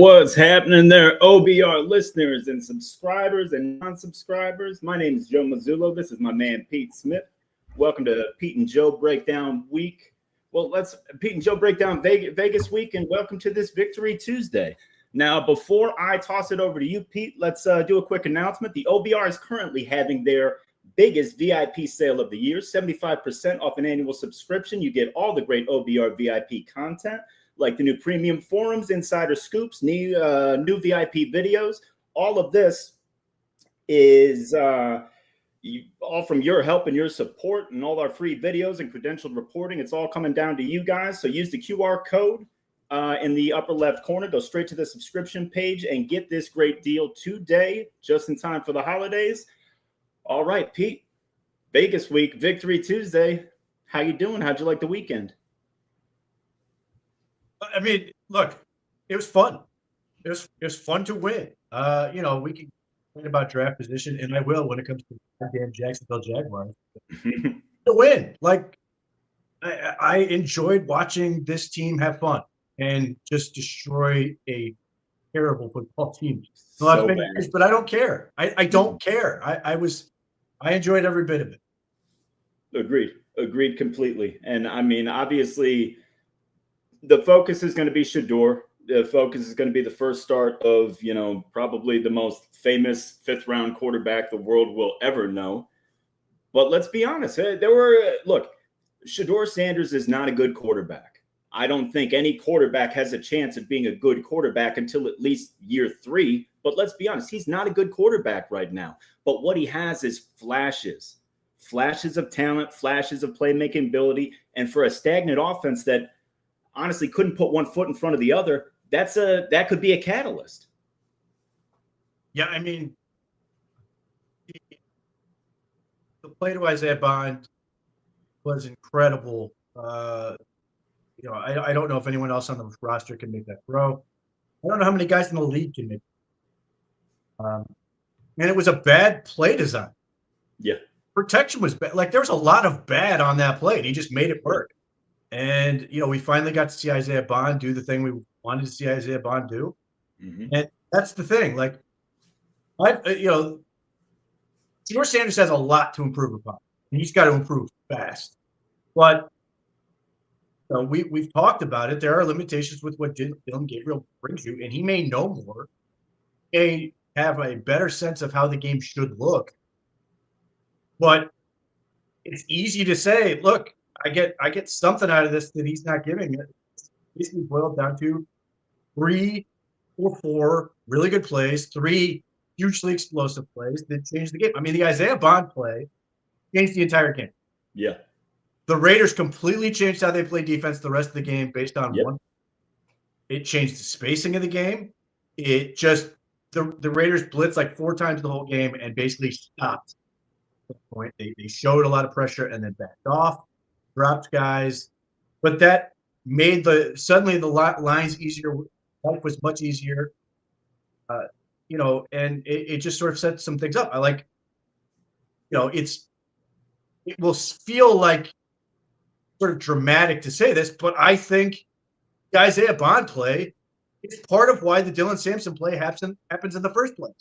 What's happening there, OBR listeners and subscribers and non-subscribers? My name is Joe Mazzullo. This is my man, Pete Smith. Welcome to Pete and Joe Breakdown Week. Well, Pete and Joe Breakdown Vegas Week, and welcome to this Victory Tuesday. Now, before I toss it over to you, Pete, let's do a quick announcement. The OBR is currently having their biggest VIP sale of the year, 75% off an annual subscription. You get all the great OBR VIP content, like the new premium forums, insider scoops, new VIP videos. All of this is all from your help and your support, and all our free videos and credentialed reporting. It's all coming down to you guys. So use the QR code in the upper left corner. Go straight to the subscription page and get this great deal today, just in time for the holidays. All right, Pete, Vegas week, Victory Tuesday. How you doing? How'd you like the weekend? I mean, look, it was fun. It was fun to win. We can complain about draft position, and I will when it comes to the goddamn Jacksonville Jaguars. To win. Like, I enjoyed watching this team have fun and just destroy a terrible football team. So but I don't care. I don't care. I enjoyed every bit of it. Agreed completely. And I mean, obviously, the focus is going to be Shedeur. The focus is going to be the first start of, probably the most famous fifth-round quarterback the world will ever know. But let's be honest. Shedeur Sanders is not a good quarterback. I don't think any quarterback has a chance of being a good quarterback until at least year 3. But let's be honest, he's not a good quarterback right now. But what he has is flashes of talent, flashes of playmaking ability. And for a stagnant offense that honestly couldn't put one foot in front of the other, that could be a catalyst. Yeah, I mean, the play to Isaiah Bond was incredible. I don't know if anyone else on the roster can make that throw. I don't know how many guys in the league can make it. And it was a bad play design. Yeah. Protection was bad. Like, there was a lot of bad on that play, and he just made it work. And, we finally got to see Isaiah Bond do the thing we wanted to see Isaiah Bond do. Mm-hmm. And that's the thing. Like, Shedeur Sanders has a lot to improve upon, and he's got to improve fast. But we've talked about it. There are limitations with what Dylan Gabriel brings you, and he may know more, may have a better sense of how the game should look. But it's easy to say, look, I get something out of this that he's not giving it. It's basically boiled down to 3 or 4 really good plays, 3 hugely explosive plays that changed the game. I mean, the Isaiah Bond play changed the entire game. Yeah. The Raiders completely changed how they play defense the rest of the game based on one. It changed the spacing of the game. It just the Raiders blitzed like 4 times the whole game and basically stopped. At that point, they showed a lot of pressure and then backed off. Dropped guys, but that made suddenly the lines easier. Life was much easier, and it just sort of set some things up. I like, it will feel like sort of dramatic to say this, but I think the Isaiah Bond play is part of why the Dylan Sampson play happens in the first place,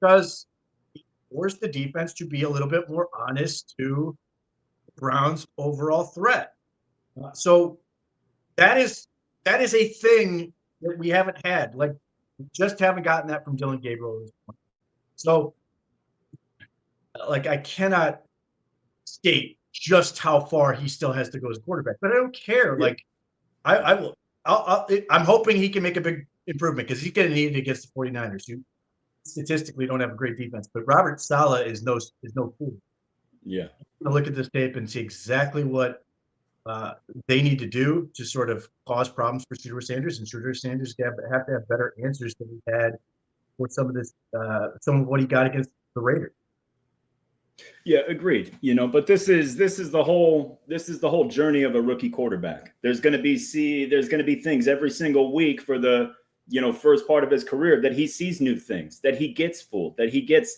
because he forced the defense to be a little bit more honest to Browns' overall threat. So that is a thing that we haven't had. Like, we just haven't gotten that from Dylan Gabriel at this point. So, like, I cannot state just how far he still has to go as a quarterback, but I don't care. Yeah. Like, I'm hoping he can make a big improvement, because he's going to need it against the 49ers, who statistically don't have a great defense. But Robert Saleh is no fool. Yeah. I'm going to look at this tape and see exactly what they need to do to sort of cause problems for Shedeur Sanders, and Shedeur Sanders have to have better answers than he had for some of what he got against the Raiders. Yeah, agreed. But this is the whole journey of a rookie quarterback. There's going to be things every single week for the first part of his career that he sees new things, that he gets fooled, that he gets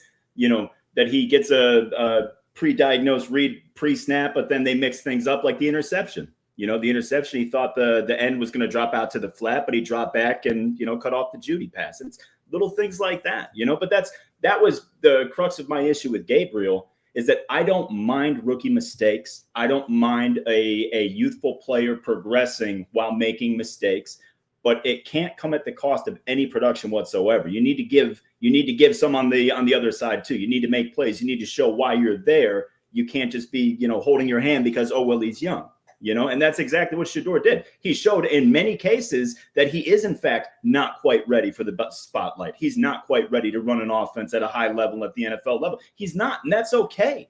a pre-diagnosed read pre-snap, but then they mix things up, like the interception. You know, the interception, he thought the end was going to drop out to the flat, but he dropped back and, you know, cut off the Judy pass. It's little things like that, you know, but that was the crux of my issue with Gabriel, is that I don't mind rookie mistakes. I don't mind a youthful player progressing while making mistakes, but it can't come at the cost of any production whatsoever. You need to give some on the other side too. You need to make plays. You need to show why you're there. You can't just be, you know, holding your hand because, oh, well, he's young. You know, and that's exactly what Shedeur did. He showed in many cases that he is, in fact, not quite ready for the spotlight. He's not quite ready to run an offense at a high level at the NFL level. He's not, and that's okay.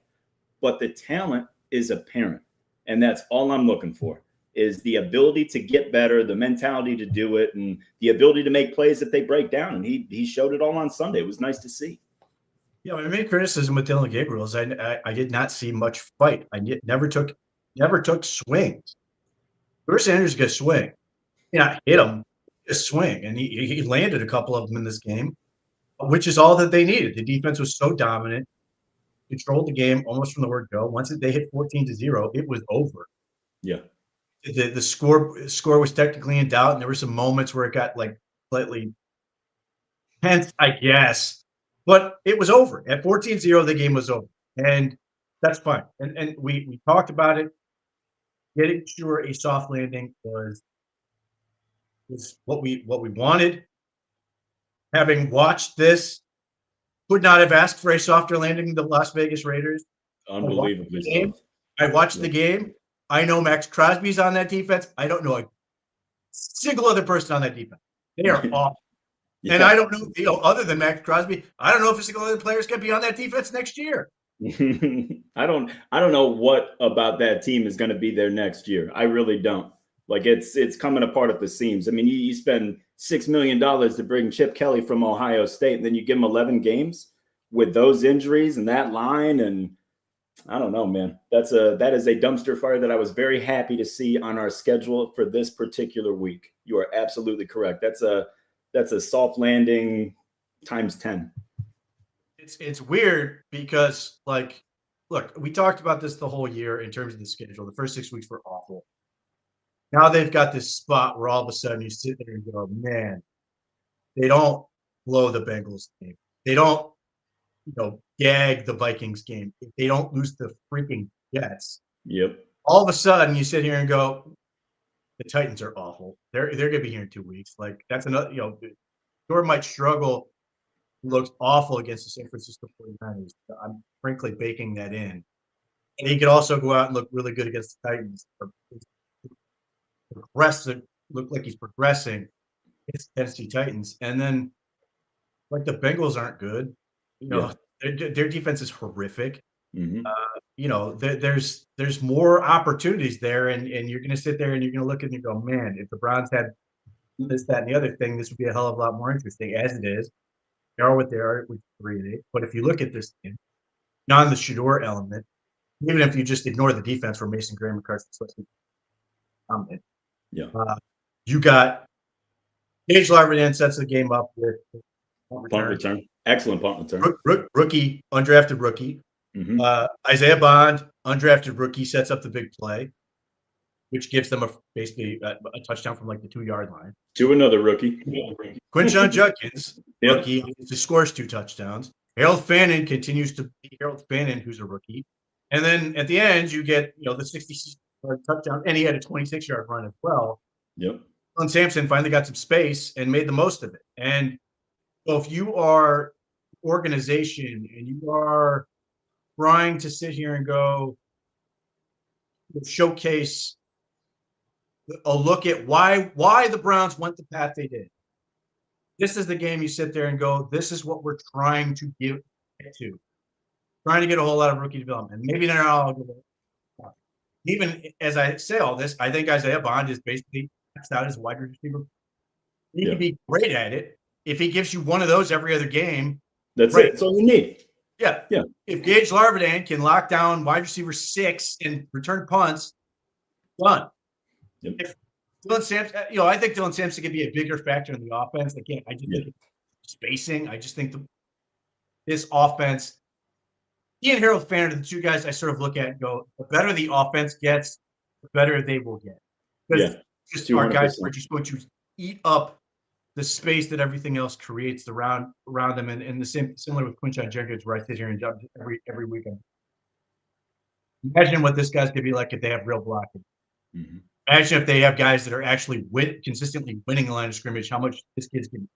But the talent is apparent. And that's all I'm looking for, is the ability to get better, the mentality to do it, and the ability to make plays if they break down. And he showed it all on Sunday. It was nice to see. Yeah, my main criticism with Dylan Gabriel is I did not see much fight. I never took swings. Bruce Sanders got swing. Yeah, hit him, just swing. And he landed a couple of them in this game, which is all that they needed. The defense was so dominant, controlled the game almost from the word go. Once they hit 14-0, it was over. Yeah. The score was technically in doubt, and there were some moments where it got like slightly tense, I guess. But it was over. At 14-0, the game was over. And that's fine. And we talked about it. Getting sure a soft landing was what we wanted. Having watched this, could not have asked for a softer landing than the Las Vegas Raiders. Unbelievably soft. I watched the game. I know Max Crosby's on that defense. I don't know a single other person on that defense. They are awful. Yeah. And I don't know, you know, other than Max Crosby, I don't know if a single other players can be on that defense next year. I don't know what about that team is going to be there next year. I really don't. Like it's coming apart at the seams. I mean, you spend $6 million to bring Chip Kelly from Ohio State, and then you give him 11 games with those injuries and that line. And I don't know, man. That is a dumpster fire that I was very happy to see on our schedule for this particular week. You are absolutely correct. That's a soft landing times 10. It's weird because, like, look, we talked about this the whole year in terms of the schedule. The first 6 weeks were awful. Now they've got this spot where all of a sudden you sit there and go, man, they don't blow the Bengals game. They don't, you know, gag the Vikings game. They don't lose the freaking Jets. Yep. All of a sudden you sit here and go, the Titans are awful. They're going to be here in 2 weeks. Like, that's another, you know, Jordan might struggle. Looks awful against the San Francisco 49ers. I'm frankly baking that in. And he could also go out and look really good against the Titans. Look like he's progressing against the Tennessee Titans. And then, like, the Bengals aren't good. You know, their defense is horrific. Mm-hmm. You know, there's more opportunities there, and you're going to sit there and you're going to look and you go, man, if the Browns had this, that, and the other thing, this would be a hell of a lot more interesting. As it is, they are what they are with 3-8. But if you look at this game, non the Shedeur element, even if you just ignore the defense for Mason Graham and Carson Swift, you got Gage Larvin sets the game up with punt return. Excellent punt return. Rookie, undrafted rookie. Mm-hmm. Isaiah Bond, undrafted rookie, sets up the big play, which gives them basically a touchdown from like the 2-yard line. To another rookie. Quinshon Judkins, rookie, scores 2 touchdowns. Harold Fannin continues to be Harold Fannin, who's a rookie. And then at the end, you get, you know, the 66-yard touchdown, and he had a 26-yard run as well. Yep. Dylan Sampson finally got some space and made the most of it. And so if you are organization and you are trying to sit here and go showcase a look at why the Browns went the path they did. This is the game you sit there and go, this is what we're trying to get to. Trying to get a whole lot of rookie development. Maybe they're not all good. Even as I say all this, I think Isaiah Bond is basically maxed out as a wide receiver. He can be great at it. If he gives you one of those every other game, that's it. That's all you need. Yeah. If Gage Larvin can lock down wide receiver 6 and return punts, done. Yep. If Dylan Sampson, you know, I think Dylan Sampson could be a bigger factor in the offense. Again, I just think spacing. I just think this offense, he and Harold Fannin are the two guys I sort of look at and go, the better the offense gets, the better they will get. Yeah, Because just our guys are 200%. just going to eat up the space that everything else creates around them. And the same similar with Quinshon Judkins, where I sit here and jump every weekend. Imagine what this guy's gonna be like if they have real blocking. Mhm. Imagine if they have guys that are actually consistently winning the line of scrimmage, how much this kid's gonna.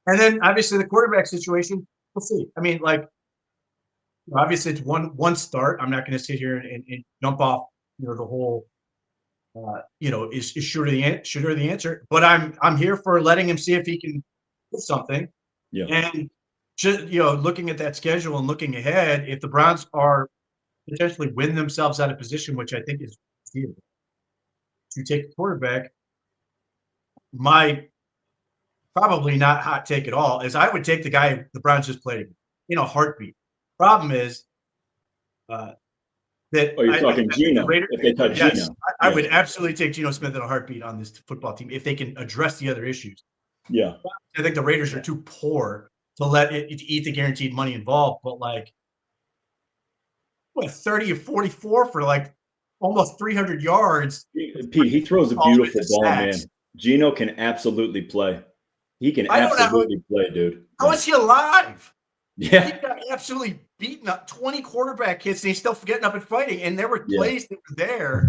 And then obviously the quarterback situation, we'll see. I mean, like obviously it's one start. I'm not going to sit here and jump off, the whole, is sure the answer. But I'm here for letting him see if he can do something. Yeah. And just looking at that schedule and looking ahead, if the Browns are potentially win themselves out of position, which I think is to take the quarterback, my probably not hot take at all is I would take the guy the Browns just played in a heartbeat. Problem is that Oh, you're I talking think the Geno, Raiders. if they cut Yes, Geno. I Yeah. would absolutely take Geno Smith in a heartbeat on this football team if they can address the other issues. Yeah. I think the Raiders are too poor to let it eat the guaranteed money involved. But like, 30 or 44 for like almost 300 yards. Pete, he throws a All the way beautiful to ball, sacks. man. Geno can absolutely play. He can I don't know absolutely play, dude. how is he alive? He Yeah. got absolutely beaten up, 20 quarterback hits, and he's still getting up and fighting. And there were Yeah. plays that were there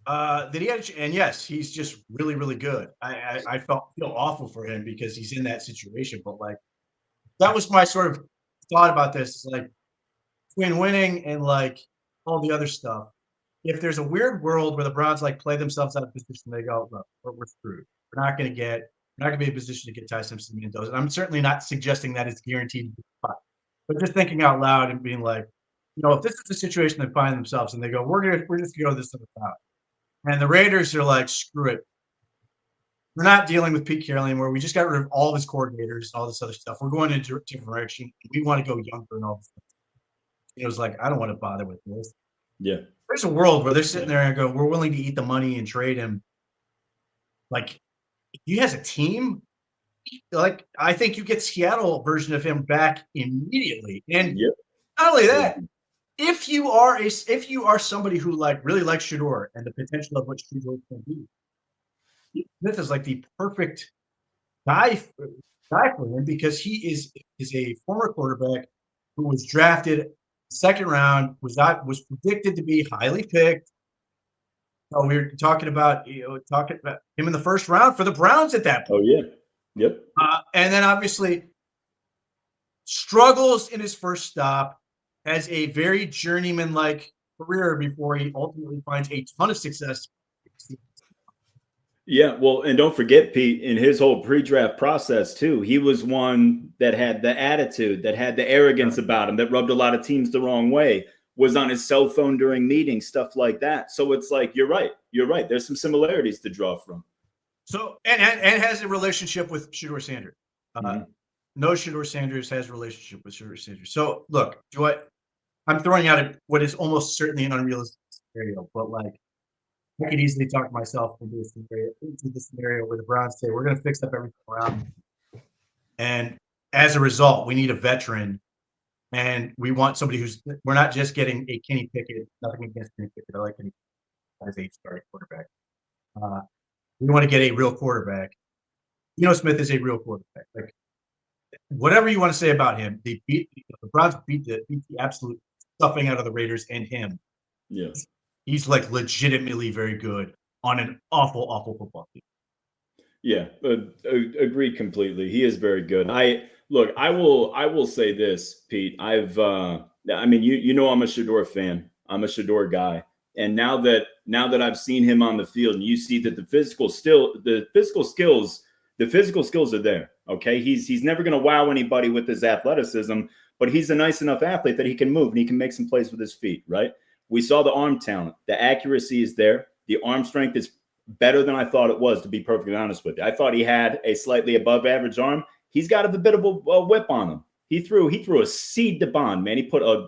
that he had. And yes, he's just really, really good. I feel awful for him because he's in that situation. But like, that was my sort of thought about this. It's like between winning and like all the other stuff. If there's a weird world where the Browns like play themselves out of position, they go, look, we're screwed. We're not going to be in a position to get Ty Simpson and those. And I'm certainly not suggesting that it's guaranteed. But just thinking out loud and being like, if this is the situation they find themselves and they go, we're just gonna go this other route. And the Raiders are like, screw it. We're not dealing with Pete Carroll anymore. We just got rid of all of his coordinators and all this other stuff. We're going in a different direction. We want to go younger and all this stuff. It was like, I don't want to bother with this. Yeah. There's a world where they're sitting there and go, we're willing to eat the money and trade him. Like, if he has a team, like I think you get Seattle version of him back immediately. And Yep. not only that, if you are somebody who like really likes Shador and the potential of what Shador can be, Smith is like the perfect guy for him because he is a former quarterback who was drafted second round, was predicted to be highly picked. So we were talking about him in the first round for the Browns at that point. Oh yeah. Yep. And then obviously struggles in his first stop, has a very journeyman-like career before he ultimately finds a ton of success. Yeah, well, and don't forget, Pete, in his whole pre-draft process too, he was one that had the attitude, that had the arrogance about him, that rubbed a lot of teams the wrong way, was on his cell phone during meetings, stuff like that. So it's like, you're right. There's some similarities to draw from. So, and has a relationship with Shador Sanders. No, Shador Sanders has a relationship with Shador Sanders. So look, I'm throwing out what is almost certainly an unrealistic scenario, but like, I could easily talk myself into the scenario where the Browns say, we're going to fix up everything around. And as a result, we need a veteran. And we want somebody we're not just getting a Kenny Pickett, nothing against Kenny Pickett. I like Kenny as a starting quarterback. We want to get a real quarterback. Smith is a real quarterback. Like, whatever you want to say about him, the Browns beat the absolute stuffing out of the Raiders and him. Yeah. He's like legitimately very good on an awful, awful football team. Yeah, agreed completely. He is very good. I will say this, Pete. I mean, I'm a Shador fan. I'm a Shador guy. And now that I've seen him on the field and you see that the physical skills are there. Okay. He's never going to wow anybody with his athleticism, but he's a nice enough athlete that he can move and he can make some plays with his feet. Right. We saw the arm talent. The accuracy is there. The arm strength is better than I thought it was, to be perfectly honest with you. I thought he had a slightly above average arm. He's got a bit of a whip on him. He threw a seed to Bond, man. He put a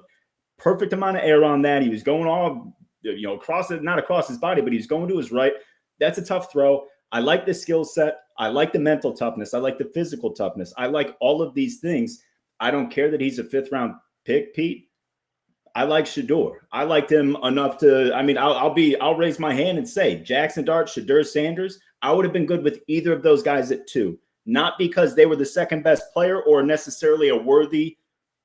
perfect amount of air on that. He was going all, not across his body, but he was going to his right. That's a tough throw. I like the skill set. I like the mental toughness. I like the physical toughness. I like all of these things. I don't care that he's a 5th round pick, Pete. I like Shador. I liked him enough to. I mean, I'll raise my hand and say Jackson Dart, Shador Sanders. I would have been good with either of those guys at 2, not because they were the second best player or necessarily a worthy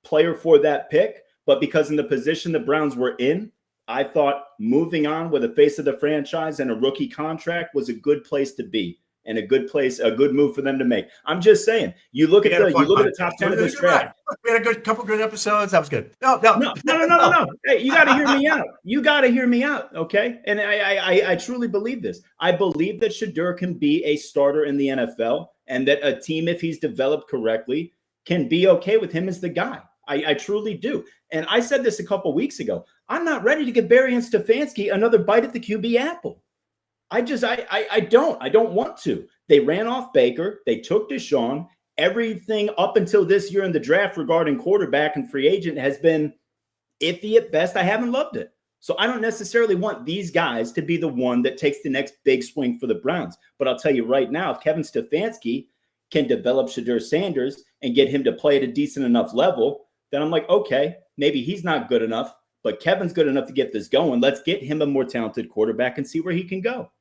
player for that pick, but because in the position the Browns were in, I thought moving on with the face of the franchise and a rookie contract was a good place to be and a good move for them to make. I'm just saying, you look at the top 10 of this draft. We had a couple good episodes. That was good. No. Hey, you got to hear me out. You got to hear me out, okay? And I truly believe this. I believe that Shador can be a starter in the NFL, and that a team, if he's developed correctly, can be okay with him as the guy. I truly do. And I said this a couple weeks ago. I'm not ready to give Barry and Stefanski another bite at the QB apple. I don't want to. They ran off Baker. They took Deshaun. Everything up until this year in the draft regarding quarterback and free agent has been iffy at best. I haven't loved it. So I don't necessarily want these guys to be the one that takes the next big swing for the Browns. But I'll tell you right now, if Kevin Stefanski can develop Shador Sanders and get him to play at a decent enough level, then I'm like, okay, maybe he's not good enough, but Kevin's good enough to get this going. Let's get him a more talented quarterback and see where he can go.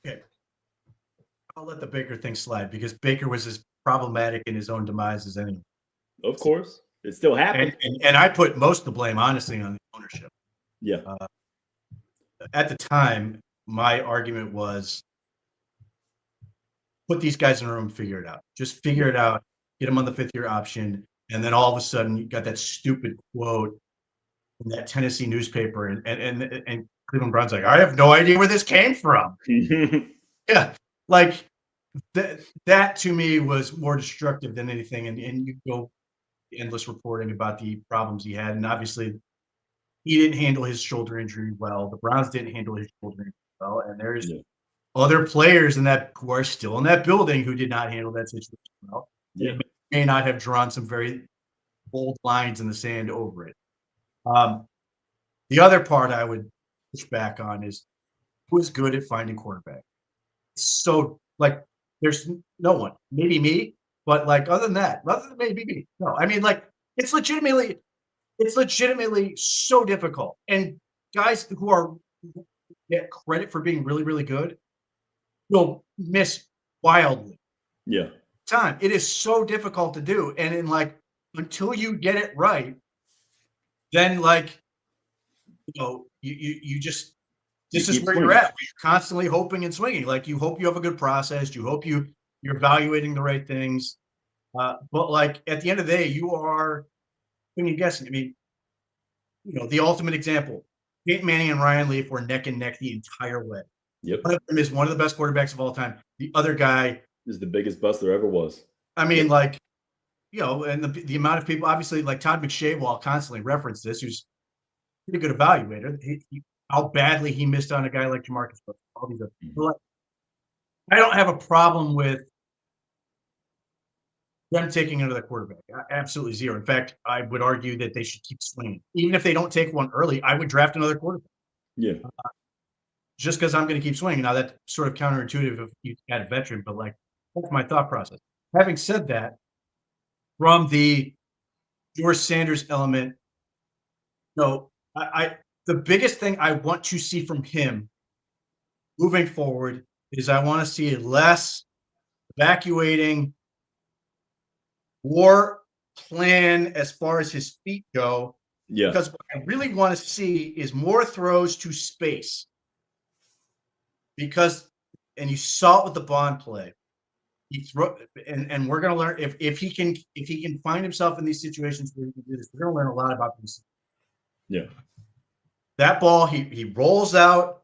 Okay. I'll let the Baker thing slide because Baker was as problematic in his own demise as anyone. Of course. It still happened. And I put most of the blame, honestly, on the ownership. Yeah. At the time, my argument was put these guys in a room, figure it out. Just figure it out, get them on the 5th-year option, and then all of a sudden you got that stupid quote in that Tennessee newspaper, and Cleveland Browns like, I have no idea where this came from. Yeah, like that to me was more destructive than anything. And you go endless reporting about the problems he had, and obviously he didn't handle his shoulder injury well. The Browns didn't handle his shoulder injury well, and there's other players in that who are still in that building who did not handle that situation well. Yeah. They may not have drawn some very bold lines in the sand over it. The other part I would push back on is who is good at finding quarterback. So, like, there's no one, maybe me, but like other than maybe me. No, I mean, like, it's legitimately so difficult. And guys who get credit for being really, really good will miss wildly. Yeah. It is so difficult to do. And in like until you get it right, then like you just this is where you're at. You're constantly hoping and swinging. Like you hope you have a good process. You hope you're evaluating the right things. But like at the end of the day, you are when you're guessing. I mean, the ultimate example: Peyton Manning and Ryan Leaf were neck and neck the entire way. Yep. One of them is one of the best quarterbacks of all time. The other guy is the biggest bust there ever was. I mean, like, and the amount of people, obviously, like Todd McShay will constantly reference this, who's a pretty good evaluator. How badly he missed on a guy like Jamarcus. All these other people. I don't have a problem with them taking another quarterback. Absolutely zero. In fact, I would argue that they should keep swinging. Even if they don't take one early, I would draft another quarterback. Yeah. Just because I'm going to keep swinging. Now, that's sort of counterintuitive if you add a veteran, but like, that's my thought process. Having said that, from the George Sanders element, the biggest thing I want to see from him moving forward is I want to see less evacuating, more plan as far as his feet go. Yeah. Because what I really want to see is more throws to space. Because, and you saw it with the Bond play. And we're going to learn if he can find himself in these situations where he can do this. We're going to learn a lot about this. Yeah. That ball, he rolls out,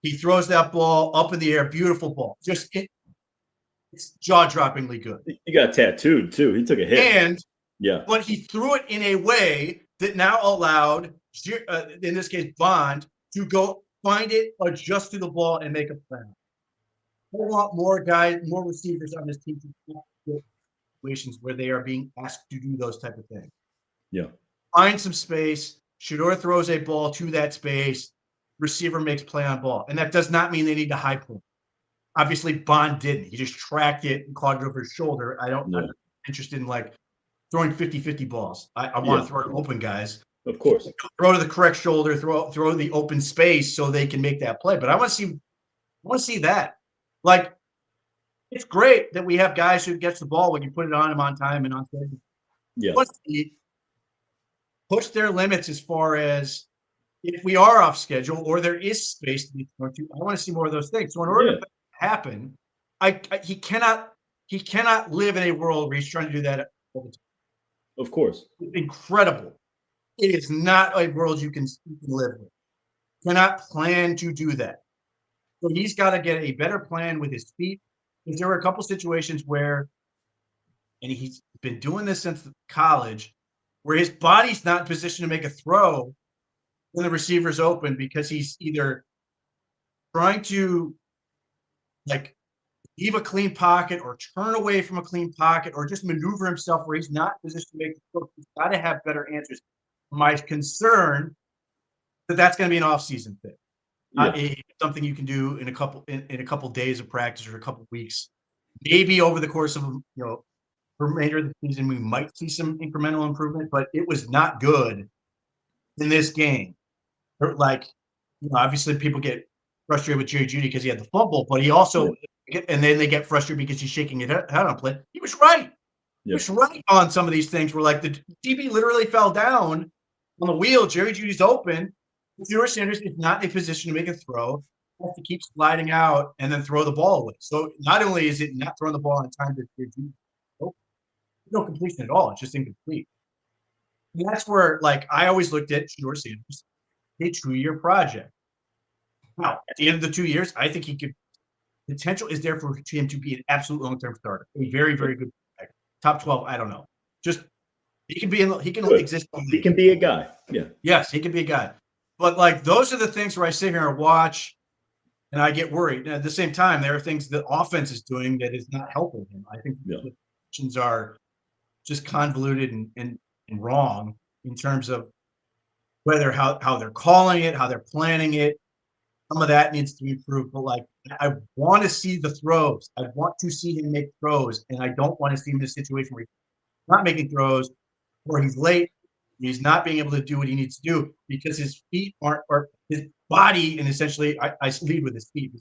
he throws that ball up in the air, beautiful ball. It's jaw-droppingly good. He got tattooed too. He took a hit. But he threw it in a way that now allowed, in this case, Bond to go find it, adjust to the ball, and make a plan. I want more guys, more receivers on this team to situations where they are being asked to do those type of things. Yeah. Find some space. Shador throws a ball to that space. Receiver makes play on ball. And that does not mean they need to high point. Obviously, Bond didn't. He just tracked it and caught it over his shoulder. I'm not interested in like throwing 50-50 balls. I want to throw it open guys. Of course. Throw to the correct shoulder, throw the open space so they can make that play. But I want to see that. Like, it's great that we have guys who gets the ball when you put it on him on time and on schedule. Yeah. Let's push their limits as far as if we are off schedule or there is space to be thrown to. I want to see more of those things. So in order to happen, he cannot live in a world where he's trying to do that all the time. Of course. Incredible. It is not a world you can live with. Cannot plan to do that. So he's got to get a better plan with his feet. Because there were a couple situations where, and he's been doing this since college, where his body's not in position to make a throw when the receiver's open because he's either trying to like leave a clean pocket or turn away from a clean pocket or just maneuver himself where he's not in position to make the throw. He's got to have better answers. My concern that's going to be an off-season thing. Something you can do in a couple days of practice or a couple weeks. Maybe over the course of the remainder of the season, we might see some incremental improvement, but it was not good in this game. Like, obviously people get frustrated with Jerry Jeudy because he had the fumble, but he also and then they get frustrated because he's shaking his head on play. He was right. He was right on some of these things where like the DB literally fell down on the wheel. Jerry Jeudy's open. Theodore Sanders is not in a position to make a throw. He has to keep sliding out and then throw the ball away. So not only is it not throwing the ball on time to do no completion at all, it's just incomplete. And that's where, like, I always looked at Theodore Sanders, a 2-year project. Now, at the end of the 2 years, I think he could potential is there for him to be an absolute long-term starter. A very, very good top 12. I don't know. Just he can exist. He can be a guy. Yeah. Yes, he can be a guy. But like those are the things where I sit here and watch and I get worried. And at the same time, there are things the offense is doing that is not helping him. I think the positions are just convoluted and wrong in terms of whether how they're calling it, how they're planning it. Some of that needs to be improved. But like I want to see the throws. I want to see him make throws. And I don't want to see him in a situation where he's not making throws or he's late. He's not being able to do what he needs to do because his feet aren't, or his body, and essentially, I lead with his feet.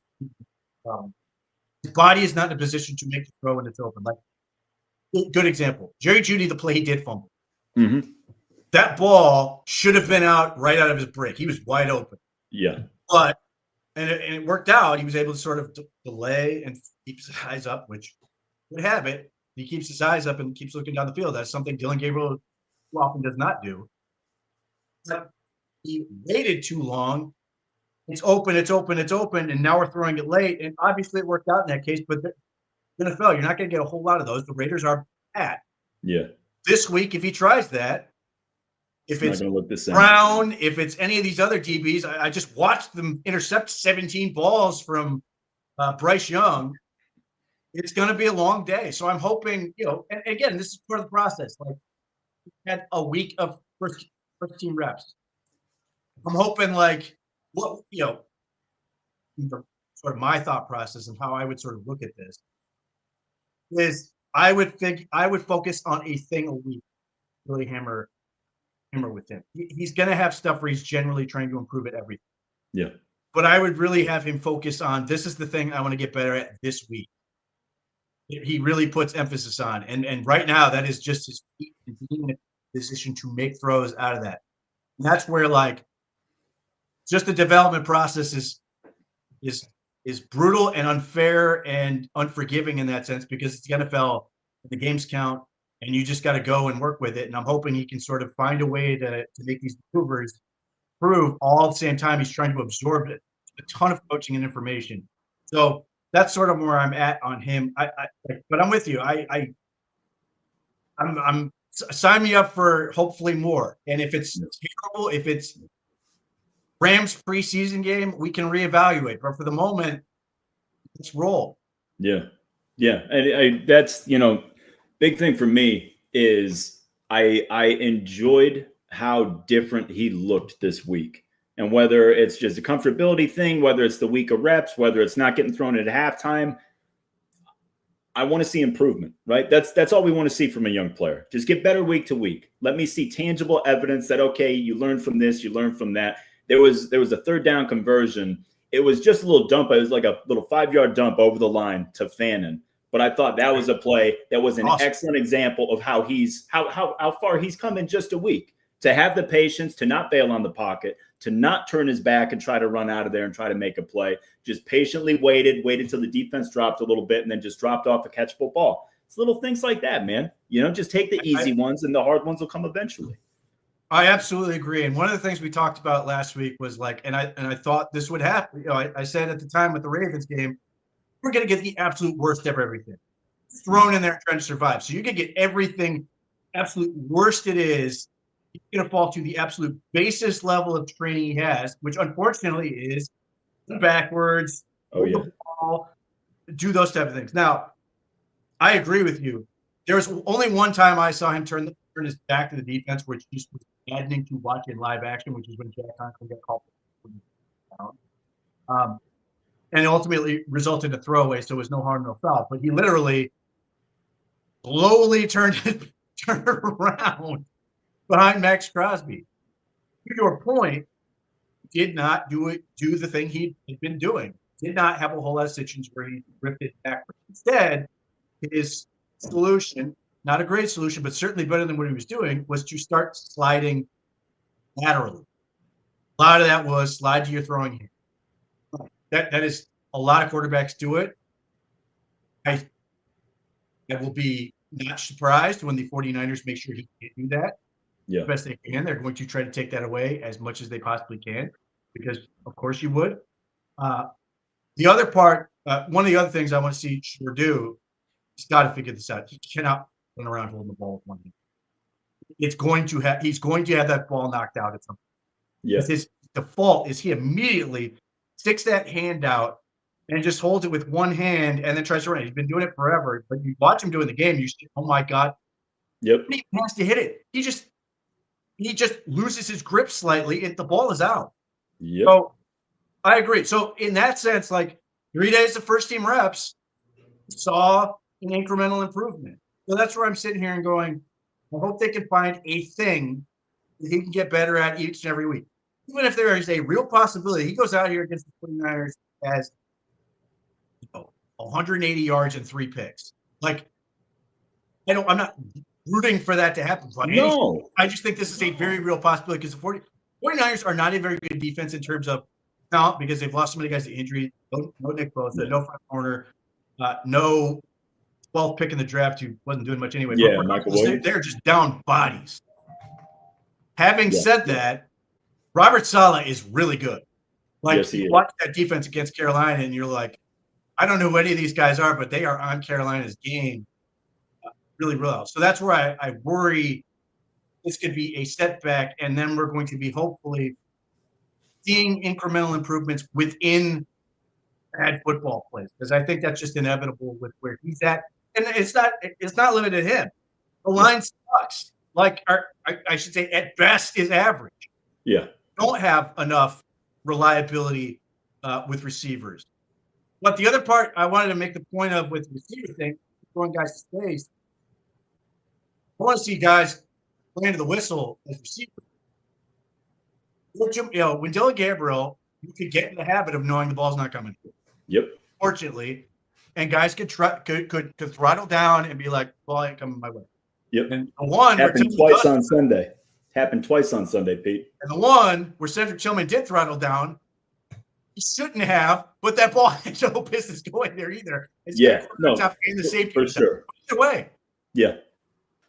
His body is not in a position to make the throw when it's open. Like, good example, Jerry Jeudy, the play he did fumble. Mm-hmm. That ball should have been right out of his break. He was wide open. Yeah. But, and it worked out. He was able to sort of delay and keep his eyes up, which would have it. He keeps his eyes up and keeps looking down the field. That's something Dylan Gabriel often does not do. But he waited too long. It's open, and now we're throwing it late. And obviously it worked out in that case, but the NFL, you're not going to get a whole lot of those. The Raiders are bad. Yeah. This week, if he tries that, if it's not going to look the same. Brown, if it's any of these other DBs, I just watched them intercept 17 balls from Bryce Young. It's going to be a long day. So I'm hoping, and again, this is part of the process. Like, had a week of first team reps. I'm hoping like what sort of my thought process and how I would sort of look at this is I would focus on a thing a week, really hammer with him. He's going to have stuff where he's generally trying to improve at everything. Yeah. But I would really have him focus on this is the thing I want to get better at this week. He really puts emphasis on. And right now that is just his feet and being in a position to make throws out of that. And that's where like just the development process is brutal and unfair and unforgiving in that sense because it's the NFL, the games count, and you just got to go and work with it. And I'm hoping he can sort of find a way to make these improvers prove all at the same time he's trying to absorb it. A ton of coaching and information. So that's sort of where I'm at on him. But I'm with you. I'm sign me up for hopefully more. And if it's terrible, if it's Rams preseason game, we can reevaluate. But for the moment, let's roll. Yeah. Yeah. And that's, big thing for me is I enjoyed how different he looked this week. And whether it's just a comfortability thing, whether it's the week of reps, whether it's not getting thrown at halftime, I want to see improvement, right? That's all we want to see from a young player. Just get better week to week. Let me see tangible evidence that, okay, you learned from this, you learned from that. There was a third down conversion. It was just a little dump. It was like a little 5-yard dump over the line to Fannin. But I thought that was a play that was an excellent example of how far he's come in just a week. To have the patience, to not bail on the pocket, to not turn his back and try to run out of there and try to make a play. Just patiently waited till the defense dropped a little bit and then just dropped off a catchable ball. It's little things like that, man. Just take the easy ones and the hard ones will come eventually. I absolutely agree. And one of the things we talked about last week was and I thought this would happen. I said at the time with the Ravens game, we're going to get the absolute worst of everything thrown in there trying to survive. So you can get everything absolute worst it is. He's going to fall to the absolute basest level of training he has, which unfortunately is backwards, the ball, do those type of things. Now, I agree with you. There was only one time I saw him turn his back to the defense, which just was maddening to watch in live action, which is when Jack Conklin got called down. And ultimately resulted in a throwaway, so it was no harm, no foul. But he literally slowly turned around behind Max Crosby. To your point, did not do the thing he had been doing. Did not have a whole lot of situations where he drifted backwards. Instead, his solution, not a great solution, but certainly better than what he was doing, was to start sliding laterally. A lot of that was slide to your throwing hand. That is a lot of quarterbacks do it. I will be not surprised when the 49ers make sure he can't do that. Yeah. The best they can. They're going to try to take that away as much as they possibly can, because of course you would. The other part, one of the other things I want to see Shore do, he's got to figure this out. He cannot run around holding the ball with one hand. He's going to have that ball knocked out at some point. Yeah. His default is he immediately sticks that hand out and just holds it with one hand and then tries to run it. He's been doing it forever, but you watch him doing the game, you say, oh my God. Yep. He has to hit it. He just loses his grip slightly and the ball is out. Yep. So I agree. So in that sense, 3 days of first team reps, saw an incremental improvement. So that's where I'm sitting here and going, I hope they can find a thing that he can get better at each and every week. Even if there is a real possibility, he goes out here against the 49ers as 180 yards and 3 picks. I'm not rooting for that to happen. No. I just think this is a very real possibility because the 49ers are not a very good defense in terms of talent because they've lost so many guys to injury. No Nick Bosa, no front corner, no 12th pick in the draft who wasn't doing much anyway. Yeah, Michael Williams. They're just down bodies. Having said that, Robert Saleh is really good. Yes, you watch that defense against Carolina and you're like, I don't know who any of these guys are, but they are on Carolina's game really well. So that's where I worry this could be a setback, and then we're going to be hopefully seeing incremental improvements within bad football plays, because I think that's just inevitable with where he's at. And it's not limited to him. The line sucks. I should say at best is average. Yeah. Don't have enough reliability with receivers. But the other part I wanted to make the point of with receiver thing, throwing guys to space, I want to see guys playing to the whistle as receivers. When Dylan Gabriel, you could get in the habit of knowing the ball's not coming. Yep. Fortunately, and guys could throttle down and be like, "Ball ain't coming my way." Yep. And the one happened twice on Sunday. Happened twice on Sunday, Pete. And the one where Cedric Tillman did throttle down, he shouldn't have, but that ball had no business going there either. It's in the safety for sure. Either way. Yeah.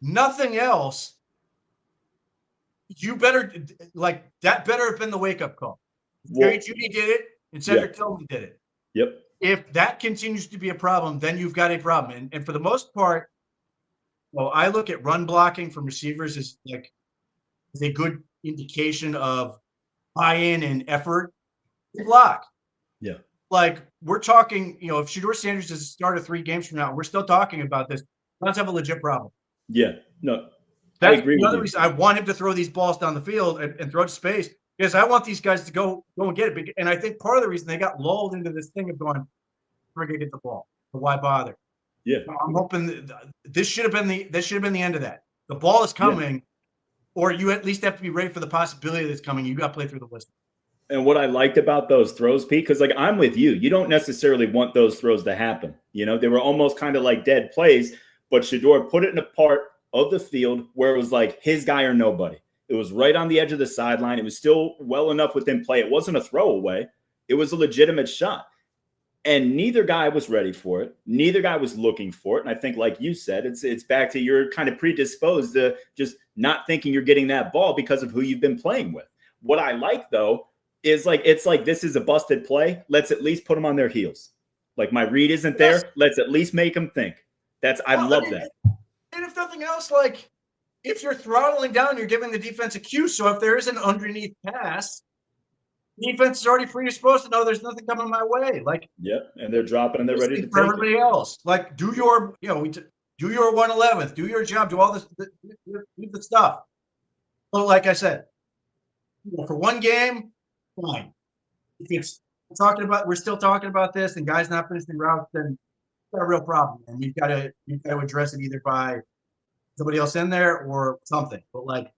Nothing else. You better that better have been the wake-up call. Jerry Jeudy did it, and Cedric Tillman did it. Yep. If that continues to be a problem, then you've got a problem. And for the most part, I look at run blocking from receivers as a good indication of buy-in and effort. Block. Yeah. We're talking, if Shedeur Sanders is a starter 3 games from now, we're still talking about this. Let's have a legit problem. Yeah. No. That's another reason I want him to throw these balls down the field and throw to space, because I want these guys to go and get it. And I think part of the reason they got lulled into this thing of going, we're going to get the ball. So why bother? Yeah. I'm hoping this should have been the end of that. The ball is coming, or you at least have to be ready for the possibility that's coming. You got to play through the whistle. And what I liked about those throws, Pete, because like I'm with you, you don't necessarily want those throws to happen. You know, they were almost kind of like dead plays, but Shedeur put it in a part of the field where it was like his guy or nobody. It was right on the edge of the sideline. It was still well enough within play. It wasn't a throwaway. It was a legitimate shot. And neither guy was ready for it. Neither guy was looking for it. And I think, like you said, it's back to you're kind of predisposed to just not thinking you're getting that ball because of who you've been playing with. What I like, though, is like it's like this is a busted play. Let's at least put them on their heels. Like my read isn't there. Let's at least make them think. I love that. And if nothing else, like if you're throttling down, you're giving the defense a cue. So if there is an underneath pass, defense is already predisposed to know there's nothing coming my way. Like, and they're dropping and they're ready to for take everybody else. Like, do your 111th, do your job, do all this, do the stuff. But like I said, for one game, fine. If we're still talking about this, and guys not finishing routes, then it's got a real problem, and you've got to address it either by somebody else in there or something. But like,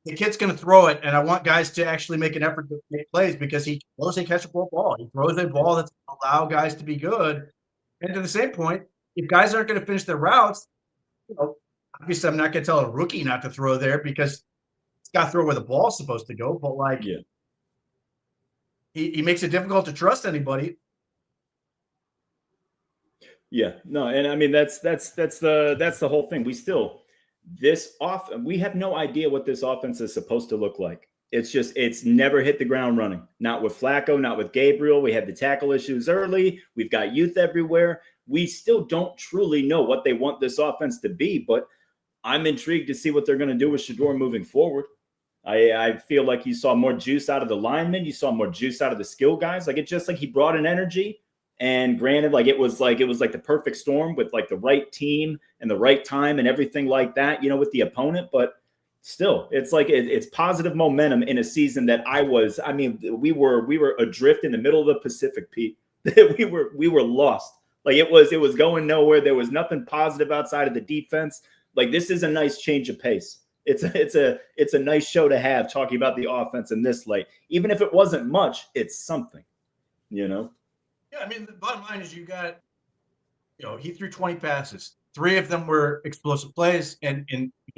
the kid's going to throw it, and I want guys to actually make an effort to make plays because he throws a catchable ball. He throws a ball that's going to allow guys to be good. And to the same point, if guys aren't going to finish their routes, obviously I'm not going to tell a rookie not to throw there because he's got to throw where the ball's supposed to go. But like, he makes it difficult to trust anybody. Yeah, no, and I mean that's the whole thing. We have no idea what this offense is supposed to look like. It's never hit the ground running. Not with Flacco, not with Gabriel. We had the tackle issues early. We've got youth everywhere. We still don't truly know what they want this offense to be, but I'm intrigued to see what they're going to do with Shedeur moving forward. I feel like you saw more juice out of the linemen. You saw more juice out of the skill guys. Like it's just like he brought an energy. And granted, like it was like the perfect storm with like the right team and the right time and everything like that, with the opponent. But still, it's like it's positive momentum in a season that we were adrift in the middle of the Pacific, Pete. we were lost. Like it was going nowhere. There was nothing positive outside of the defense. Like this is a nice change of pace. It's a nice show to have talking about the offense in this light. Even if it wasn't much, it's something, Yeah, I mean, the bottom line is you got, he threw 20 passes. 3 of them were explosive plays, and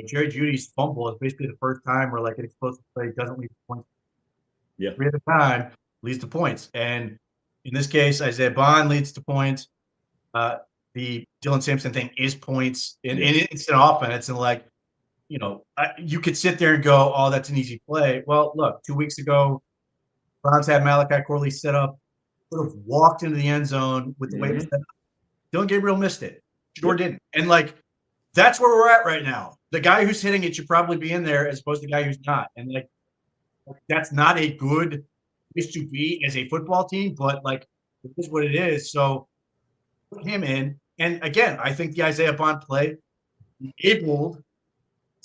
Jerry Jeudy's fumble is basically the first time where like an explosive play doesn't lead to points. Yeah, 3 at a time leads to points, and in this case, Isaiah Bond leads to points. The Dylan Sampson thing is points, and it's an offense, and like, you could sit there and go, "Oh, that's an easy play." Well, look, 2 weeks ago, Browns had Malachi Corley set up. Would have walked into the end zone with the way it was set up. Dylan Gabriel missed it. Shedeur didn't. And like, that's where we're at right now. The guy who's hitting it should probably be in there as opposed to the guy who's not. And like, that's not a good place to be as a football team, but like, it is what it is. So put him in. And again, I think the Isaiah Bond play enabled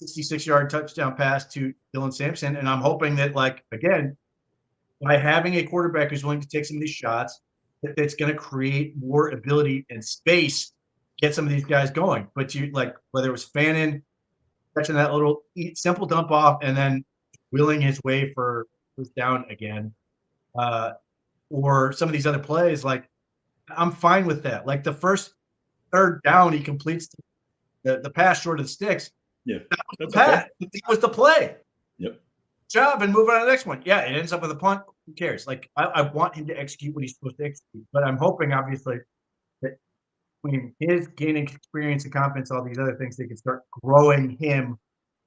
66-yard touchdown pass to Dylan Sampson. And I'm hoping that, like, again, by having a quarterback who's willing to take some of these shots, that's going to create more ability and space, get some of these guys going. But you like whether it was Fannin catching that little simple dump off and then wheeling his way for first down again, or some of these other plays, like I'm fine with that. Like the first third down, he completes the pass short of the sticks. Yeah, that was the play. Yep. Job and move on to the next one. Yeah, it ends up with a punt. Who cares? Like I want him to execute what he's supposed to execute, but I'm hoping obviously that between his gaining experience and confidence, all these other things, they can start growing him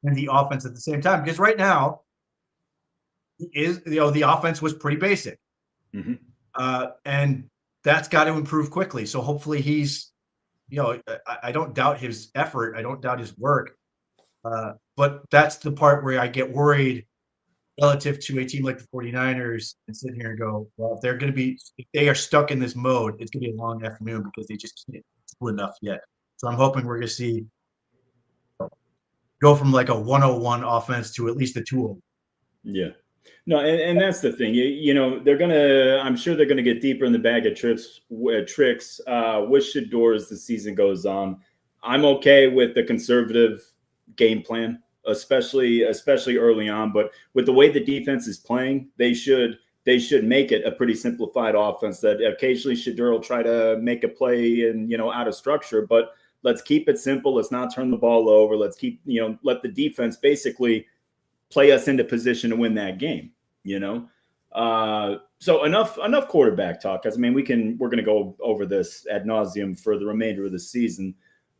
in the offense at the same time. Because right now, the offense was pretty basic, and that's got to improve quickly. So hopefully he's, I don't doubt his effort. I don't doubt his work, but that's the part where I get worried relative to a team like the 49ers and sit here and go, well, if they are stuck in this mode, it's going to be a long afternoon because they just can't do enough yet. So I'm hoping we're going to see go from like a 101 offense to at least a 201. Yeah. No, and that's the thing. They're gonna. I'm sure they're gonna get deeper in the bag of tricks with Shador as the season goes on. I'm okay with the conservative game plan, especially early on. But with the way the defense is playing, they should make it a pretty simplified offense. That occasionally Shador will try to make a play and out of structure, but let's keep it simple. Let's not turn the ball over. Let's keep let the defense basically play us into position to win that game. So enough quarterback talk. Because we're going to go over this ad nauseum for the remainder of the season.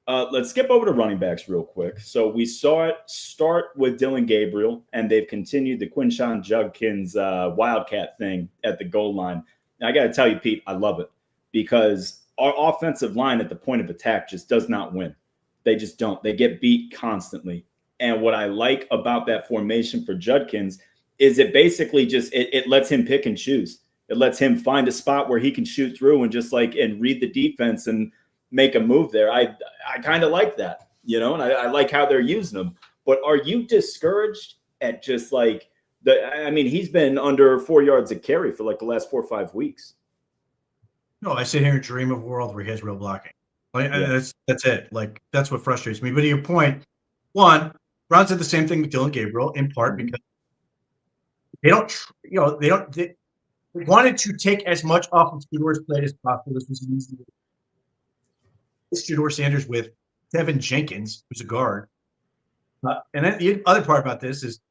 Let's skip over to running backs real quick. So we saw it start with Dylan Gabriel, and they've continued the Quinshon Judkins Wildcat thing at the goal line. Now, I got to tell you, Pete, I love it because our offensive line at the point of attack just does not win. They just don't. They get beat constantly. And what I like about that formation for Judkins is it basically just it lets him pick and choose. It lets him find a spot where he can shoot through and and read the defense and make a move there. I kind of like that, and I like how they're using him. But are you discouraged at just he's been under 4 yards a carry for the last 4 or 5 weeks. No, I sit here and dream of a world where he has real blocking. That's it. That's what frustrates me. But to your point, one, Browns did the same thing with Dylan Gabriel in part because they wanted to take as much off of Shador's plate as possible. This was an easy Shador Sanders with Tevin Jenkins, who's a guard. And then the other part about this is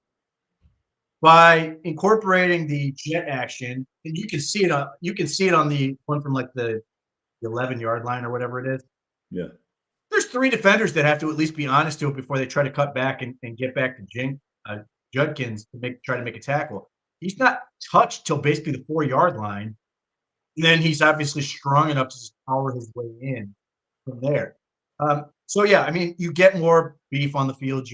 by incorporating the jet action, and you can see it on the one from the 11-yard line or whatever it is. Yeah. There's 3 defenders that have to at least be honest to it before they try to cut back and get back to Judkins to try to make a tackle. He's not touched till basically the 4-yard line. And then he's obviously strong enough to just power his way in from there. You get more beef on the field.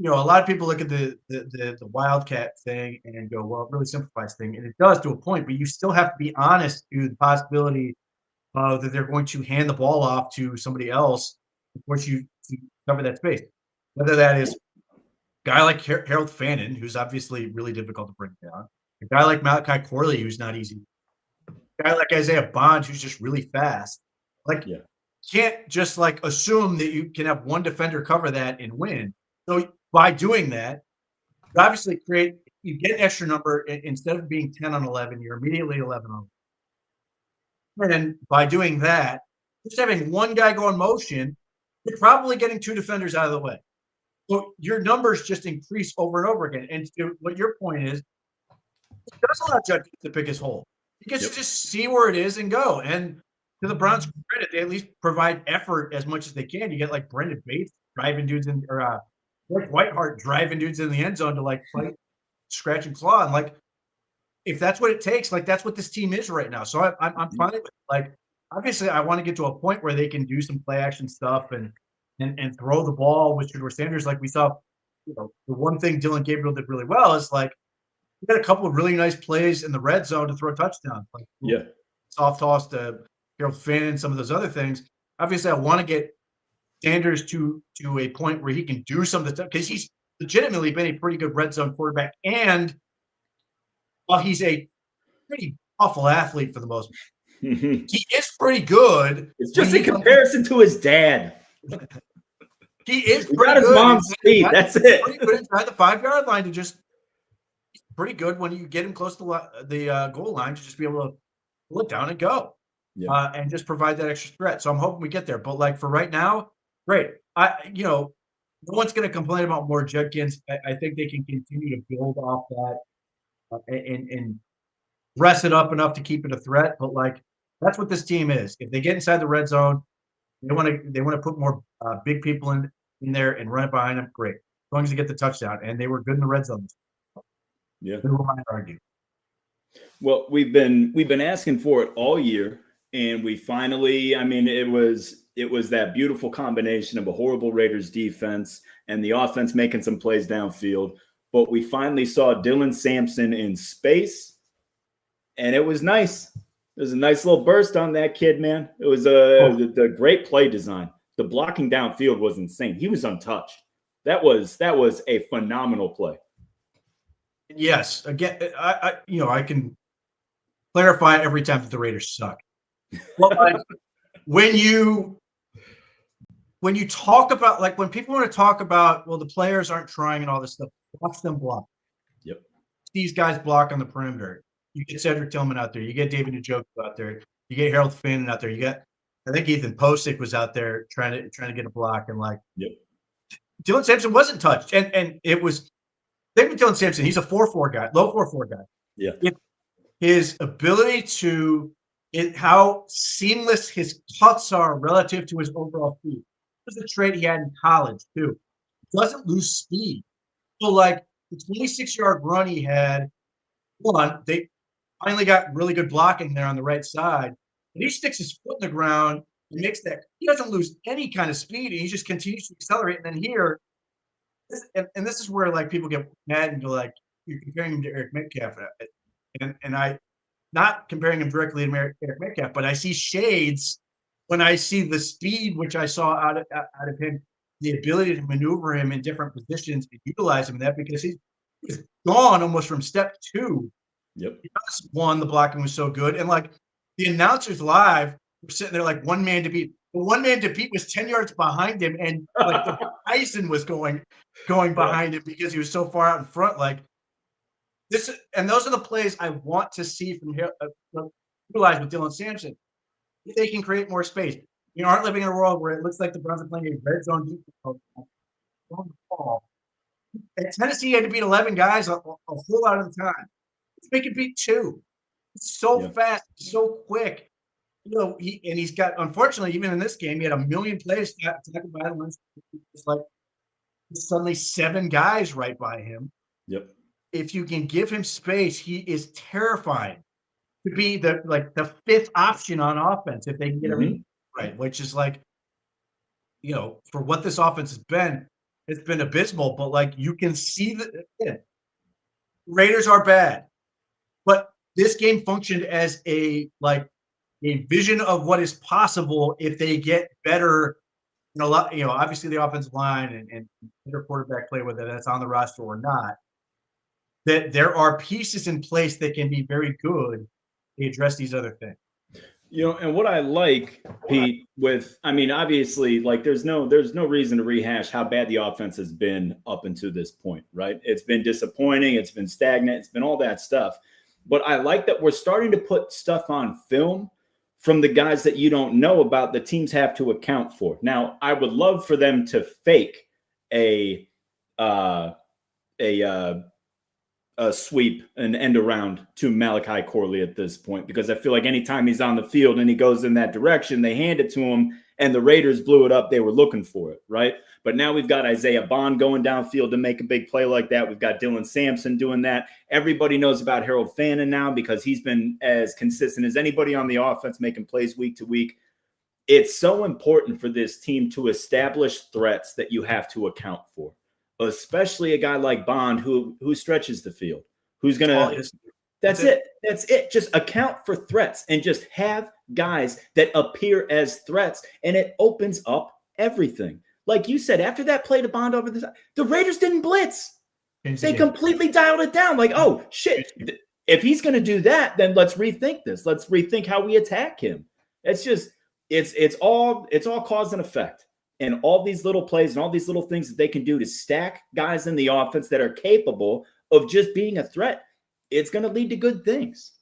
A lot of people look at the Wildcat thing and go, well, it really simplifies things. And it does to a point, but you still have to be honest to the possibility that they're going to hand the ball off to somebody else before you cover that space. Whether that is a guy like Harold Fannin, who's obviously really difficult to bring down, a guy like Malachi Corley, who's not easy, a guy like Isaiah Bond, who's just really fast. You can't just assume that you can have one defender cover that and win. So by doing that, you obviously you get an extra number. Instead of being 10 on 11, you're immediately 11 on 11. And by doing that, just having one guy go in motion, you're probably getting 2 defenders out of the way. So your numbers just increase over and over again. And to what your point is, it does allow Judkins to pick his hole. He gets to just see where it is and go. And to the Browns' credit, they at least provide effort as much as they can. You get Brendan Bates driving dudes in, or Whiteheart driving dudes in the end zone to play scratch and claw. And if that's what it takes, that's what this team is right now. So I'm fine with it. Obviously I want to get to a point where they can do some play action stuff and throw the ball with Shador Sanders. We saw, the one thing Dylan Gabriel did really well is he had a couple of really nice plays in the red zone to throw touchdowns. Soft toss to Harold Finn and some of those other things. Obviously I want to get Sanders to a point where he can do some of the stuff because he's legitimately been a pretty good red zone quarterback. And while he's a pretty awful athlete for the most part, he is pretty good. It's just in comparison to his dad. He is pretty good. His mom's speed. That's it. Pretty good inside the 5-yard line he's pretty good when you get him close to the goal line to just be able to look down and go. And just provide that extra threat. So I'm hoping we get there. But for right now, great. No one's going to complain about more Judkins. I think they can continue to build off that and dress it up enough to keep it a threat. But that's what this team is. If they get inside the red zone, they want to put more big people in there and run it behind them. Great, as long as they get the touchdown. And they were good in the red zone. Yeah, who am I to argue? Well, we've been asking for it all year, and we finally. It was that beautiful combination of a horrible Raiders defense and the offense making some plays downfield. But we finally saw Dylan Sampson in space, and it was nice. There's a nice little burst on that kid, man. It was the great play design. The blocking downfield was insane. He was untouched. That was a phenomenal play. Yes, again, I can clarify every time that the Raiders suck. But like when you talk about, like, when people want to talk about, well, the players aren't trying and all this stuff, watch them block. Yep. These guys block on the perimeter. You get Cedric Tillman out there. You get David Njoku out there. You get Harold Fannin out there. You got, I think Ethan Posick was out there trying to get a block, and like Yep. Dylan Sampson wasn't touched, and it was. Think with Dylan Sampson, he's a 4-4 guy, low 4-4 guy. Yeah. His ability how seamless his cuts are relative to his overall speed. This was a trait he had in college too. Doesn't lose speed. So like the 26-yard run he had, they finally got really good blocking there on the right side. And he sticks his foot in the ground and makes that. He doesn't lose any kind of speed, and he just continues to accelerate. And then here, this is where like people get mad and go like, you're comparing him to Eric Metcalf, and I not comparing him directly to Eric Metcalf, but I see shades when I see the speed which I saw out of him, the ability to maneuver him in different positions and utilize him in that, because he's gone almost from step 2. Yep. Because one, the blocking was so good, and like the announcers live were sitting there like one man to beat. The one man to beat was 10 yards behind him, and like the Tyson was going behind him because he was so far out in front. Like this, and those are the plays I want to see from here. Utilize with Dylan Sampson. If they can create more space. You aren't living in a world where it looks like the Browns are playing a red zone defense on the ball. And Tennessee had to beat 11 guys a whole lot of the time. Let's make it beat 2. It's so fast, so quick. He's got, unfortunately, even in this game, he had a million plays tackled by the. It's like suddenly 7 guys right by him. Yep. If you can give him space, he is terrifying to be the 5th option on offense if they can get everything right, which is like, for what this offense has been, it's been abysmal. But like you can see that Raiders are bad, but this game functioned as a vision of what is possible if they get better. Obviously the offensive line and their quarterback play, whether that's on the roster or not, that there are pieces in place that can be very good to address these other things. And what I like, Pete, obviously, like there's no reason to rehash how bad the offense has been up until this point, right? It's been disappointing, it's been stagnant, it's been all that stuff. But I like that we're starting to put stuff on film from the guys that you don't know about that teams have to account for. Now, I would love for them to fake a sweep, an end around to Malachi Corley at this point, because I feel like anytime he's on the field and he goes in that direction, they hand it to him, and the Raiders blew it up. They were looking for it, right? But now we've got Isaiah Bond going downfield to make a big play like that. We've got Dylan Sampson doing that. Everybody knows about Harold Fannin now because he's been as consistent as anybody on the offense, making plays week to week. It's so important for this team to establish threats that you have to account for, especially a guy like Bond who stretches the field, who's going to – That's it. Just account for threats and just have guys that appear as threats, and it opens up everything. Like you said, after that play to Bond over the Raiders didn't blitz. They completely dialed it down. Like, oh, shit. If he's going to do that, then let's rethink this. Let's rethink how we attack him. It's just it's all cause and effect. And all these little plays and all these little things that they can do to stack guys in the offense that are capable of just being a threat, it's going to lead to good things.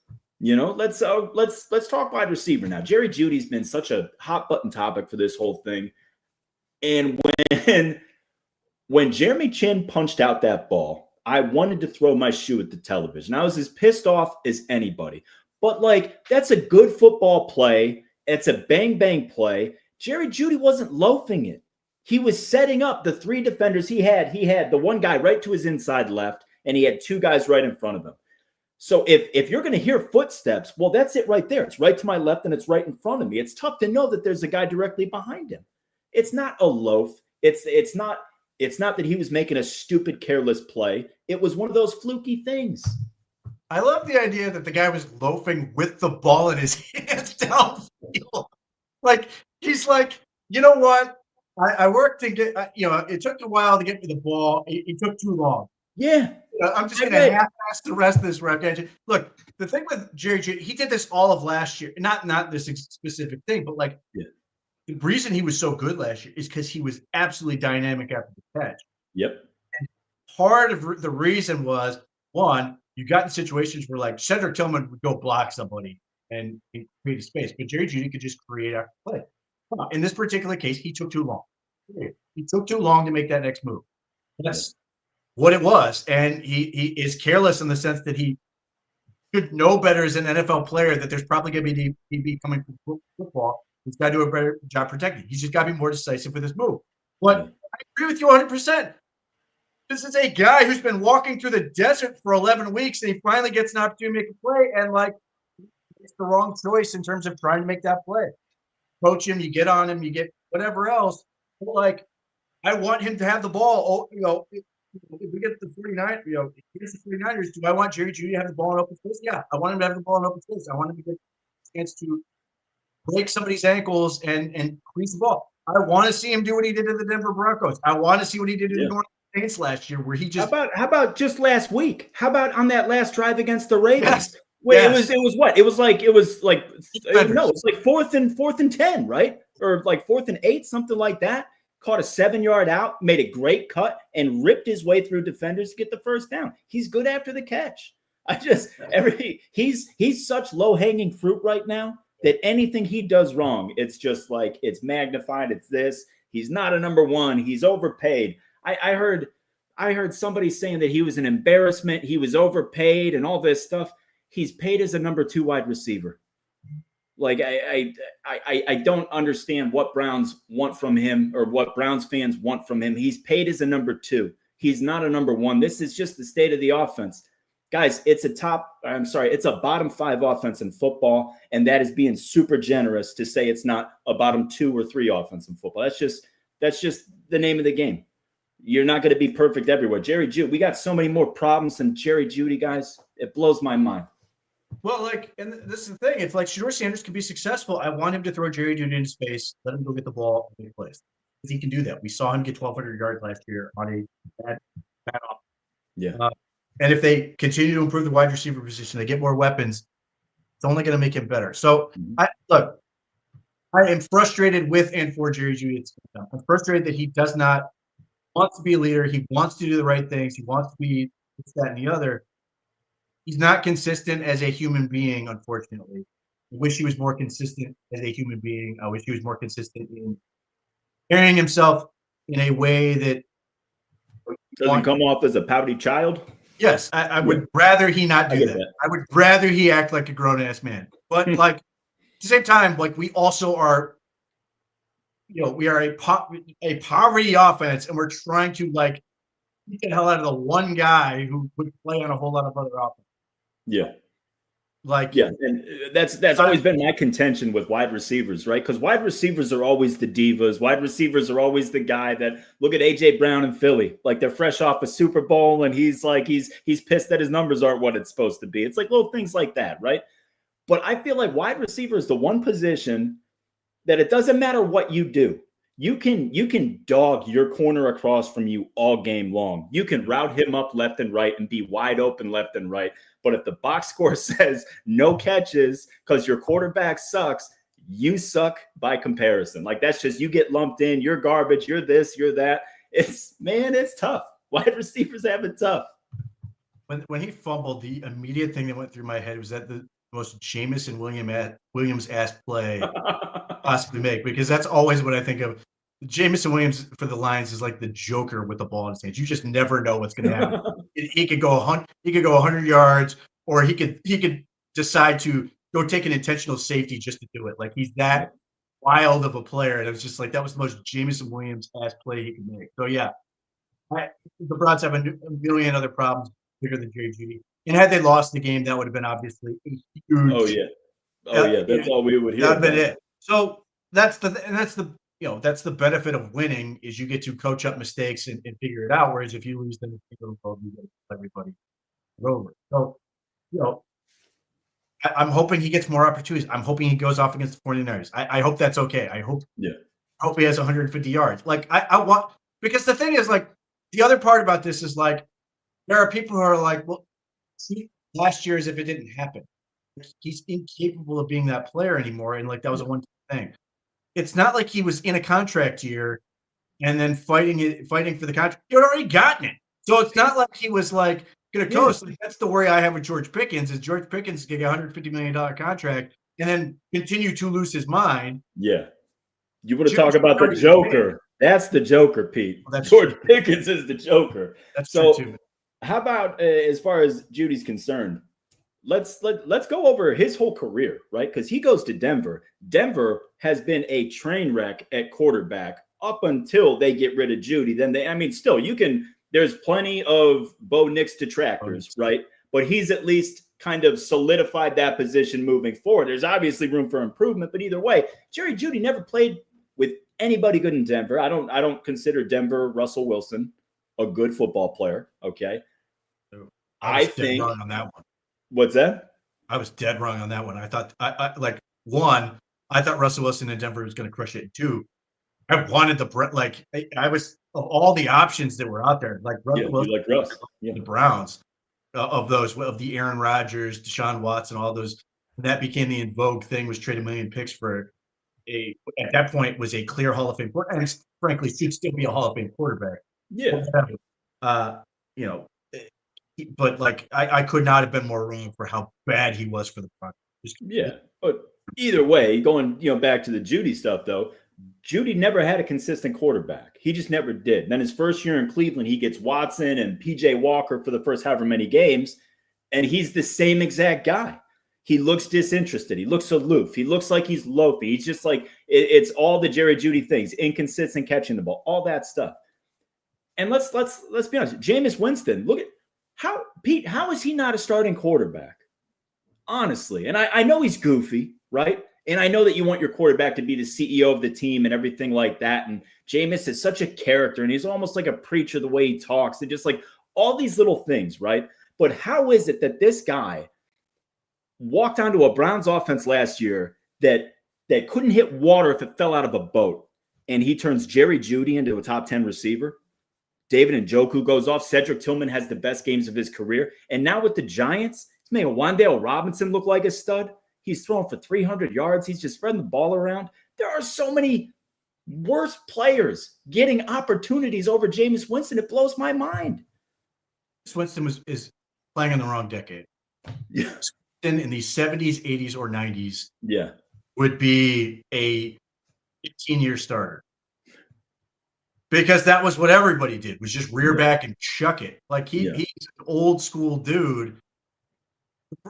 Let's talk wide receiver now. Jerry Jeudy's been such a hot button topic for this whole thing. And when Jeremy Chin punched out that ball, I wanted to throw my shoe at the television. I was as pissed off as anybody. But that's a good football play. It's a bang bang play. Jerry Jeudy wasn't loafing it. He was setting up the 3 defenders he had. He had the one guy right to his inside left, and he had 2 guys right in front of him. So if you're going to hear footsteps, well, that's it right there. It's right to my left, and it's right in front of me. It's tough to know that there's a guy directly behind him. It's not a loaf. It's not that he was making a stupid, careless play. It was one of those fluky things. I love the idea that the guy was loafing with the ball in his hands downfield. Like, he's like, you know what? I worked to get, it took a while to get me the ball. It took too long. Yeah. I'm just going to half-ass the rest of this rep. Look, the thing with Jerry Jeudy, he did this all of last year. Not this specific thing, but like the reason he was so good last year is because he was absolutely dynamic after the catch. Yep. And part of the reason was, one, you got in situations where like Cedric Tillman would go block somebody and create a space, but Jerry Jeudy could just create after play. In this particular case, he took too long. He took too long to make that next move. That's what it was. And he is careless in the sense that he should know better as an NFL player that there's probably going to be DB coming from football. He's got to do a better job protecting. He's just got to be more decisive with his move. But I agree with you 100%. This is a guy who's been walking through the desert for 11 weeks, and he finally gets an opportunity to make a play, and like it's the wrong choice in terms of trying to make that play. Coach him, you get on him, you get whatever else. But like, I want him to have the ball. If we get the 49, against the 49ers, do I want Jerry Jeudy to have the ball in open space? Yeah, I want him to have the ball in open space. I want him to get a chance to break somebody's ankles and crease the ball. I want to see him do what he did to the Denver Broncos. I want to see what he did to the North Saints last year, where he just. How about just last week? How about on that last drive against the Ravens? It was what? It was like it's like fourth and 10, right? Or like 4th and 8, something like that. Caught a 7-yard out, made a great cut, and ripped his way through defenders to get the first down. He's good after the catch. He's such low-hanging fruit right now that anything he does wrong, it's just like it's magnified. It's this. He's not a number one. He's overpaid. I heard somebody saying that he was an embarrassment. He was overpaid and all this stuff. He's paid as a number 2 wide receiver. Like I don't understand what Browns want from him or what Browns fans want from him. He's paid as a number 2. He's not a number 1. This is just the state of the offense. Guys, it's a bottom 5 offense in football, and that is being super generous to say it's not a bottom 2 or 3 offense in football. That's just the name of the game. You're not going to be perfect everywhere. Jerry Jeudy, we got so many more problems than Jerry Jeudy, guys. It blows my mind. Well, like, and this is the thing. If like Shedeur Sanders can be successful, I want him to throw Jerry Jeudy into space, let him go get the ball and make plays. Because he can do that. We saw him get 1,200 yards last year on a bad off. Yeah. And if they continue to improve the wide receiver position, they get more weapons, it's only going to make him better. So, I am frustrated with and for Jerry Jeudy. I'm frustrated that he does not want to be a leader. He wants to do the right things. He wants to be this, that, and the other. He's not consistent as a human being, unfortunately. I wish he was more consistent as a human being. I wish he was more consistent in carrying himself in a way that doesn't come off as a pouty child. Yes, I would rather he not do that. I would rather he act like a grown-ass man. But like at the same time, like we also are, we are a poverty offense, and we're trying to like get the hell out of the one guy who would play on a whole lot of other offense. Yeah. And that's always been my contention with wide receivers, right? Because wide receivers are always the divas. Wide receivers are always the guy that look at AJ Brown in Philly, like they're fresh off a Super Bowl, and he's pissed that his numbers aren't what it's supposed to be. It's like little things like that, right? But I feel like wide receiver is the one position that it doesn't matter what you do. You can dog your corner across from you all game long. You can route him up left and right and be wide open left and right. But if the box score says no catches because your quarterback sucks, you suck by comparison. Like that's just, you get lumped in, you're garbage, you're this, you're that. It's tough. Wide receivers have it tough. When he fumbled, the immediate thing that went through my head was that the most Jameson Williams-ass play possibly make, because that's always what I think of. Jameson Williams for the Lions is like the Joker with the ball in his hands. You just never know what's going to happen. He could go 100 yards, or he could decide to go take an intentional safety just to do it. Like he's that wild of a player, and it was just like that was the most Jameson Williams-ass play he could make. So yeah, the Browns have a million other problems bigger than Jerry Jeudy. And had they lost the game, that would have been obviously a huge. That's all we would hear. That'd been it. So that's the benefit of winning, is you get to coach up mistakes and figure it out. Whereas if you lose, then you get everybody over. So, I'm hoping he gets more opportunities. I'm hoping he goes off against the 49ers. I hope that's okay. I hope he has 150 yards. Like I want, because the thing is, like, the other part about this is like, there are people who are like, well, see, last year as if it didn't happen. He's incapable of being that player anymore, and like that was a one thing. It's not like he was in a contract year and then fighting for the contract. He had already gotten it, so it's not like he was like going to coast. Like, that's the worry I have with George Pickens. Is George Pickens getting a $150 million contract and then continue to lose his mind? Yeah. You want to talk about the Joker? That's the Joker, Pete. Well, George Pickens is the Joker. That's so true too. How about as far as Judy's concerned? Let's go over his whole career, right? Because he goes to Denver. Denver has been a train wreck at quarterback up until they get rid of Judy. Then still there's plenty of Bo Nix detractors, right? But he's at least kind of solidified that position moving forward. There's obviously room for improvement, but either way, Jerry Jeudy never played with anybody good in Denver. I don't consider Denver Russell Wilson a good football player. Okay. I think wrong on that one. What's that? I was dead wrong on that one. I thought I thought Russell Wilson in Denver was going to crush it. Two, I wanted I was of all the options that were out there, like Russell Wilson, like Russ, the Browns, of the Aaron Rodgers, Deshaun Watson, all those. That became the in vogue thing, was trade $1 million picks for at that point was a clear Hall of Fame quarterback, and frankly should still be a Hall of Fame quarterback. Yeah. But like I could not have been more wrong for how bad he was for the Broncos. Yeah, but either way, going back to the Judy stuff though, Judy never had a consistent quarterback. He just never did. And then his first year in Cleveland, he gets Watson and PJ Walker for the first however many games, and he's the same exact guy. He looks disinterested. He looks aloof. He looks like he's loafy. He's just like it's all the Jerry Jeudy things, inconsistent catching the ball, all that stuff. And let's be honest, Jameis Winston, look at how is he not a starting quarterback? Honestly. And I know he's goofy, right? And I know that you want your quarterback to be the CEO of the team and everything like that. And Jameis is such a character, and he's almost like a preacher the way he talks, and just like all these little things, right? But how is it that this guy walked onto a Browns offense last year that couldn't hit water if it fell out of a boat, and he turns Jerry Jeudy into a top 10 receiver? David Njoku goes off. Cedric Tillman has the best games of his career. And now with the Giants, he's making Wan'Dale Robinson look like a stud. He's throwing for 300 yards. He's just spreading the ball around. There are so many worse players getting opportunities over Jameis Winston. It blows my mind. Winston is playing in the wrong decade. Yeah. In the 70s, 80s, or 90s, yeah, would be a 15-year starter. Because that was what everybody did, was just rear back and chuck it. Like he's an old school dude.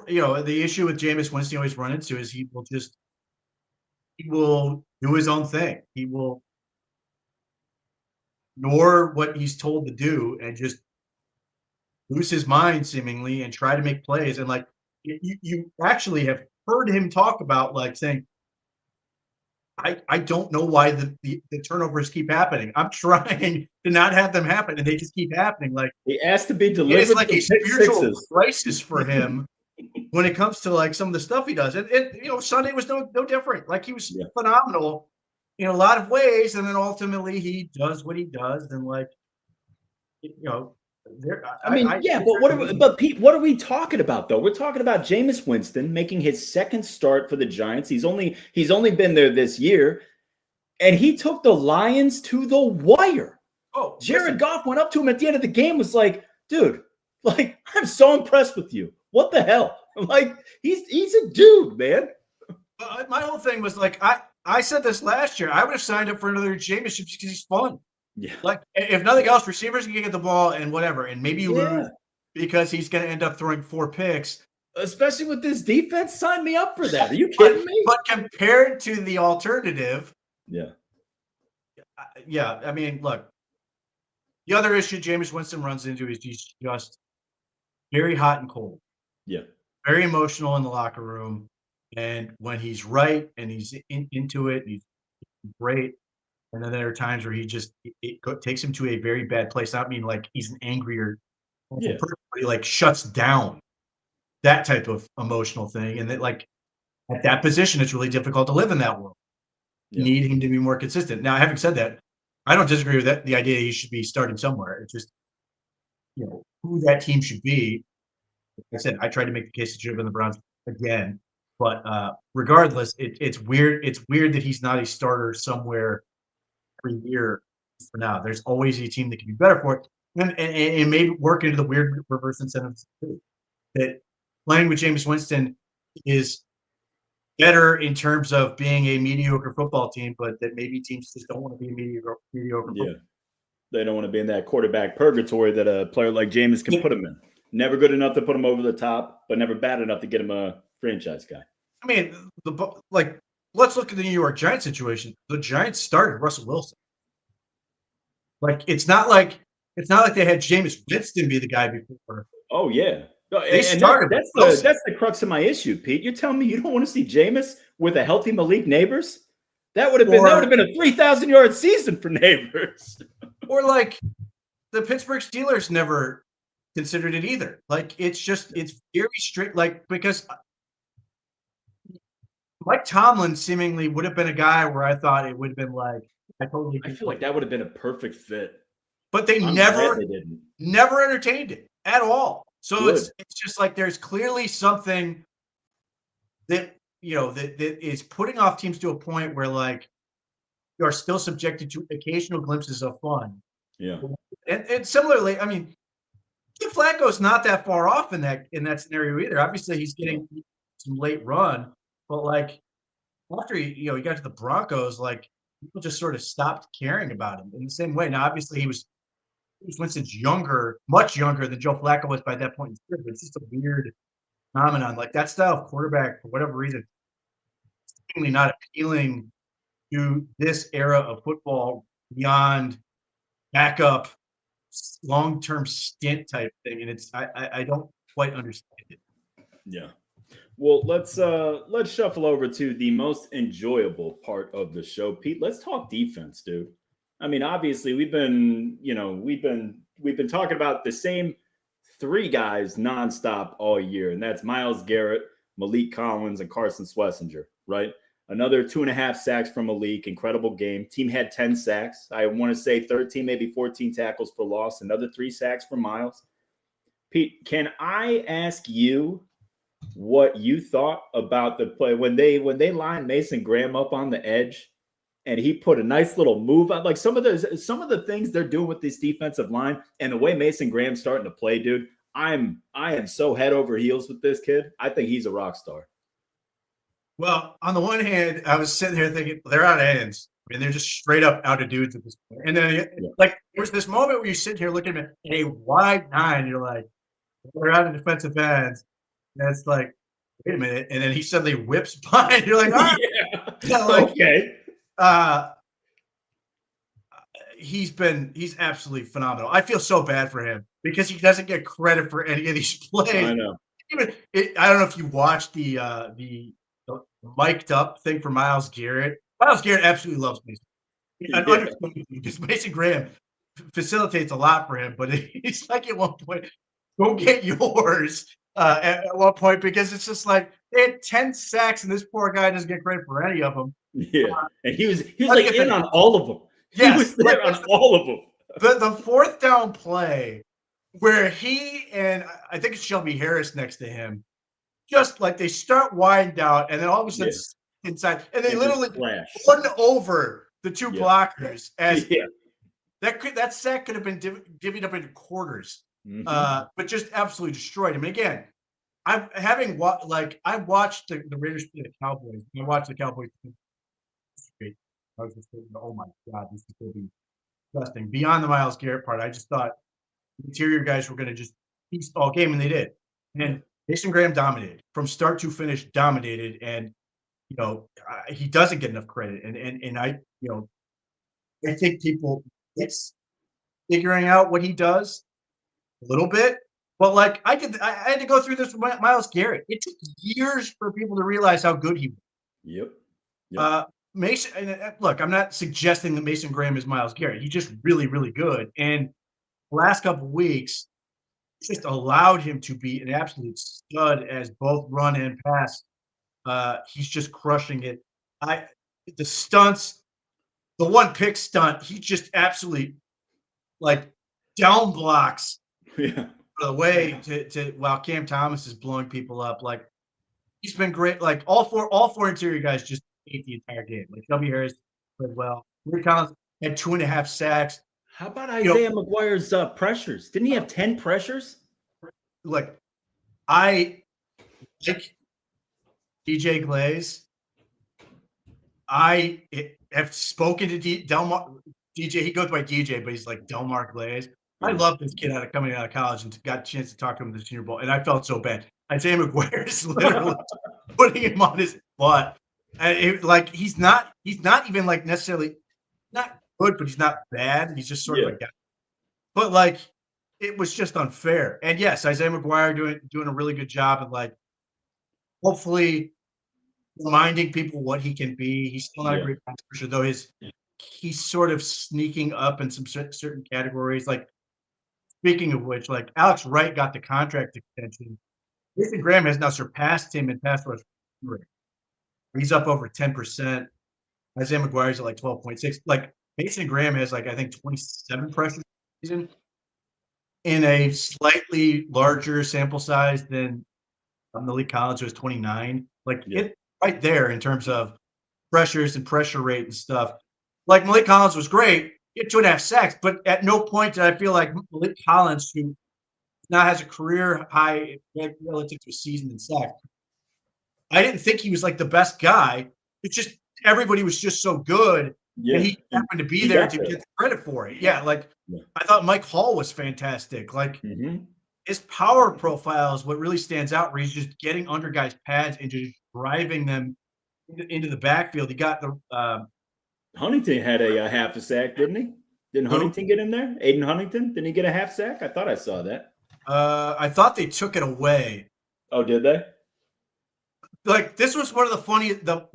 The issue with Jameis Winston always run into is he will do his own thing. He will ignore what he's told to do and just lose his mind seemingly and try to make plays. And like you actually have heard him talk about like saying, I don't know why the turnovers keep happening. I'm trying to not have them happen, and they just keep happening. Like he asked to be delivered. It's like a spiritual crisis for him when it comes to like some of the stuff he does. And Sunday was no different. Like he was phenomenal in a lot of ways, and then ultimately he does what he does, and like but Pete, what are we talking about though? We're talking about Jameis Winston making his second start for the Giants. He's only been there this year, and he took the Lions to the wire. Oh, Jared Goff went up to him at the end of the game, was like, dude, like, I'm so impressed with you. What the hell? Like, he's a dude, man. My whole thing was like, I said this last year. I would have signed up for another Jameis because he's fun. Yeah. Like, if nothing else, receivers can get the ball and whatever, and maybe you lose because he's going to end up throwing 4 picks. Especially with this defense, sign me up for that. Are you kidding me? But compared to the alternative, yeah. I mean, look, the other issue Jameis Winston runs into is he's just very hot and cold. Yeah. Very emotional in the locker room, and when he's right and he's into it, he's great. And then there are times where he just it takes him to a very bad place. I mean, like he's an angrier person, he like shuts down, that type of emotional thing. And that like at that position, it's really difficult to live in that world. You need him to be more consistent. Now, having said that, I don't disagree with that. The idea he should be starting somewhere. It's just who that team should be. Like I said, I tried to make the case it should have been the Browns again. But regardless, it's weird. It's weird that he's not a starter somewhere every year for now. There's always a team that can be better for it. And maybe work into the weird reverse incentives too. That playing with Jameis Winston is better in terms of being a mediocre football team, but that maybe teams just don't want to be a mediocre Yeah. football. They don't want to be in that quarterback purgatory that a player like Jameis can put him in. Never good enough to put him over the top, but never bad enough to get him a franchise guy. I mean, let's look at the New York Giants situation. The Giants started Russell Wilson. It's not like they had Jameis Winston be the guy before. Oh yeah, They started. That's the crux of my issue, Pete. You're telling me you don't want to see Jameis with a healthy Malik Neighbors? That would have been a 3,000-yard season for Neighbors. Or like the Pittsburgh Steelers never considered it either. It's very strict. Because Mike Tomlin seemingly would have been a guy where I thought it would have been I feel like that would have been a perfect fit. But they never entertained it at all. So it's just like there's clearly something that that is putting off teams to a point where you are still subjected to occasional glimpses of fun. Yeah. And similarly, I mean, Joe Flacco's not that far off in that scenario either. Obviously, he's getting some late run, but after he got to the Broncos, people just sort of stopped caring about him in the same way. Now, obviously, he was Winston's much younger than Joe Flacco was by that point in his career, but it's just a weird phenomenon. That style of quarterback, for whatever reason, is seemingly not appealing to this era of football beyond backup, long-term stint type thing. And I don't quite understand it. Yeah. Well, let's shuffle over to the most enjoyable part of the show, Pete. Let's talk defense, dude. I mean, obviously, we've been talking about the same three guys nonstop all year, and that's Myles Garrett, Malik Collins, and Carson Schlesinger, right? Another 2.5 sacks from Malik, incredible game. Team had 10 sacks. I want to say 13, maybe 14 tackles for loss. Another 3 sacks from Myles. Pete, can I ask you what you thought about the play when they lined Mason Graham up on the edge? And he put a nice little move on, some of the things they're doing with this defensive line and the way Mason Graham's starting to play, dude. I am so head over heels with this kid. I think he's a rock star. Well, on the one hand, I was sitting here thinking they're out of ends. I mean, they're just straight up out of dudes at this point. And then there's this moment where you sit here looking at a wide 9, you're like, they're out of defensive ends. And it's like, wait a minute. And then he suddenly whips by and you're like, all right. Okay. He's absolutely phenomenal. I feel so bad for him because he doesn't get credit for any of these plays. I know. I don't know if you watched the mic'd up thing for Myles Garrett. Myles Garrett absolutely loves Mason. Because Mason Graham facilitates a lot for him, but he's like at one point, go get yours at one point, because it's just like they had 10 sacks and this poor guy doesn't get credit for any of them. Yeah, and he was in on all of them. He was there on all of them. The fourth down play where he and I think it's Shelby Harris next to him, just they start wide out and then all of a sudden inside, and they literally run over the 2 blockers. As that sack could have been divvied up into quarters, but just absolutely destroyed him. And again, I watched the Raiders play the Cowboys. I watched the Cowboys. I was just thinking, oh my God, this is going to be disgusting. Beyond the Myles Garrett part, I just thought the interior guys were going to just piece all game, and they did. And Mason Graham dominated from start to finish, dominated, and he doesn't get enough credit. And I think people it's figuring out what he does a little bit. But I had to go through this with Myles Garrett. It took years for people to realize how good he was. Yep. Mason, and look, I'm not suggesting that Mason Graham is Myles Garrett. He's just really, really good. And the last couple of weeks just allowed him to be an absolute stud as both run and pass. He's just crushing it. The stunts, the one pick stunt, he just absolutely down blocks the way to while Cam Thomas is blowing people up, like he's been great. Like all four interior guys just ate the entire game. Like W. Harris played well. Rick Collins had 2.5 sacks. How about You know, Isaiah McGuire's pressures? Didn't he have 10 pressures? like I like DJ Glaze. I have spoken to Delmar DJ. He goes by DJ, but he's like Delmar Glaze. I love this kid coming out of college and got a chance to talk to him at the Senior Bowl, and I felt so bad. Isaiah McGuire is literally putting him on his butt. And like he's not even like necessarily not good, but he's not bad. He's just sort of a guy. But like it was just unfair. And yes, Isaiah McGuire doing a really good job and like hopefully reminding people what he can be. He's still not a great pass rusher, though he's sort of sneaking up in some certain categories. Like speaking of which, like Alex Wright got the contract extension. Mason Graham has now surpassed him in pass rush rate. He's up over 10%. Isaiah McGuire's at like 12.6. Like Mason Graham has like I think 27 pressures season in a slightly larger sample size than Malik Collins, who has 29. Like it right there in terms of pressures and pressure rate and stuff. Like Malik Collins was great. He had 2.5 sacks, but at no point did I feel like Malik Collins, who now has a career high relative to a season in sacks, I didn't think he was like the best guy. It's just everybody was just so good, and he happened to be there to get the credit for it. Yeah, like I thought Mike Hall was fantastic. Like his power profile is what really stands out, where he's just getting under guys' pads and just driving them into the backfield. He got the Huntington had a half a sack, didn't he? Didn't Huntington get in there? Aiden Huntington? Didn't he get a half sack? I thought I saw that. I thought they took it away. Oh, did they? Like this was one of the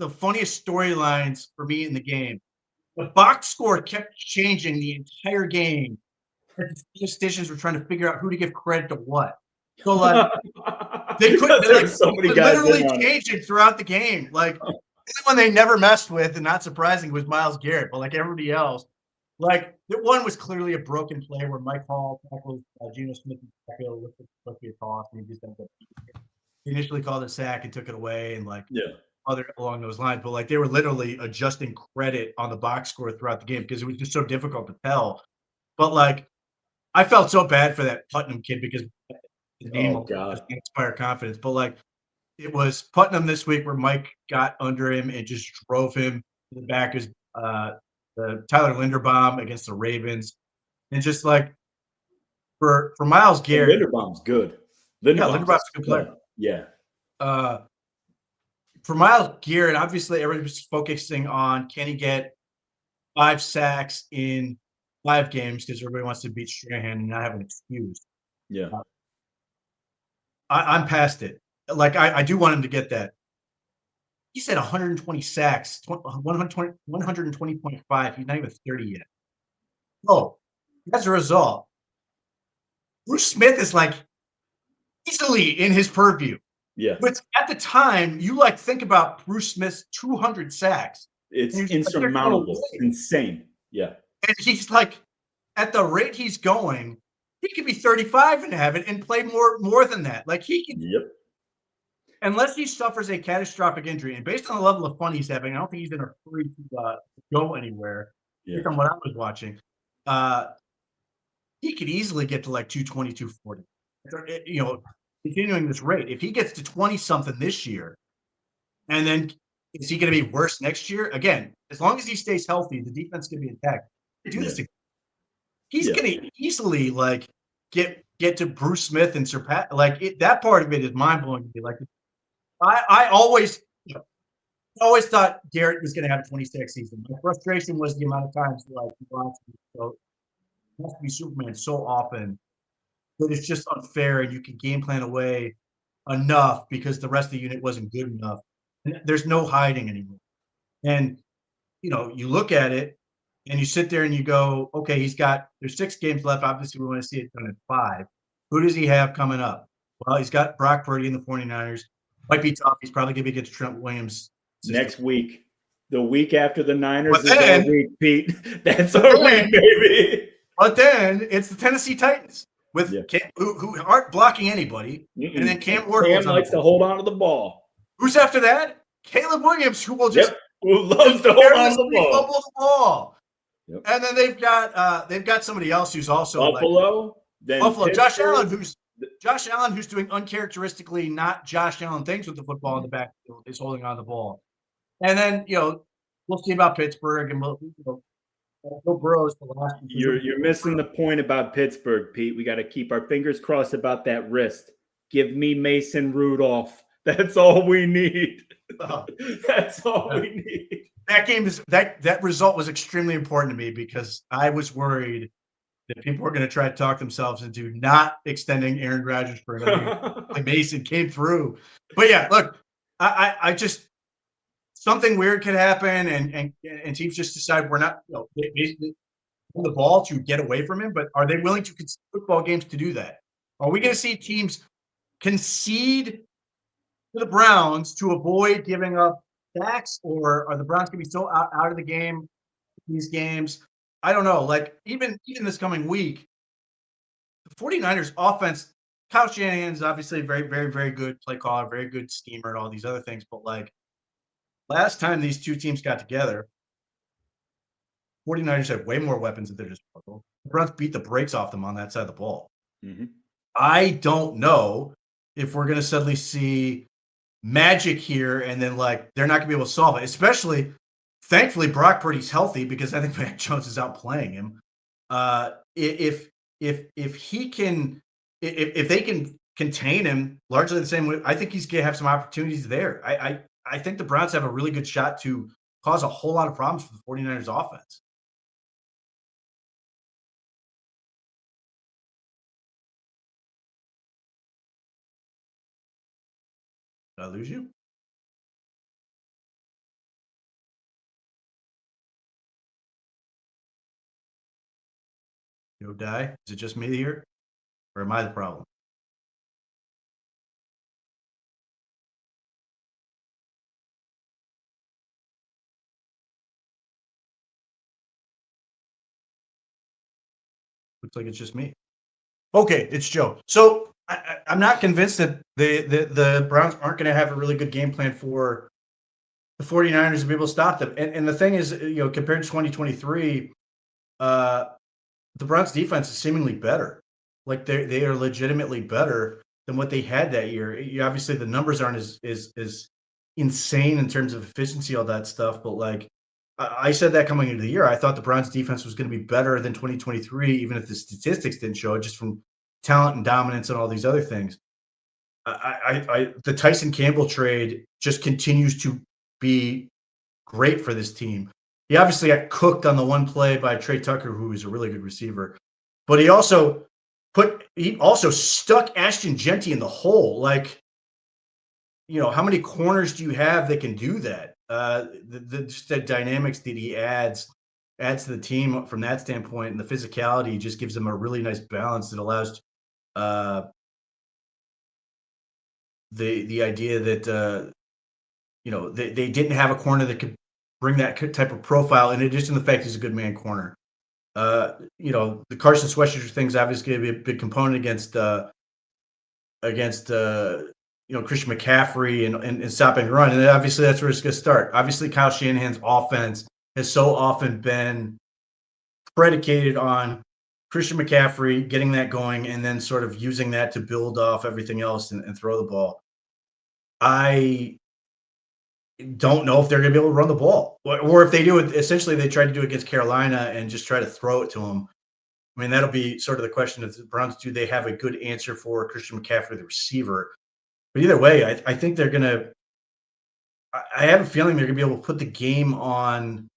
funniest storylines for me in the game. The box score kept changing the entire game. The statisticians were trying to figure out who to give credit to what. So like they couldn't like so many guys literally changing throughout the game. Like one they never messed with, and not surprising, was Myles Garrett. But like everybody else, like the one was clearly a broken play where Mike Hall tackled Geno Smith in the backfield with the toss, and he just ended up initially called it sack and took it away, and like other along those lines. But like they were literally adjusting credit on the box score throughout the game because it was just so difficult to tell. But like I felt so bad for that Putnam kid because his name just inspire confidence. But like it was Putnam this week where Mike got under him and just drove him to the back as the Tyler Linderbaum against the Ravens. And just like for Myles Garrett. Linderbaum's good. Linderbaum's a good player. Yeah. For Myles Garrett, obviously everybody's focusing on can he get 5 sacks in 5 games because everybody wants to beat Strahan and not have an excuse. Yeah. I'm past it. Like I do want him to get that. He said 120 sacks, 120.5. He's not even 30 yet. Oh, as a result, Bruce Smith is like easily in his purview. Yeah. But at the time, you like think about Bruce Smith's 200 sacks. It's insurmountable. It's insane. Yeah. And he's like, at the rate he's going, he could be 35 and have it and play more than that. Like he could. Yep. Unless he suffers a catastrophic injury, and based on the level of fun he's having, I don't think he's in a hurry to go anywhere. Based on what I was watching, he could easily get to like 220, 240. You know, continuing this rate. If he gets to 20-something this year, and then is he going to be worse next year? Again, as long as he stays healthy, the defense can be intact. Do this again. He's going to easily like get to Bruce Smith and surpass. Like that part of it is mind blowing to me. Like I always thought Garrett was going to have a 26 season. My frustration was the amount of times like he has to be Superman so often that it's just unfair, and you can game plan away enough because the rest of the unit wasn't good enough. And there's no hiding anymore. And you know, you look at it and you sit there and you go, okay, there's 6 games left. Obviously, we want to see it done in 5. Who does he have coming up? Well, he's got Brock Purdy and the 49ers. Might be tough. He's probably going to be against Trent Williams next week. The week after the Niners is our week, Pete. That's our week, baby. But then it's the Tennessee Titans. with Cam, who aren't blocking anybody, and then Cam Ward Cam likes to hold on to the ball. Who's after that? Caleb Williams, who will just who loves to hold on to the ball. Fumble the ball. Yep. And then they've got somebody else who's also Buffalo. Then Buffalo. Josh Allen, who's doing uncharacteristically not Josh Allen things with the football in the backfield, is holding on to the ball. And then we'll see about Pittsburgh and Joe Burrow's the last. You're missing the point about Pittsburgh, Pete. We got to keep our fingers crossed about that wrist. Give me Mason Rudolph. That's all we need. That's all we need. That game that result was extremely important to me because I was worried that people were going to try to talk themselves into not extending Aaron Rodgers for another year. Mason came through. But yeah, look, I just something weird could happen and teams just decide we're not basically on the ball to get away from him, but are they willing to concede football games to do that? Are we going to see teams concede to the Browns to avoid giving up sacks, or are the Browns going to be so out of the game these games? I don't know. Like, even this coming week, the 49ers offense, Kyle Shanahan is obviously very, very, very good play caller, very good schemer and all these other things. But, like, last time these two teams got together, 49ers had way more weapons at their disposal. The Browns beat the brakes off them on that side of the ball. Mm-hmm. I don't know if we're going to suddenly see magic here and then, like, they're not going to be able to solve it. Especially, thankfully, Brock Purdy's healthy because I think Mac Jones is outplaying him. If he can, if they can contain him largely the same way, I think he's going to have some opportunities there. I think the Browns have a really good shot to cause a whole lot of problems for the 49ers offense. Did I lose you? Yo, Die? Is it just me here? Or am I the problem? Looks like it's just me. Okay, it's Joe. So I'm not convinced that the Browns aren't going to have a really good game plan for the 49ers to be able to stop them. And the thing is, compared to 2023, the Browns defense is seemingly better. Like they are legitimately better than what they had that year. Obviously, the numbers aren't as insane in terms of efficiency, all that stuff. But like I said that coming into the year, I thought the Browns defense was going to be better than 2023, even if the statistics didn't show it, just from talent and dominance and all these other things. The Tyson Campbell trade just continues to be great for this team. He obviously got cooked on the one play by Trey Tucker, who is a really good receiver, but he also stuck Ashton Genty in the hole. Like, how many corners do you have that can do that? Just the dynamics that he adds to the team from that standpoint, and the physicality just gives them a really nice balance that allows the idea that they didn't have a corner that could bring that type of profile. In addition to the fact he's a good man corner, the Carson Sweatshirts thing is obviously going to be a big component against Christian McCaffrey and stop and run. And obviously that's where it's going to start. Obviously, Kyle Shanahan's offense has so often been predicated on Christian McCaffrey getting that going and then sort of using that to build off everything else and throw the ball. I don't know if they're going to be able to run the ball, or if they do it, essentially they tried to do it against Carolina and just try to throw it to them. I mean, that'll be sort of the question of the Browns. Do they have a good answer for Christian McCaffrey, the receiver? But either way, I think they're going to – I have a feeling they're going to be able to put the game on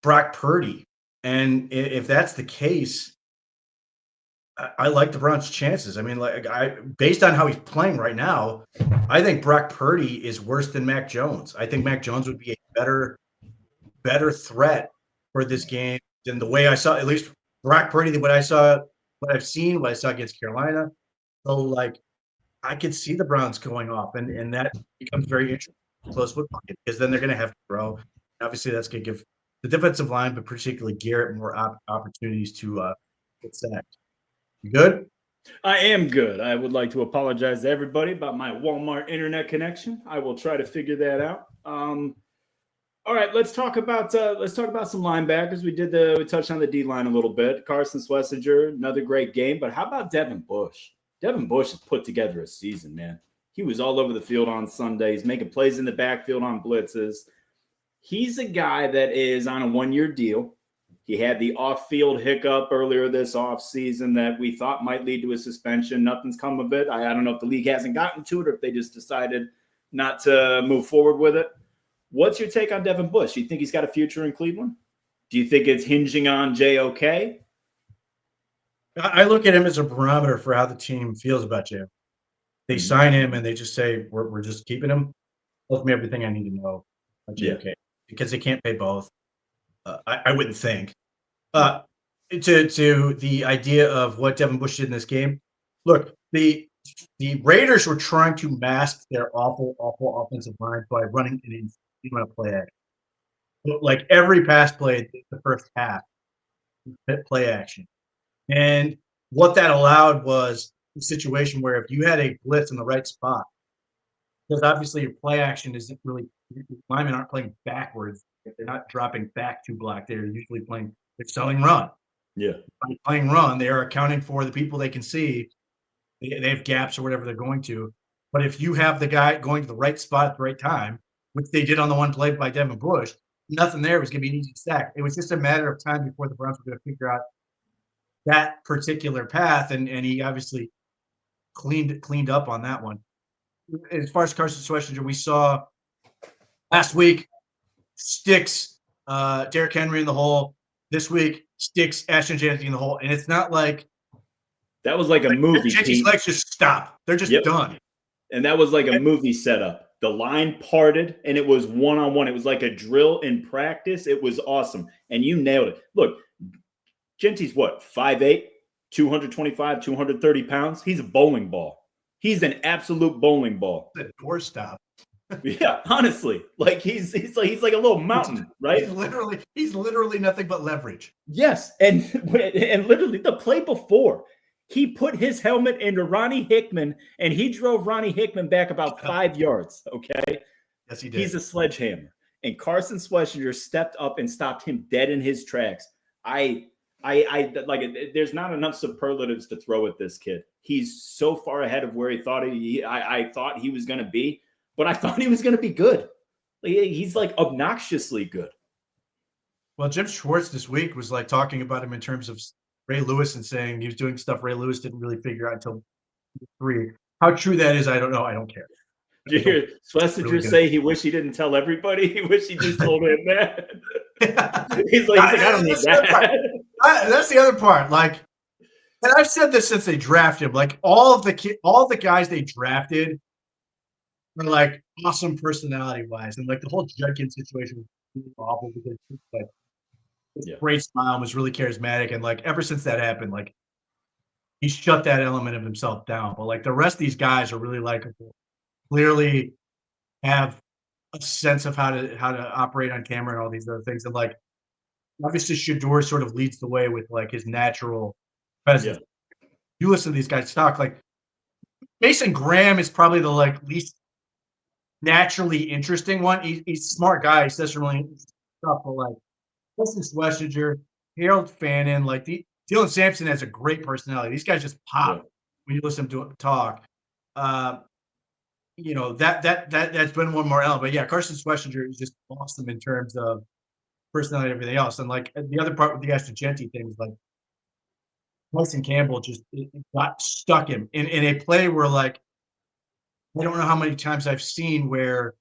Brock Purdy. And if that's the case, I like the Browns' chances. I mean, based on how he's playing right now, I think Brock Purdy is worse than Mac Jones. I think Mac Jones would be a better threat for this game than the way I saw, at least Brock Purdy, what I saw against Carolina. So, like, I could see the Browns going off, and that becomes very interesting, close football game, because then they're going to have to throw. Obviously, that's going to give the defensive line, but particularly Garrett, more opportunities to get sacked. You good? I am good. I would like to apologize to everybody about my Walmart internet connection. I will try to figure that out. All right, let's talk about some linebackers. We touched on the D line a little bit. Carson Schlesinger, another great game. But how about Devin Bush? Devin Bush has put together a season, man. He was all over the field on Sunday. He's making plays in the backfield on blitzes. He's a guy that is on a 1-year deal. He had the off-field hiccup earlier this offseason that we thought might lead to a suspension. Nothing's come of it. I don't know if the league hasn't gotten to it or if they just decided not to move forward with it. What's your take on Devin Bush? Do you think he's got a future in Cleveland? Do you think it's hinging on JOK? I look at him as a barometer for how the team feels about Jim. They sign him and they just say, we're just keeping him. Tells me everything I need to know about JOK because they can't pay both. I wouldn't think. To the idea of what Devin Bush did in this game, look, the Raiders were trying to mask their awful offensive line by running an insane amount of play action. Like every pass play the first half, play action. And what that allowed was a situation where if you had a blitz in the right spot, because obviously your play action isn't really, linemen aren't playing backwards. If they're not dropping back to block, they're usually playing, they're selling run. Yeah. By playing run, they are accounting for the people they can see. They have gaps or whatever they're going to. But if you have the guy going to the right spot at the right time, which they did on the one play by Devin Bush, nothing there was going to be an easy sack. It was just a matter of time before the Browns were going to figure out that particular path, and he obviously cleaned up on that one. As far as Carson Schlesinger, we saw last week sticks Derrick Henry in the hole. This week sticks Ashton Jeanty in the hole, and it's not like that was like a movie. Jeanty's legs just stop; they're just done. And that was like a movie setup. The line parted, and it was one-on-one. It was like a drill in practice. It was awesome, and you nailed it. Look, Genty's what, 5'8", 225, 230 pounds? He's a bowling ball. He's an absolute bowling ball. The doorstop. Yeah, honestly. Like he's like a little mountain, right? He's literally nothing but leverage. Yes. And literally the play before, he put his helmet into Ronnie Hickman and he drove Ronnie Hickman back about 5 yards. Okay. Yes, he did. He's a sledgehammer. And Carson Schlesinger stepped up and stopped him dead in his tracks. I like it. There's not enough superlatives to throw at this kid. He's so far ahead of where I thought he was going to be, but I thought he was going to be good. He's like obnoxiously good. Well, Jim Schwartz this week was like talking about him in terms of Ray Lewis and saying he was doing stuff Ray Lewis didn't really figure out until 3. How true that is, I don't know. I don't care. Did you hear Schlesinger say he wished he didn't tell everybody? He wished he just told him that. he's like, I don't need that. That's the other part. Like, and I've said this since they drafted him. Like, all the guys they drafted were like awesome personality wise, and like the whole Judkins situation was really awful because like great smile and was really charismatic, and like ever since that happened, like he shut that element of himself down. But like the rest of these guys are really likable, clearly have a sense of how to operate on camera and all these other things, and like obviously Shador sort of leads the way with like his natural presence. Yeah. You listen to these guys talk, like Mason Graham is probably the like least naturally interesting one. He's a smart guy. He says some really interesting stuff, but like Carson Schlesinger, Harold Fannin, like Dylan Sampson has a great personality. These guys just pop when you listen to him talk. You know, that's been one more element. But yeah, Carson Schlesinger is just awesome in terms of personality and everything else. And like the other part with the Ashton Jeanty thing is like Tyson Campbell just got stuck in a play where like I don't know how many times I've seen where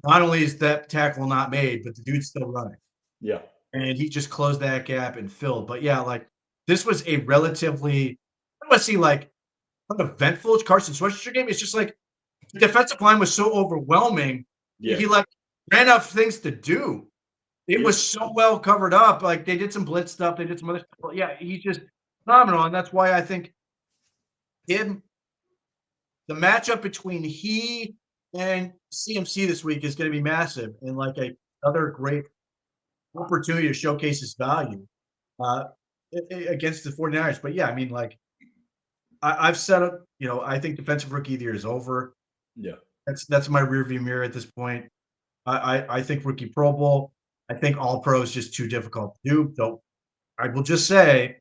not only is that tackle not made, but the dude's still running. Yeah. And he just closed that gap and filled. But yeah, like this was a relatively, I don't want to see like uneventful Carson Schlesinger game. It's just like the defensive line was so overwhelming. Yeah. He like ran out of things to do. It was so well covered up. Like they did some blitz stuff. They did some other stuff. Yeah, he's just phenomenal. And that's why I think the matchup between he and CMC this week is going to be massive and like another great opportunity to showcase his value against the 49ers. But yeah, I mean, like I've said it. I think defensive rookie of the year is over. Yeah. That's my rearview mirror at this point. I think rookie Pro Bowl. I think All Pro is just too difficult to do. Though I will just say,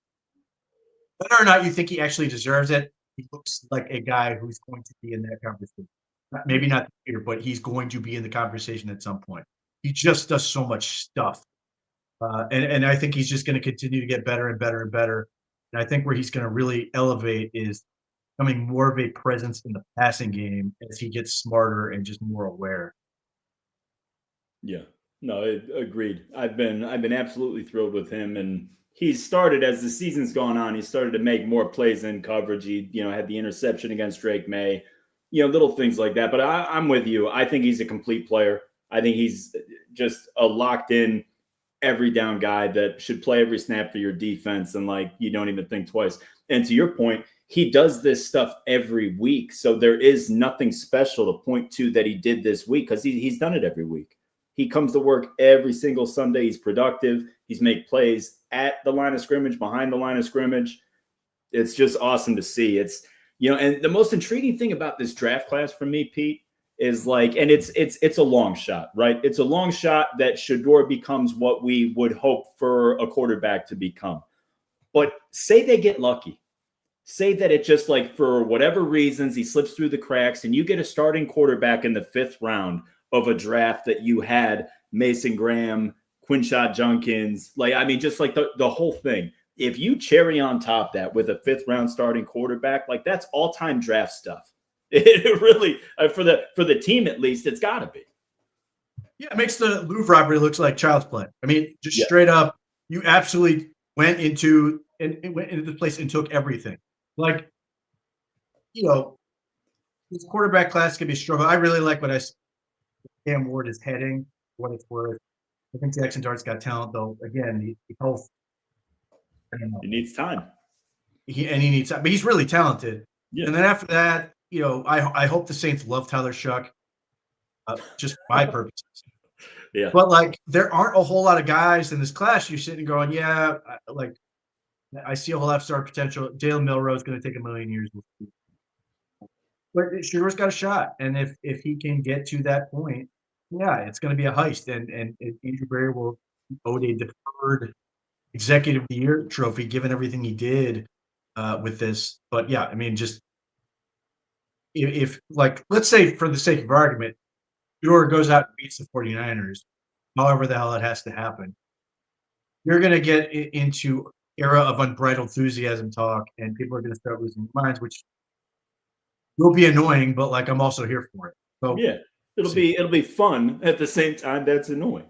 whether or not you think he actually deserves it, he looks like a guy who's going to be in that conversation. Yeah. Maybe not here, but he's going to be in the conversation at some point. He just does so much stuff, and I think he's just going to continue to get better and better and better. And I think where he's going to really elevate is becoming more of a presence in the passing game as he gets smarter and just more aware. Yeah. No, agreed. I've been absolutely thrilled with him, and he's started as the season's gone on. He started to make more plays in coverage. He had the interception against Drake May, little things like that. But I'm with you. I think he's a complete player. I think he's just a locked in every down guy that should play every snap for your defense, and like you don't even think twice. And to your point, he does this stuff every week, so there is nothing special to point to that he did this week because he's done it every week. He comes to work every single Sunday. He's productive. He's made plays at the line of scrimmage, behind the line of scrimmage. It's just awesome to see. And the most intriguing thing about this draft class for me, Pete, is like, and it's a long shot, right? It's a long shot that Shador becomes what we would hope for a quarterback to become. But say they get lucky. Say that it just like for whatever reasons he slips through the cracks and you get a starting quarterback in the 5th round of a draft that you had Mason Graham, Quinshot Junkins, just like the whole thing. If you cherry on top that with a 5th round starting quarterback, like that's all-time draft stuff. It really, for the team at least, it's got to be. Yeah, it makes the Louvre robbery looks like child's play. I mean, just Yeah. straight up, you absolutely went into the place and took everything. Like, this quarterback class can be struggle. I really like what Cam Ward is heading, what it's worth. I think Jackson Dart's got talent, though. Again, the health. I don't know. It needs time. He needs, but he's really talented. Yeah. And then after that, I hope the Saints love Tyler Shuck, just for my purposes. Yeah. But like, there aren't a whole lot of guys in this class. You're sitting going, yeah, like I see a whole lot of star potential. Jalen Milroe is going to take a million years. But Shador's got a shot, and if he can get to that point, yeah, it's going to be a heist. And Andrew Berry will owed a deferred Executive of the Year trophy, given everything he did with this. But yeah, I mean, just if like, let's say for the sake of argument, Shador goes out and beats the 49ers, however the hell it has to happen, you're going to get into era of unbridled enthusiasm talk, and people are going to start losing their minds, which will be annoying. But like, I'm also here for it. So Yeah. It'll be fun at the same time. That's annoying.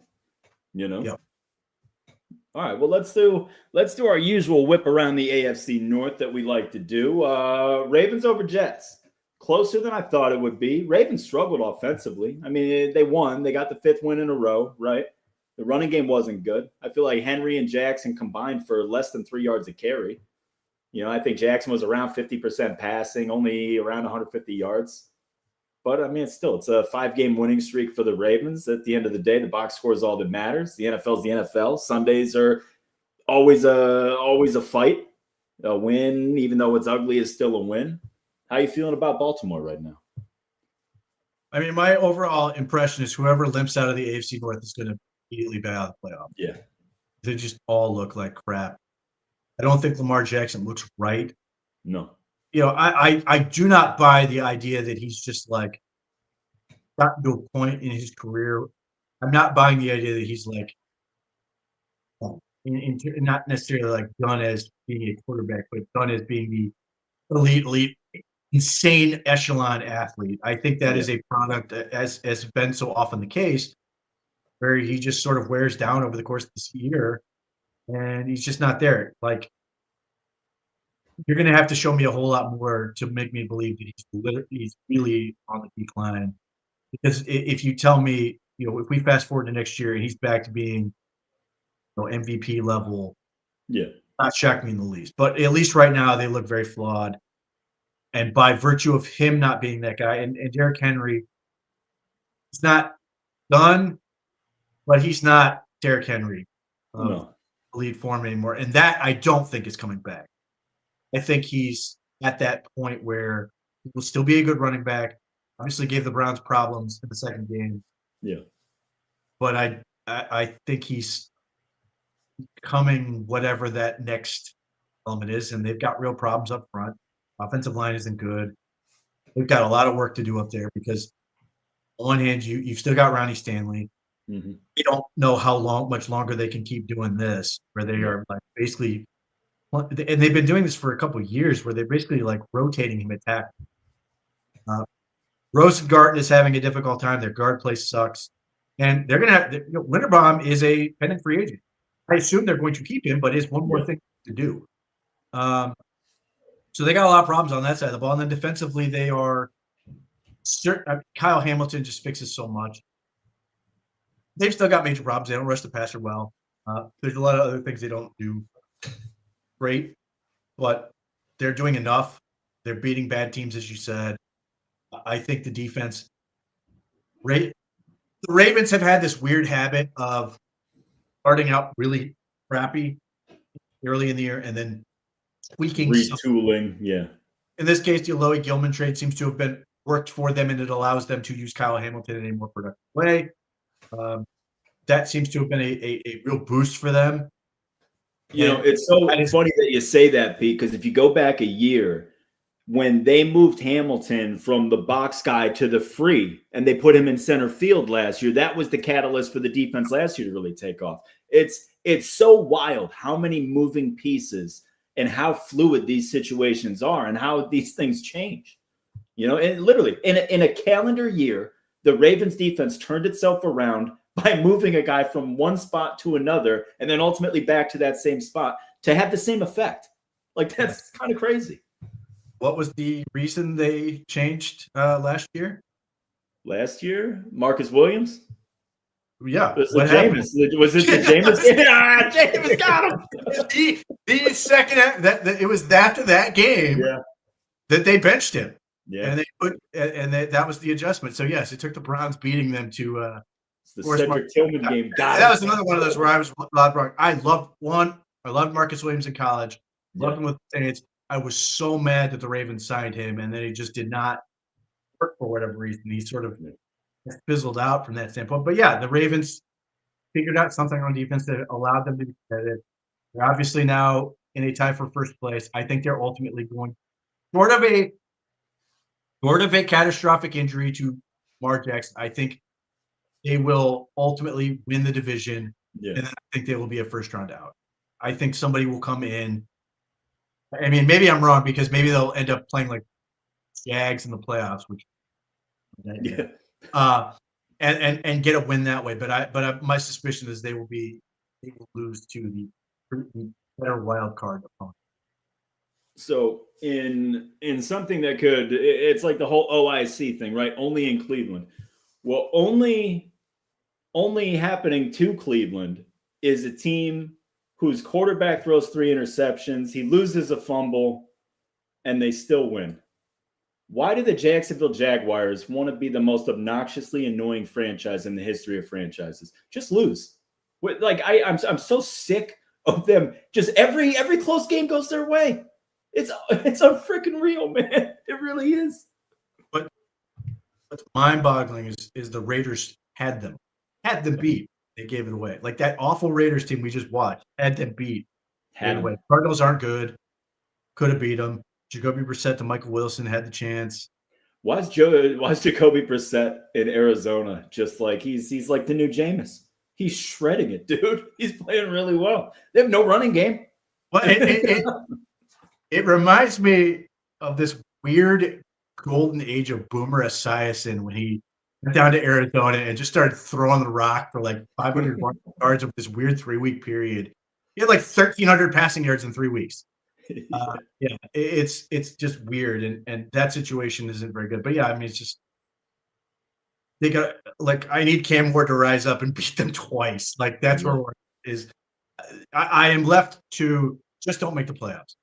Yep. All right, well let's do our usual whip around the AFC North that we like to do. Ravens over Jets. Closer than I thought it would be. Ravens struggled offensively. I mean, they won. They got the 5th win in a row, right? The running game wasn't good. I feel like Henry and Jackson combined for less than 3 yards a carry. I think Jackson was around 50% passing, only around 150 yards. But I mean, it's a 5-game winning streak for the Ravens. At the end of the day, the box score is all that matters. The NFL is the NFL. Sundays are always a fight. A win, even though it's ugly, is still a win. How are you feeling about Baltimore right now? I mean, my overall impression is whoever limps out of the AFC North is going to immediately bow out of the playoff. Yeah. They just all look like crap. I don't think Lamar Jackson looks right. No. I do not buy the idea that he's just like gotten to a point in his career. I'm not buying the idea that he's like not necessarily like done as being a quarterback, but done as being the elite, insane echelon athlete. I think that is a product, as has been so often the case, where he just sort of wears down over the course of this year, and he's just not there. Like, you're going to have to show me a whole lot more to make me believe that he's really on the decline. Because if you tell me, if we fast forward to next year and he's back to being, MVP level, not shock me in the least. But at least right now they look very flawed. And by virtue of him not being that guy, and Derrick Henry, he's not done, but he's not Derrick Henry elite form anymore. And that I don't think is coming back. I think he's at that point where he will still be a good running back. Obviously, gave the Browns problems in the second game. Yeah. But I think he's coming whatever that next element is, and they've got real problems up front. Offensive line isn't good. They've got a lot of work to do up there because on one hand, you've still got Ronnie Stanley. Mm-hmm. They don't know how much longer they can keep doing this, where they are like basically, and they've been doing this for a couple of years, where they're basically like rotating him at tackle. Rosengarten is having a difficult time. Their guard play sucks, and they're going to have Linderbaum is a pending free agent. I assume they're going to keep him, but it's one more thing to do. So they got a lot of problems on that side of the ball, and then defensively they are. Kyle Hamilton just fixes so much. They've still got major problems. They don't rush the passer well. There's a lot of other things they don't do great, but they're doing enough. They're beating bad teams, as you said. I think the defense the Ravens have had this weird habit of starting out really crappy early in the year and then tweaking retooling. Yeah. In this case, the Alohi Gilman trade seems to have been worked for them, and it allows them to use Kyle Hamilton in a more productive way. That seems to have been a real boost for them. It's so funny that you say that, Pete, because if you go back a year, when they moved Hamilton from the box guy to the free and they put him in center field last year, that was the catalyst for the defense last year to really take off. It's so wild how many moving pieces and how fluid these situations are and how these things change. And literally in a calendar year, the Ravens defense turned itself around by moving a guy from one spot to another and then ultimately back to that same spot to have the same effect. Like, that's kind of crazy. What was the reason they changed last year? Last year, Marcus Williams? Yeah. Was it Jameis? Was it the Jameis? Yeah, Jameis got him. The second it was after that game that they benched him. Yeah. And that was the adjustment. So yes, it took the Browns beating them to it's the Cedric Tillman game. That was another one of those where I was loud wrong. I loved Marcus Williams in college. Loved him with the Saints. I was so mad that the Ravens signed him, and then he just did not work for whatever reason. He sort of fizzled out from that standpoint. But yeah, the Ravens figured out something on defense that allowed them to be competitive. They're obviously now in a tie for first place. I think they're ultimately going short of a catastrophic injury to Lamar Jackson. I think they will ultimately win the division, and then I think they will be a first-round out. I think somebody will come in. I mean, maybe I'm wrong because maybe they'll end up playing like Jags in the playoffs, and get a win that way. But my suspicion is they will lose to the better wild card opponent. So in something that it's like the whole OIC thing, right? Only in Cleveland. Well, only happening to Cleveland is a team whose quarterback throws 3 interceptions, he loses a fumble, and they still win. Why do the Jacksonville Jaguars want to be the most obnoxiously annoying franchise in the history of franchises? Just lose. Like I'm so sick of them. Just every close game goes their way. It's unfreaking real, man. It really is. But what's mind-boggling is the Raiders had them beat. They gave it away. Like that awful Raiders team we just watched had them beat. Anyway, Cardinals aren't good. Could have beat them. Jacoby Brissett to Michael Wilson had the chance. Why is Jacoby Brissett in Arizona just like he's like the new Jameis? He's shredding it, dude. He's playing really well. They have no running game. Well, it reminds me of this weird golden age of Boomer Esiason when he went down to Arizona and just started throwing the rock for like 500 yards over this weird 3-week period. He had like 1,300 passing yards in 3 weeks. It's just weird, and that situation isn't very good. But yeah, I mean, it's just they got like I need Cam Ward to rise up and beat them twice. Like that's where Ward is. I am left to just don't make the playoffs.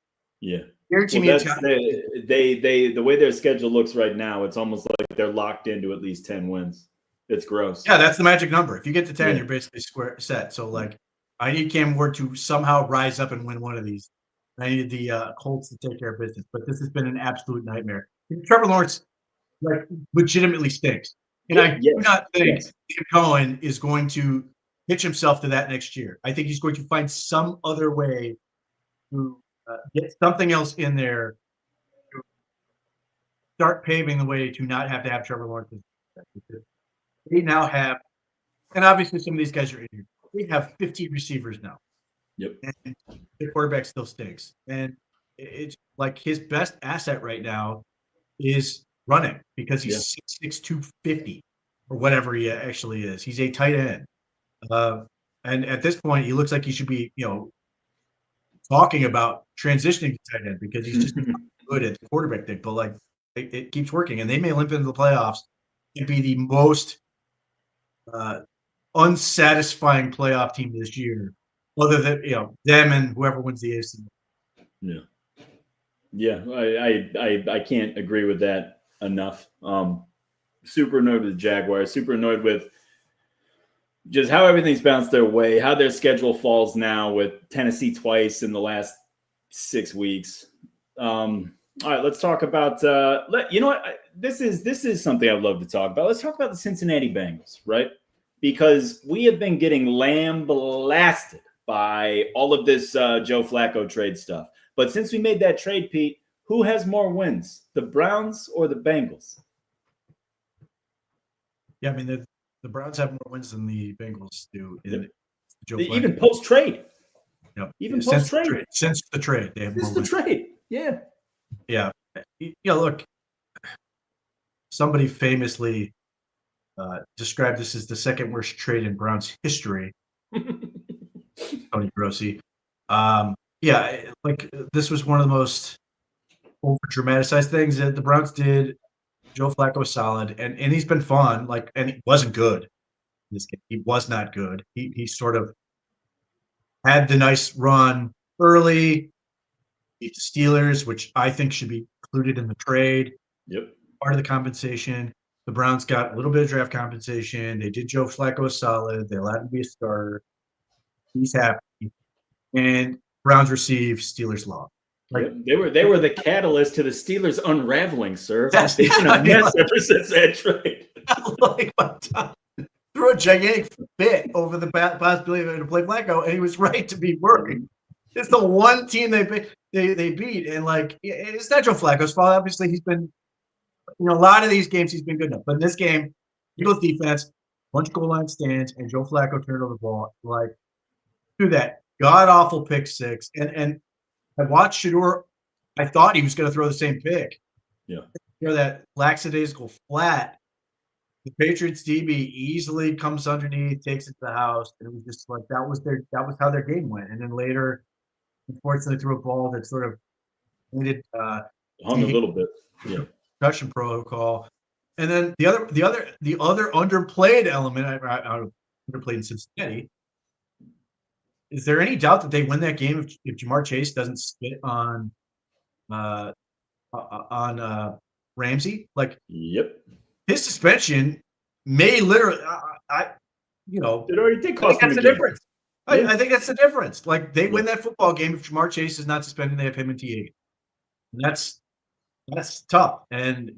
Yeah. The way their schedule looks right now, it's almost like they're locked into at least 10 wins. It's gross. Yeah, that's the magic number. If you get to 10, you're basically set. So like I need Cam Ward to somehow rise up and win one of these. I needed the Colts to take care of business, but this has been an absolute nightmare. Trevor Lawrence, like, legitimately stinks, and I do not think Tim Cohen is going to pitch himself to that next year. I think he's going to find some other way to get something else in there to start paving the way to not have to have Trevor Lawrence. They now have, and obviously some of these guys are injured. We have 15 receivers now. Yep. And the quarterback still stinks. And it's like his best asset right now is running because he's 6'6", 250 or whatever he actually is. He's a tight end. And at this point, he looks like he should be, talking about transitioning to tight end because he's just not good at the quarterback thing. But like it keeps working, and they may limp into the playoffs and be the most unsatisfying playoff team this year, other than them and whoever wins the AFC. I can't agree with that enough. Super annoyed with the Jaguars. Super annoyed with just how everything's bounced their way, how their schedule falls now with Tennessee twice in the last 6 weeks. All right, let's talk about. You know what? This is something I'd love to talk about. Let's talk about the Cincinnati Bengals, right? Because we have been getting lambasted by all of this Joe Flacco trade stuff. But since we made that trade, Pete, who has more wins, the Browns or the Bengals? Yeah, I mean the Browns have more wins than the Bengals do. Even post-trade. Yep. Even post-trade. Since the trade, they have more wins. Trade. Yeah. Yeah. Look, somebody famously described this as the second worst trade in Browns history. Tony Grossi. This was one of the most over dramatized things that the Browns did. Joe Flacco was solid, and he's been fun. And he wasn't good in this game. He was not good. He sort of had the nice run early, beat the Steelers, which I think should be included in the trade. Yep. Part of the compensation. The Browns got a little bit of draft compensation. They did Joe Flacco solid. They allowed him to be a starter. He's happy. And Browns receive, Steelers lost. They were the catalyst to the Steelers unraveling, sir. They've been a mess ever since that trade. Threw a gigantic fit over the possibility to play Flacco, and he was right to be worried. It's the one team they beat, and it's not Joe Flacco's fault. Obviously, he's been a lot of these games he's been good enough, but in this game, Eagles defense, bunch of goal line stands, and Joe Flacco turned over the ball through that god awful pick six, and I watched Shador. I thought he was going to throw the same pick. Yeah. That lackadaisical flat. The Patriots DB easily comes underneath, takes it to the house, and it was just that was how their game went. And then later, unfortunately, threw a ball that sort of needed hung a little bit. Yeah. Concussion protocol. And then the other underplayed element I underplayed in Cincinnati. Is there any doubt that they win that game if Jamar Chase doesn't spit on Ramsey? Yep. His suspension may literally, it already did cost them the difference. I think that's the difference. They win that football game if Jamar Chase is not suspended. They have him in T8. That's tough, and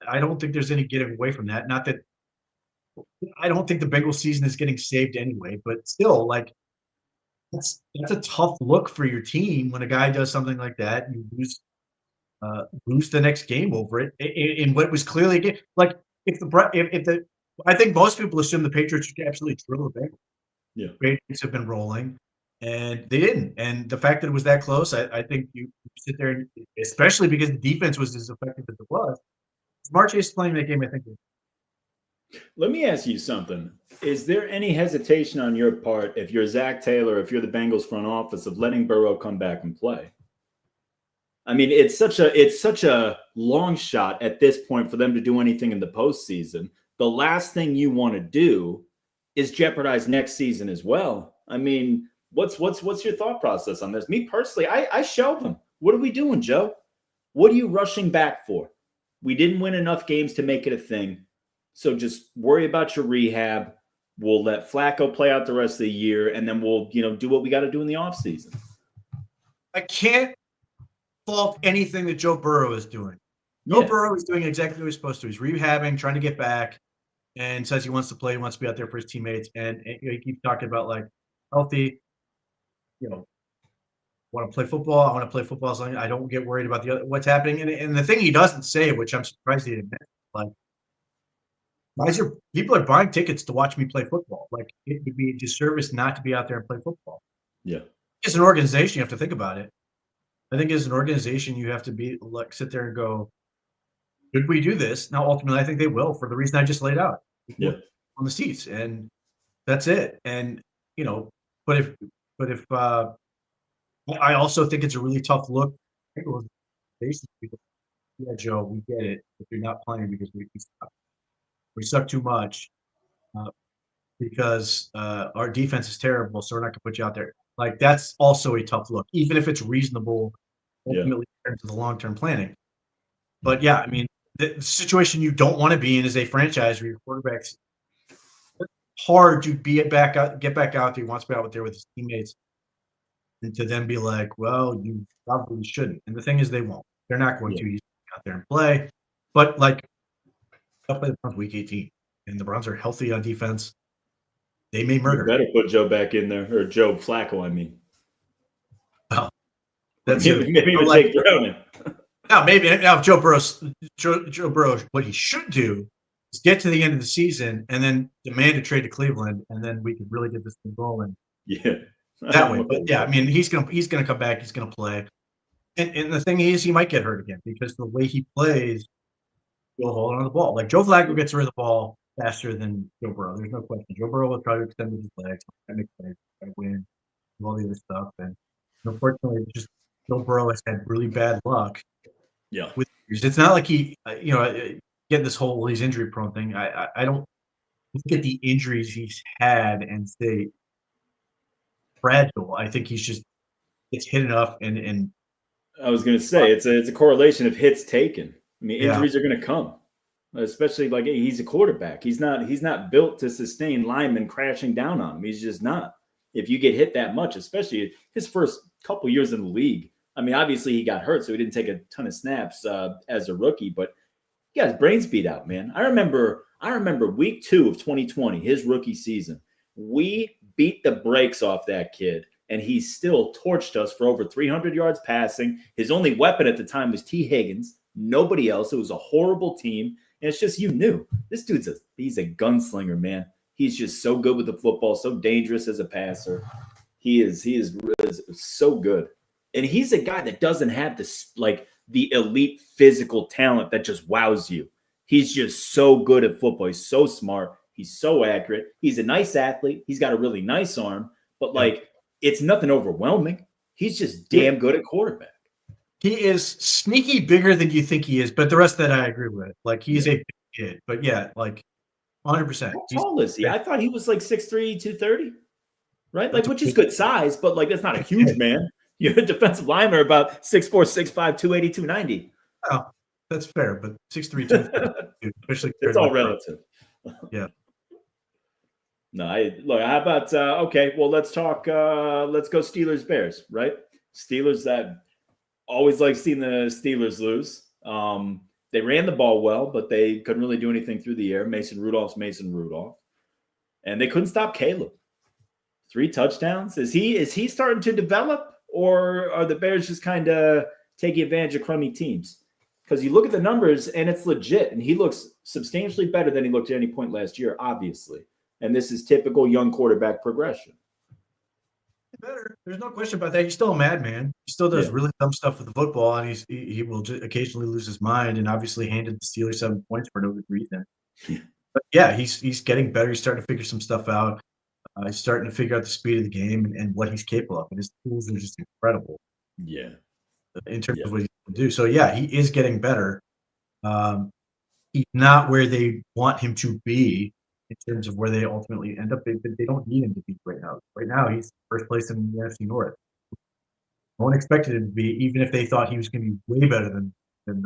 I don't think there's any getting away from that. Not that I don't think the Bengals season is getting saved anyway, but still, that's a tough look for your team when a guy does something like that and you lose the next game over it in what was clearly a game. I think most people assume the Patriots should absolutely drill the Bengals. Yeah, Patriots have been rolling, and they didn't. And the fact that it was that close, I think you sit there, and especially because the defense was as effective as it was. Jamar Chase playing that game, I think. Let me ask you something. Is there any hesitation on your part, if you're Zach Taylor, if you're the Bengals front office, of letting Burrow come back and play? I mean, it's such a long shot at this point for them to do anything in the postseason. The last thing you want to do is jeopardize next season as well. I mean, what's your thought process on this? Me personally, I shelve him. What are we doing, Joe? What are you rushing back for? We didn't win enough games to make it a thing. So just worry about your rehab. We'll let Flacco play out the rest of the year, and then we'll, do what we got to do in the offseason. I can't fault anything that Joe Burrow is doing. Joe Burrow is doing exactly what he's supposed to. He's rehabbing, trying to get back, and says he wants to play, he wants to be out there for his teammates. And he keeps talking about like healthy, want to play football. I want to play football as long as I don't get worried about what's happening. And the thing he doesn't say, which I'm surprised he admits, like people are buying tickets to watch me play football. Like it would be a disservice not to be out there and play football. Yeah. As an organization, you have to think about it. I think as an organization, you have to be like sit there and go, should we do this? Now, ultimately, I think they will for the reason I just laid out. Yeah. On the seats, and that's it. And but if I also think it's a really tough look. Basically, yeah, Joe, we get it. If you're not playing because we suck too much, because our defense is terrible, so we're not going to put you out there. Like that's also a tough look, even if it's reasonable, ultimately in terms of the long-term planning. But yeah, I mean, the situation you don't want to be in is a franchise where your quarterback's hard to get back out there. He wants to be out there with his teammates, and to then be like, well, you probably shouldn't. And the thing is, they won't. They're not going to. He's out there and play. But like, they'll play the Browns week 18, and the Browns are healthy on defense. They may murder. You better put Joe back in there, or Joe Flacco. I mean, well, that's maybe even Jake Browning. Now Joe Burrow, what he should do is get to the end of the season and then demand a trade to Cleveland, and then we could really get this thing going. Yeah, that way. But yeah, I mean, he's gonna come back. He's gonna play, and the thing is, he might get hurt again because the way he plays, he'll hold on to the ball. Like Joe Flacco gets rid of the ball faster than Joe Burrow. There's no question. Joe Burrow will try to extend his legs, try to win, all the other stuff, and unfortunately, just Joe Burrow has had really bad luck. Yeah, with it's not like he, get this whole he's injury prone thing. I don't look at the injuries he's had and say fragile. I think he's just it's hit enough, and I was going to say it's a correlation of hits taken. I mean, injuries are going to come, especially like he's a quarterback. He's not built to sustain linemen crashing down on him. He's just not. If you get hit that much, especially his first couple years in the league. I mean, obviously he got hurt, so he didn't take a ton of snaps as a rookie, but he got his brains beat out, man. I remember week 2 of 2020, his rookie season. We beat the brakes off that kid, and he still torched us for over 300 yards passing. His only weapon at the time was T. Higgins, nobody else. It was a horrible team, and it's just you knew. This dude's he's a gunslinger, man. He's just so good with the football, so dangerous as a passer. He is so good. And he's a guy that doesn't have the elite physical talent that just wows you. He's just so good at football. He's so smart. He's so accurate. He's a nice athlete. He's got a really nice arm, but it's nothing overwhelming. He's just damn good at quarterback. He is sneaky bigger than you think he is, but the rest of that I agree with. Like he's a big kid, but yeah, like 100%. How tall is he? I thought he was like 6'3", 230, right? Like, which is good size, but like that's not a huge man. You're a defensive lineman about 6'4", 6'5", 280, 290. Oh, that's fair, but 6'3", 230, especially it's all relative. Yeah. No, how about okay, well let's talk let's go Steelers Bears, right? Steelers that always like seeing the Steelers lose. They ran the ball well, but they couldn't really do anything through the air. Mason Rudolph. And they couldn't stop Caleb. 3 touchdowns. Is he starting to develop? Or are the Bears just kind of taking advantage of crummy teams? Because you look at the numbers, and it's legit. And he looks substantially better than he looked at any point last year, obviously. And this is typical young quarterback progression. Better. There's no question about that. He's still a madman. He still does really dumb stuff with the football, and he will just occasionally lose his mind. And obviously, handed the Steelers 7 points for no good reason. But yeah, he's getting better. He's starting to figure some stuff out. He's starting to figure out the speed of the game and what he's capable of. And his tools are just incredible. Yeah. In terms of what he can do. So, yeah, he is getting better. He's not where they want him to be in terms of where they ultimately end up. They don't need him to be right now. Right now, he's first place in the AFC North. No one expected him to be, even if they thought he was going to be way better than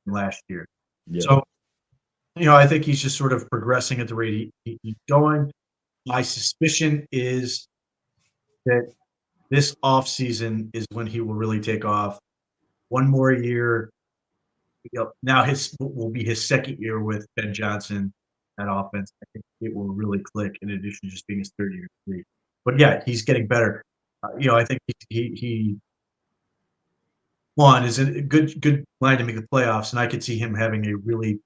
last year. Yeah. So, I think he's just sort of progressing at the rate he's going. My suspicion is that this offseason is when he will really take off. One more year. Now will be his second year with Ben Johnson at offense. I think it will really click in addition to just being his third year. But yeah, he's getting better. I think he one is a good line to make the playoffs, and I could see him having a really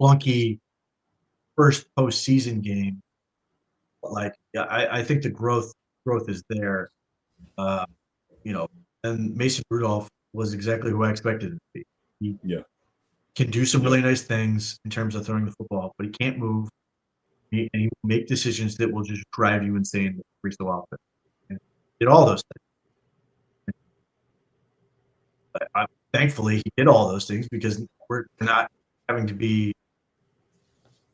clunky first postseason game. But I think the growth is there. And Mason Rudolph was exactly who I expected it to be. He can do some really nice things in terms of throwing the football, but he can't move. And he will make decisions that will just drive you insane every so often. And he did all those things. Thankfully, he did all those things because we're not having to be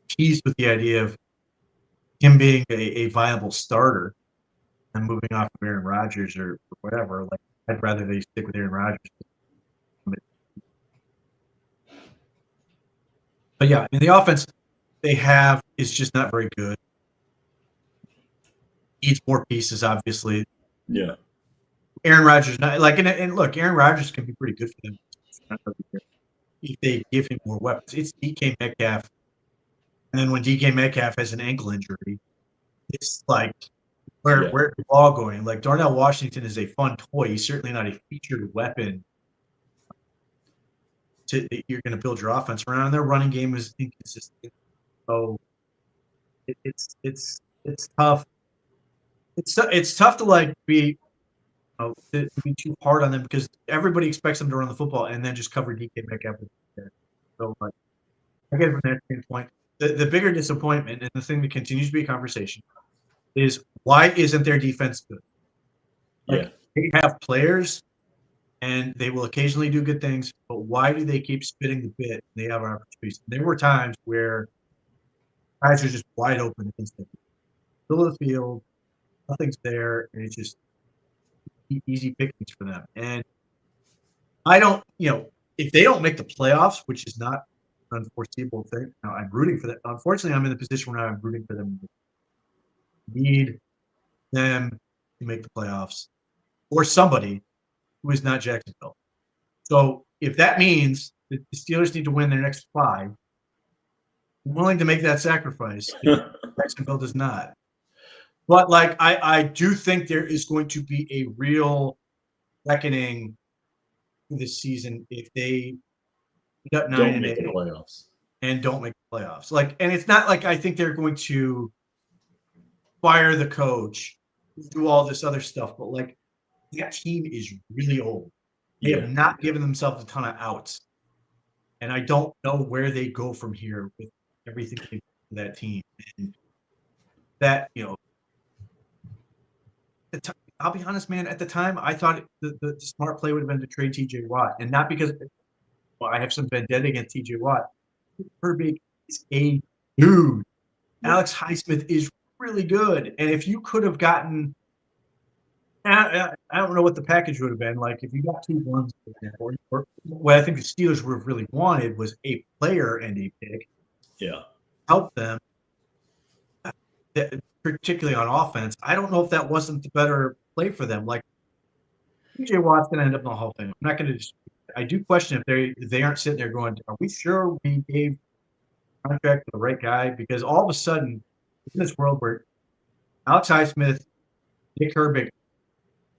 teased with the idea of him being a viable starter and moving off of Aaron Rodgers or whatever. Like, I'd rather they stick with Aaron Rodgers. But yeah, the offense they have is just not very good. Needs more pieces, obviously. Yeah. Aaron Rodgers, and look, Aaron Rodgers can be pretty good for them if they give him more weapons. It's DK Metcalf, and then when DK Metcalf has an ankle injury, it's like where's the ball going? Like, Darnell Washington is a fun toy. He's certainly not a featured weapon that you're going to build your offense around. And their running game is inconsistent, so it's tough. It's tough to be too hard on them because everybody expects them to run the football and then just cover DK Metcalf. So I get it from that standpoint. The bigger disappointment and the thing that continues to be a conversation is why isn't their defense good? They have players and they will occasionally do good things, but why do they keep spitting the bit? They have opportunities. There were times where guys are just wide open against them. Middle of the field, nothing's there, and it's just easy pickings for them. And I don't, if they don't make the playoffs, which is not an unforeseeable thing, now I'm rooting for them. Unfortunately, I'm in the position where I'm rooting for them. Need them to make the playoffs or somebody who is not Jacksonville. So if that means that the Steelers need to win their next 5, I'm willing to make that sacrifice. Jacksonville does not. But I do think there is going to be a real reckoning this season if they end up 9-8 playoffs and don't make the playoffs. And it's not like I think they're going to fire the coach, do all this other stuff, but that team is really old. They have not given themselves a ton of outs. And I don't know where they go from here with everything they do for that team. And that, I'll be honest, man, at the time, I thought the smart play would have been to trade TJ Watt. And not because I have some vendetta against TJ Watt. Herbig is a dude. Alex Highsmith is really good. And if you could have gotten I don't know what the package would have been. If you got 2 ones, or what I think the Steelers would have really wanted was a player and a pick. Yeah. Help them, particularly on offense. I don't know if that wasn't the better play for them. TJ Watt's going to end up in the Hall of Fame. I'm not going to I do question if they aren't sitting there going, are we sure we gave contract to the right guy? Because all of a sudden, in this world where Alex Highsmith, Nick Herbig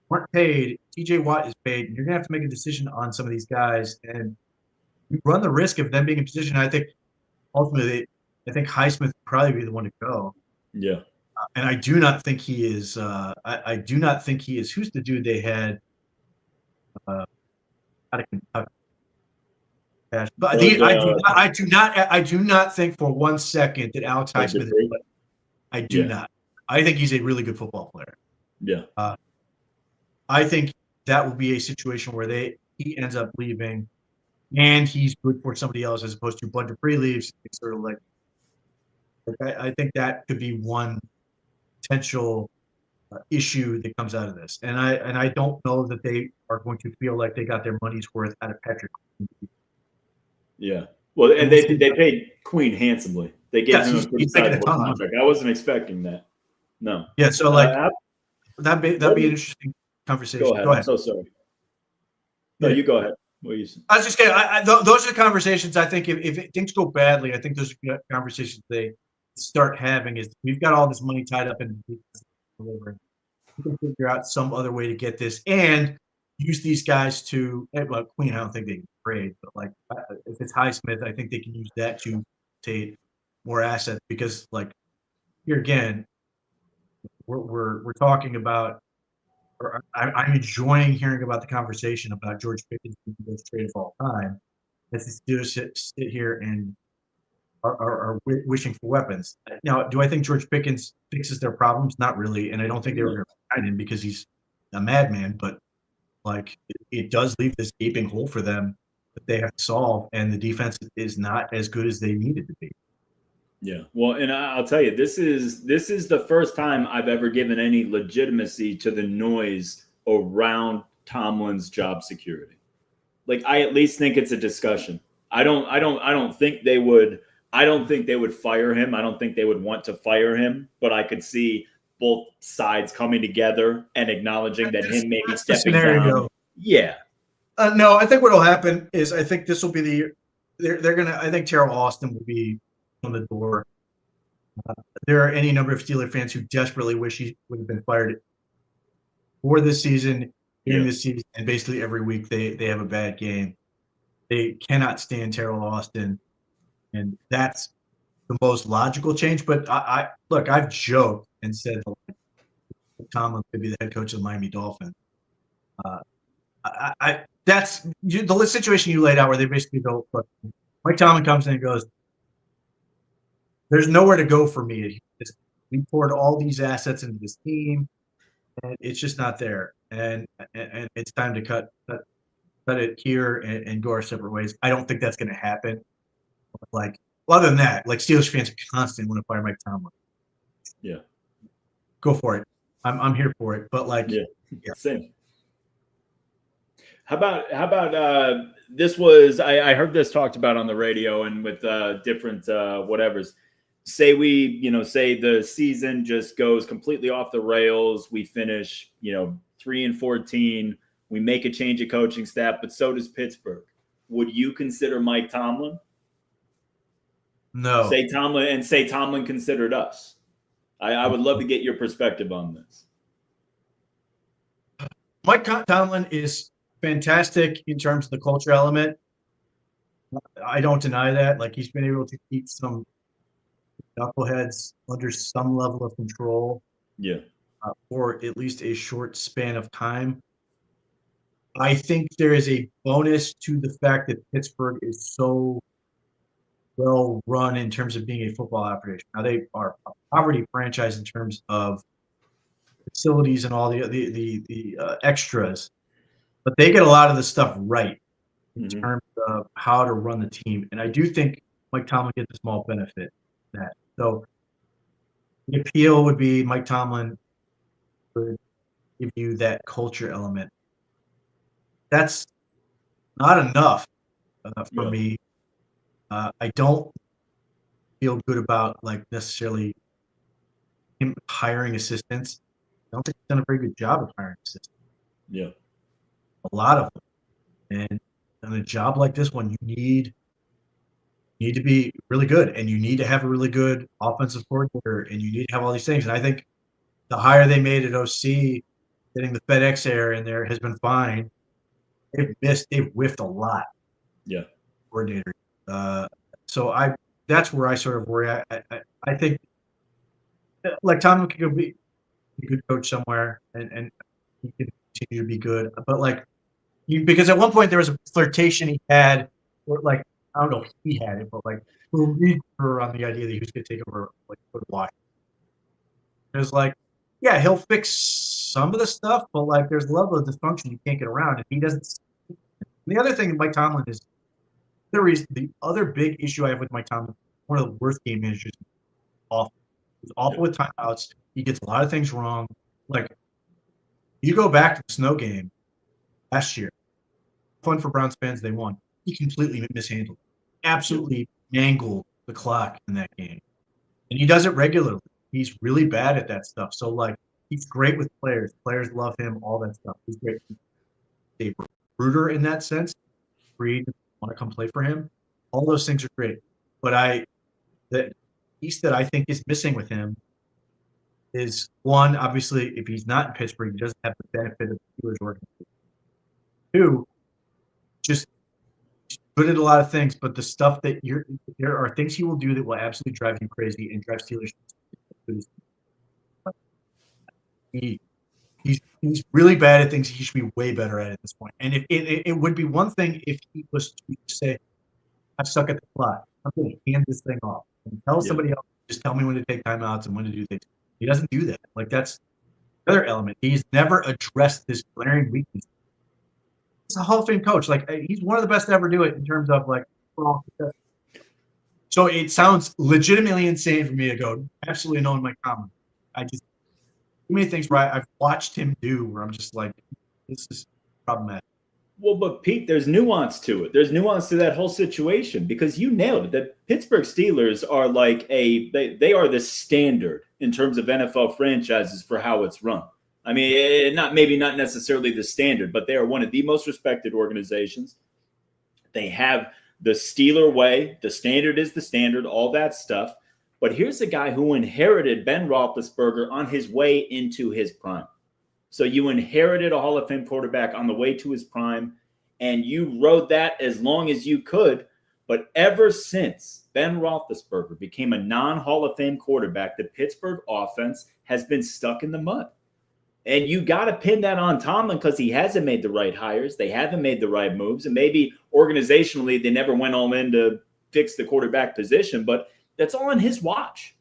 weren't paid, TJ Watt is paid, and you're going to have to make a decision on some of these guys, and you run the risk of them being in position. I think ultimately, Highsmith would probably be the one to go. Yeah. And I do not think he is. I do not think he is. Who's the dude they had out of Kentucky? But I do not think for 1 second that Alex Highsmith is. I do not. I think he's a really good football player. Yeah. I think that will be a situation where he ends up leaving, and he's good for somebody else as opposed to Bud Dupree leaves. It's sort of I think that could be one potential issue that comes out of this. And I don't know that they are going to feel like they got their money's worth out of Patrick. Yeah. Well, and they paid Queen handsomely. They gave him a pretty sizable contract. I wasn't expecting that. No. Yeah. So that'd be interesting. conversation. Go ahead. I'm so sorry. No, you go ahead. What you saying? I was just kidding. Those are the conversations I think if things go badly, I think those are conversations they start having is we've got all this money tied up in delivering. We can figure out some other way to get this and use these guys to well, Queen, I don't think they can trade, but like if it's Highsmith, I think they can use that to take more assets because like here again, we're talking about or I'm enjoying hearing about the conversation about George Pickens being the best trade of all time. Let's just sit here and are wishing for weapons. Now, do I think George Pickens fixes their problems? Not really, and I don't think they were going to sign him because he's a madman. But like, it does leave this gaping hole for them that they have to solve, and the defense is not as good as they need it to be. Yeah, well, and I'll tell you, this is the first time I've ever given any legitimacy to the noise around Tomlin's job security. Like, I at least think it's a discussion. I don't think they would. I don't think they would fire him. I don't think they would want to fire him. But I could see both sides coming together and acknowledging that him maybe stepping down. Yeah. No, I think what will happen is I think this will be the year. They're gonna. I think Terrell Austin will be on the door. There are any number of Steeler fans who desperately wish he would have been fired for this season, during this season, and basically every week they have a bad game. They cannot stand Terrell Austin, and that's the most logical change. But I look, I've joked and said Tomlin could be the head coach of the Miami Dolphins. That's the situation you laid out where they basically go, look, Mike Tomlin comes in and goes, there's nowhere to go for me. We poured all these assets into this team, and it's just not there. And it's time to cut it here and go our separate ways. I don't think that's going to happen. Like, other than that, like Steelers fans constantly want to fire Mike Tomlin. Yeah, go for it. I'm here for it. But like, yeah. Same. How about this was I heard this talked about on the radio and with different whatevers. Say say the season just goes completely off the rails. We finish 3-14. We make a change of coaching staff, but so does Pittsburgh. Would you consider Mike Tomlin? No. Say Tomlin considered us. I would love to get your perspective on this. Mike Tomlin is fantastic in terms of the culture element. I don't deny that. Like, he's been able to keep some knuckleheads under some level of control. Yeah. For at least a short span of time. I think there is a bonus to the fact that Pittsburgh is so well run in terms of being a football operation. Now, they are a poverty franchise in terms of facilities and all the extras, but they get a lot of the stuff right in terms of how to run the team. And I do think Mike Tomlin gets a small benefit in that. So the appeal would be Mike Tomlin would give you that culture element. That's not enough for me. I don't feel good about like necessarily him hiring assistants. I don't think he's done a very good job of hiring assistants. Yeah. A lot of them. And on a job like this one, you need to be really good, and you need to have a really good offensive coordinator, and you need to have all these things. And I think the hire they made at OC, getting the FedEx air in there, has been fine. They've whiffed a lot. Yeah. Coordinator. So that's where I sort of worry. I think like Tomlin could be a good coach somewhere, and he can continue to be good. But like, because at one point there was a flirtation he had, or like, I don't know if he had it, but like, her on the idea that he was going to take over like Washington. It was like, yeah, he'll fix some of the stuff, but like, there's a level of dysfunction you can't get around if he doesn't. And the other thing, Mike Tomlin is the other big issue I have with Mike Tomlin. One of the worst game managers. Awful. He's awful with timeouts. He gets a lot of things wrong. Like, you go back to the snow game last year. Fun for Browns fans, they won. He completely mishandled, absolutely mangled the clock in that game, and he does it regularly. He's really bad at that stuff. So like, He's great with players. Players love him, all that stuff. He's great. He's a recruiter in that sense. Breed want to come play for him. All those things are great. But the piece that I think is missing with him is, one, obviously, if he's not in Pittsburgh, he doesn't have the benefit of the Steelers organization. Two, just good at a lot of things, but the stuff that there are things he will do that will absolutely drive you crazy and drive Steelers. He's really bad at things he should be way better at this point. And if it would be one thing if he was to say, "I suck at the clock. I'm going to hand this thing off and tell somebody else. Just tell me when to take timeouts and when to do things." He doesn't do that. Like, that's the other element. He's never addressed this glaring weakness. He's a Hall of Fame coach. Like, he's one of the best to ever do it in terms of like. So it sounds legitimately insane for me to go, absolutely no in my comment. I just, too many things where I've watched him do where I'm just like, this is problematic. Well, but Pete, there's nuance to it. There's nuance to that whole situation because you nailed it. The Pittsburgh Steelers are like they are the standard in terms of NFL franchises for how it's run. I mean, maybe not necessarily the standard, but they are one of the most respected organizations. They have the Steeler way. The standard is the standard, all that stuff. But here's a guy who inherited Ben Roethlisberger on his way into his prime. So you inherited a Hall of Fame quarterback on the way to his prime, and you rode that as long as you could. But ever since Ben Roethlisberger became a non-Hall of Fame quarterback, the Pittsburgh offense has been stuck in the mud. And you got to pin that on Tomlin because he hasn't made the right hires. They haven't made the right moves. And maybe organizationally, they never went all in to fix the quarterback position. But that's all on his watch.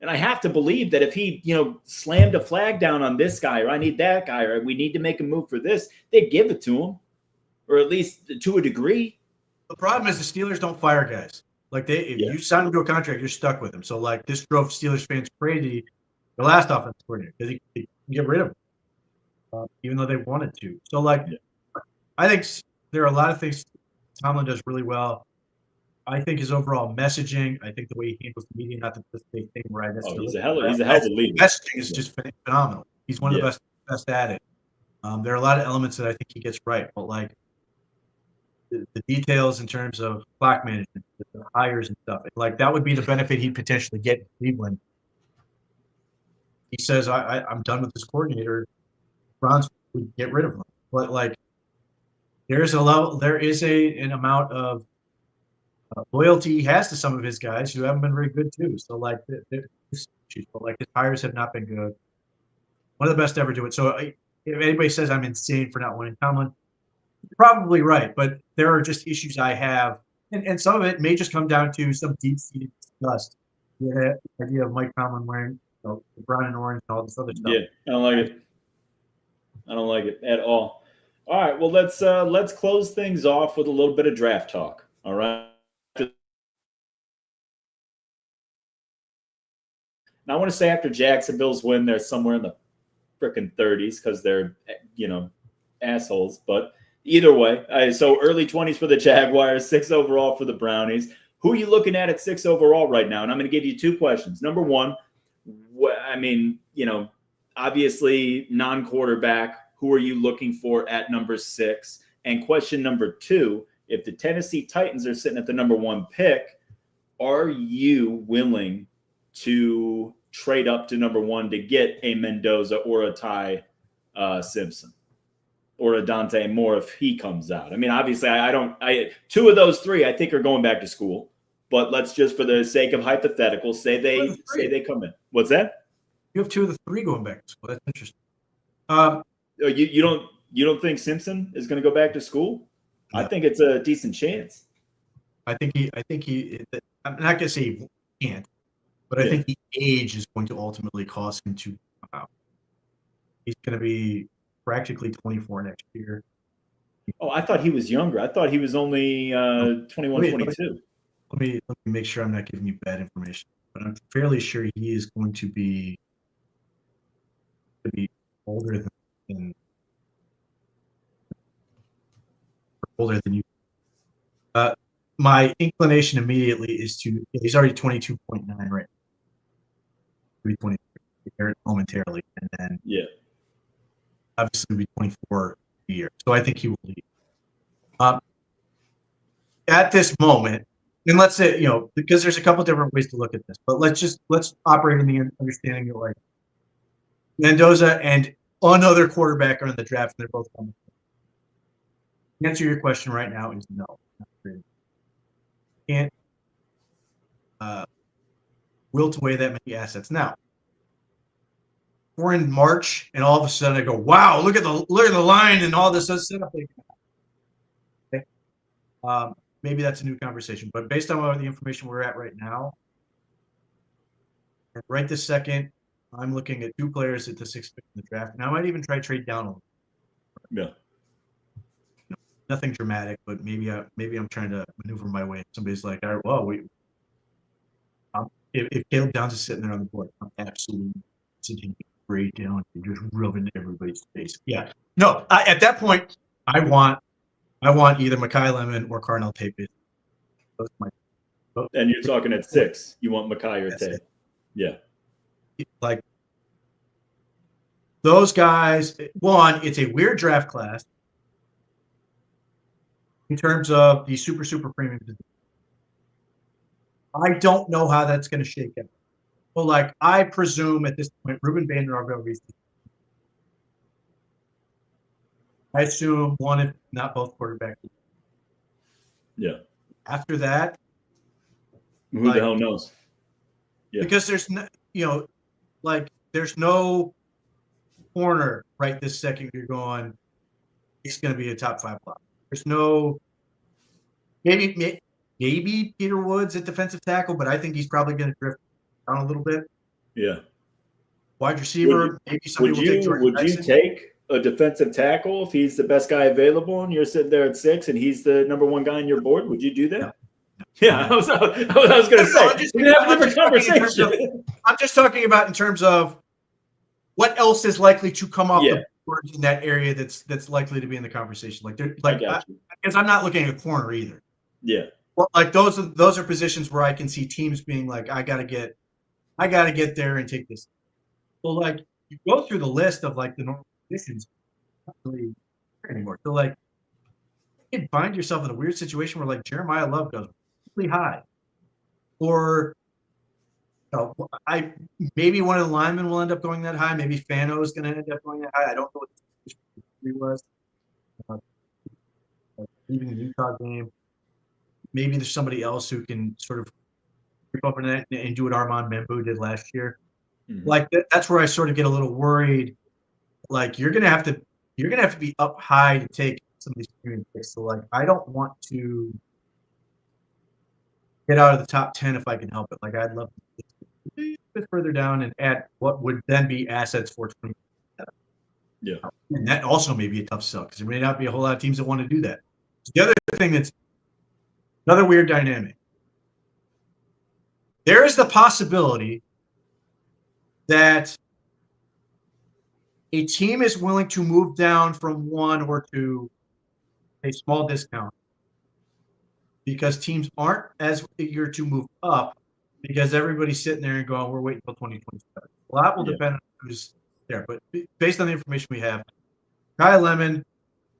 And I have to believe that if he, slammed a flag down on this guy, or I need that guy, or we need to make a move for this, they'd give it to him, or at least to a degree. The problem is the Steelers don't fire guys. Like, if you sign him to a contract, you're stuck with him. So, like, this drove Steelers fans crazy. The last offensive coordinator, because he can get rid of him, even though they wanted to. So, like, I think there are a lot of things Tomlin does really well. I think his overall messaging, I think the way he handles the media, not the big thing where he's a hell of a leader. Messaging is just phenomenal. He's one of the best at it. There are a lot of elements that I think he gets right, but like the details in terms of clock management, the hires and stuff, like that would be the benefit he'd potentially get in Cleveland. He says, I'm done with this coordinator. Browns would get rid of him. But like there is an amount of loyalty he has to some of his guys who haven't been very good too. So like, but like his hires have not been good. One of the best to ever do it. So if anybody says I'm insane for not winning Tomlin, you're probably right. But there are just issues I have, and some of it may just come down to some deep-seated disgust. The idea of Mike Tomlin wearing the brown and orange and all this other stuff. Yeah, I don't like it. I don't like it at all. All right, well let's close things off with a little bit of draft talk. All right. Now, I want to say after Jacksonville's win, they're somewhere in the frickin' 30s because they're, assholes. But either way, so early 20s for the Jaguars, 6 overall for the Brownies. Who are you looking at 6 overall right now? And I'm going to give you 2 questions. Number one, obviously non-quarterback. Who are you looking for at number 6? And question number 2, if the Tennessee Titans are sitting at the number 1 pick, are you willing to trade up to number 1 to get a Mendoza or a Ty Simpson or a Dante Moore if he comes out? I mean, obviously, I 2 of those 3 I think are going back to school. But let's just, for the sake of hypothetical, say they come in. What's that? You have 2 of the 3 going back to school. That's interesting. You don't think Simpson is going to go back to school? No. I think it's a decent chance. I think he. I'm not going to say he can't, but I think the age is going to ultimately cause him to come out. He's going to be practically 24 next year. Oh, I thought he was younger. I thought he was only 21, 22. Let me make sure I'm not giving you bad information, but I'm fairly sure he is going to be older than you. My inclination immediately is he's already 22.9 right now. 23. momentarily, and then Yeah. obviously be 24 a year. So I think he will leave. At this moment, and let's say, because there's a couple different ways to look at this, but let's operate in the understanding that like Mendoza and another quarterback are in the draft, and they're both coming. The answer to your question right now is no. Not really. Can't wilt away that many assets. Now, we're in March, and all of a sudden I go, wow, look at the line and all this setup. Okay. Maybe that's a new conversation, but based on the information we're at right now, right this second, I'm looking at 2 players at the 6th pick in the draft, and I might even try to trade down a little. Yeah. Nothing dramatic, but maybe I'm trying to maneuver my way. Somebody's like, all right, well, if Caleb Downs is sitting there on the board, I'm absolutely sitting straight down and just rubbing everybody's face. Yeah. No, at that point, I want either Mekhi Lemon or Carnell Tate. And you're talking at 6. You want Mekhi or Tate. Yeah. Like those guys, one, it's a weird draft class in terms of the super premium. I don't know how that's going to shake out. Well, like I presume at this point, Ruben Vanderarville reads. I assume one, if not both quarterbacks. Yeah. After that, who the hell knows? Yeah. Because there's no, there's no corner right this second. You're going, he's going to be a top 5 block. There's no maybe Peter Woods at defensive tackle, but I think he's probably going to drift down a little bit. Yeah. Wide receiver, maybe somebody will take Jordan Would you take a defensive tackle if he's the best guy available and you're sitting there at 6 and he's the number 1 guy on your board? Would you do that? No. Yeah, I was going to say. We have a different conversation. I'm just talking about in terms of what else is likely to come off the board in that area that's likely to be in the conversation. Because I'm not looking at a corner either. Yeah. Well, like those are positions where I can see teams being like, I gotta get there and take this. Well, like you go through the list of like the normal positions, not really anymore. So like you can find yourself in a weird situation where like Jeremiah Love goes really high, or maybe one of the linemen will end up going that high. Maybe Fano is going to end up going that high. I don't know what he was. Even the Utah game, maybe there's somebody else who can sort of creep up in that and do what Armand Membu did last year. Mm-hmm. Like that's where I sort of get a little worried. Like you're gonna have to be up high to take some of these premium picks. So like I don't want to get out of the top 10 if I can help it. Like I'd love to get a bit further down and add what would then be assets for 20. Yeah, and that also may be a tough sell because there may not be a whole lot of teams that want to do that. The other thing that's another weird dynamic. There is the possibility that a team is willing to move down from 1 or to a small discount because teams aren't as eager to move up because everybody's sitting there and going, we're waiting until 2027. A lot will depend on who's there. But based on the information we have, Kyle Lemon,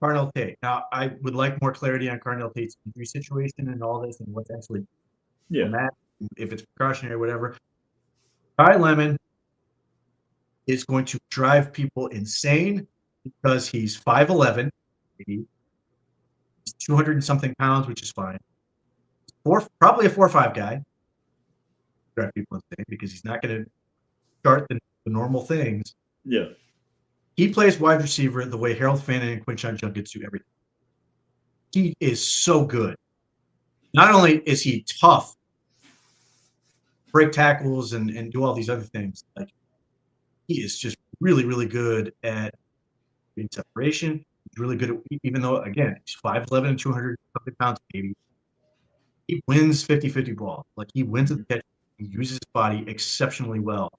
Carnell Tate. Now, I would like more clarity on Carnell Tate's injury situation and all this and what's actually if it's precautionary or whatever. Kyle Lemon is going to drive people insane because he's 5'11", he's 200 and something pounds, which is fine. Probably a 4-5 guy. Drive people insane because he's not going to start the normal things. Yeah. He plays wide receiver the way Harold Fannin and Quinshon Judkins do everything. He is so good. Not only is he tough, break tackles and do all these other things, like he is just really, really good at being separation. He's really good at, even though, again, he's 5'11" and 200 something pounds, maybe. He wins 50-50 ball. Like he wins at the catch. He uses his body exceptionally well.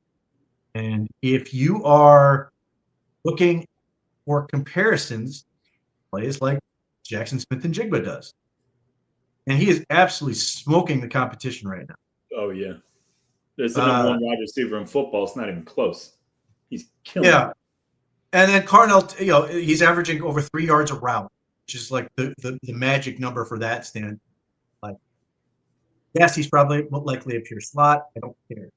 And if you are looking for comparisons, plays like Jackson Smith and Jigba does. And he is absolutely smoking the competition right now. Oh, yeah. There's the number 1 wide receiver in football. It's not even close. He's killing. Yeah. And then Carnell, he's averaging over 3 yards a route, which is like the magic number for that stand. Like, yes, he's probably likely a pure slot. I don't care.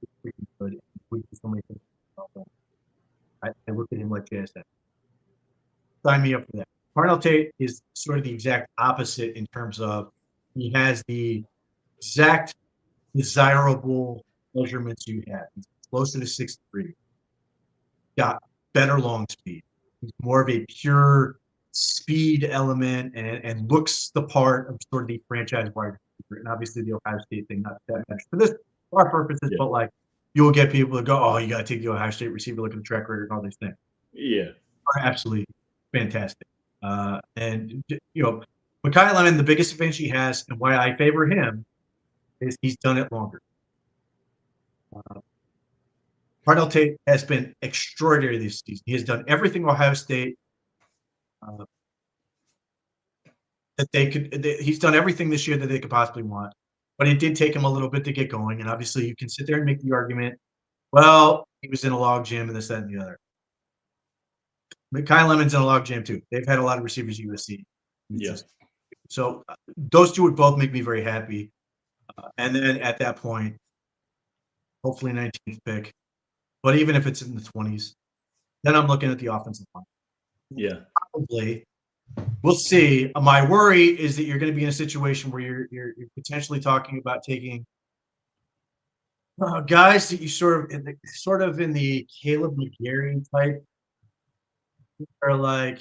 He's freaking good. We do so many things about that. I look at him like JSN. Sign me up for that. Carnell Tate is sort of the exact opposite in terms of he has the exact desirable measurements you have. He's closer to 6'3". Got better long speed. He's more of a pure speed element and looks the part of sort of the franchise wide receiver. And obviously the Ohio State thing, not that much for this for our purposes, but like you'll get people to go, oh, you got to take the Ohio State receiver, look at the track record and all these things. Yeah. Are absolutely fantastic. And Mekhi Lemon, the biggest advantage he has and why I favor him is he's done it longer. Carnell Tate has been extraordinary this season. He has done everything Ohio State that they could. He's done everything this year that they could possibly want, but it did take him a little bit to get going. And obviously, you can sit there and make the argument, well, he was in a log jam and this, that, and the other. Mekhi Lemon's in a log jam too. They've had a lot of receivers at USC. Yes. So those two would both make me very happy. And then at that point, hopefully 19th pick. But even if it's in the 20s, then I'm looking at the offensive line. Yeah. Probably. We'll see. My worry is that you're going to be in a situation where you're potentially talking about taking guys that you sort of in the Caleb McGarry type are like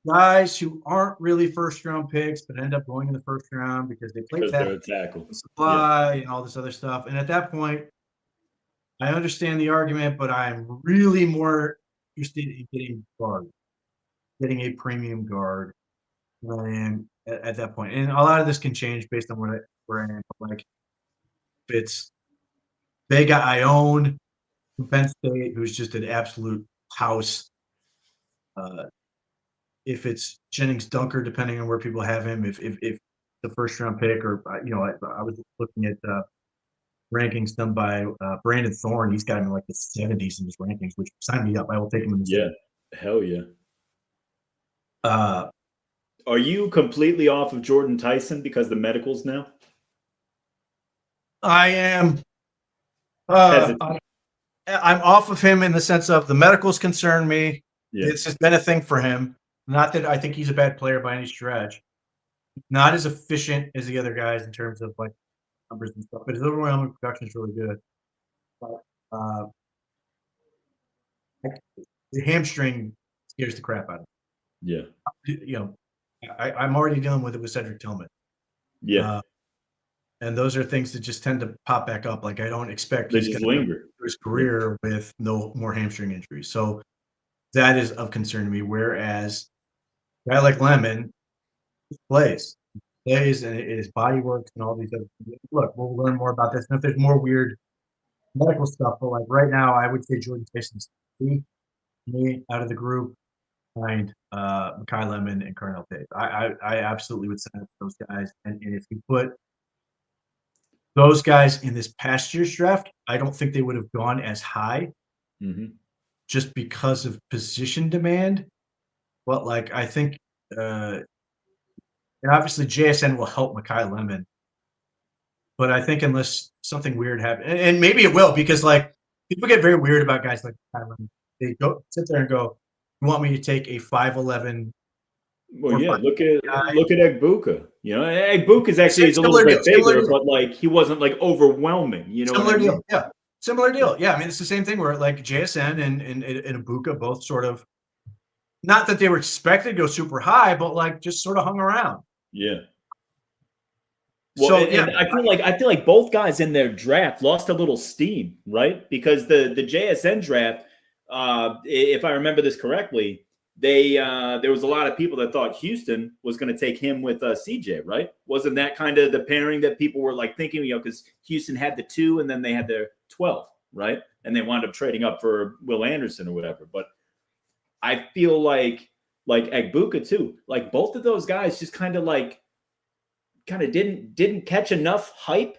guys who aren't really first round picks but end up going in the first round because they play tackle supply and all this other stuff. And at that point, I understand the argument, but I'm really more interested in getting a premium guard than I am at that point. And a lot of this can change based on where I am. Like, if it's Vega Ione from Penn State, who's just an absolute house. If it's Jennings Dunker, depending on where people have him, if the first round pick, or I was looking at rankings done by Brandon Thorne. He's got him in like the 70s in his rankings, which sign me up. I will take him in the 70s. Hell yeah. Are you completely off of Jordan Tyson because the medicals now? I am. I'm off of him in the sense of the medicals concern me. Yeah. This has been a thing for him. Not that I think he's a bad player by any stretch. Not as efficient as the other guys in terms of like numbers and stuff, but his overwhelming production is really good. But the hamstring scares the crap out of him. Yeah. I'm already dealing with it with Cedric Tillman. Yeah. And those are things that just tend to pop back up. Like, I don't expect he's going to linger through his career with no more hamstring injuries. So that is of concern to me. Whereas a guy like Lemon plays and his body works and all these other things. Look, we'll learn more about this. And if there's more weird medical stuff, but like right now, I would say Jordan Tyson's me out of the group behind Mekhi Lemon and Carnell Tate. I absolutely would sign up for those guys. And if you put those guys in this past year's draft, I don't think they would have gone as high just because of position demand. But like, I think, and obviously JSN will help Mekhi Lemon. But I think unless something weird happens, and maybe it will, because like people get very weird about guys like Mekhi Lemon. They go sit there and go, "You want me to take a 5'11"? Well, yeah. Look at Egbuka. Egbuka is actually a little bit bigger, but like he wasn't like overwhelming. Similar deal. Yeah, similar deal. Yeah, I mean it's the same thing where like JSN and Egbuka both sort of, not that they were expected to go super high, but like just sort of hung around. Yeah. Well, I feel like both guys in their draft lost a little steam, right? Because the JSN draft, if I remember this correctly, there was a lot of people that thought Houston was going to take him with CJ, right? Wasn't that kind of the pairing that people were like thinking, because Houston had the 2 and then they had their 12, right? And they wound up trading up for Will Anderson or whatever. But I feel like Egbuka too, like both of those guys just kind of didn't catch enough hype,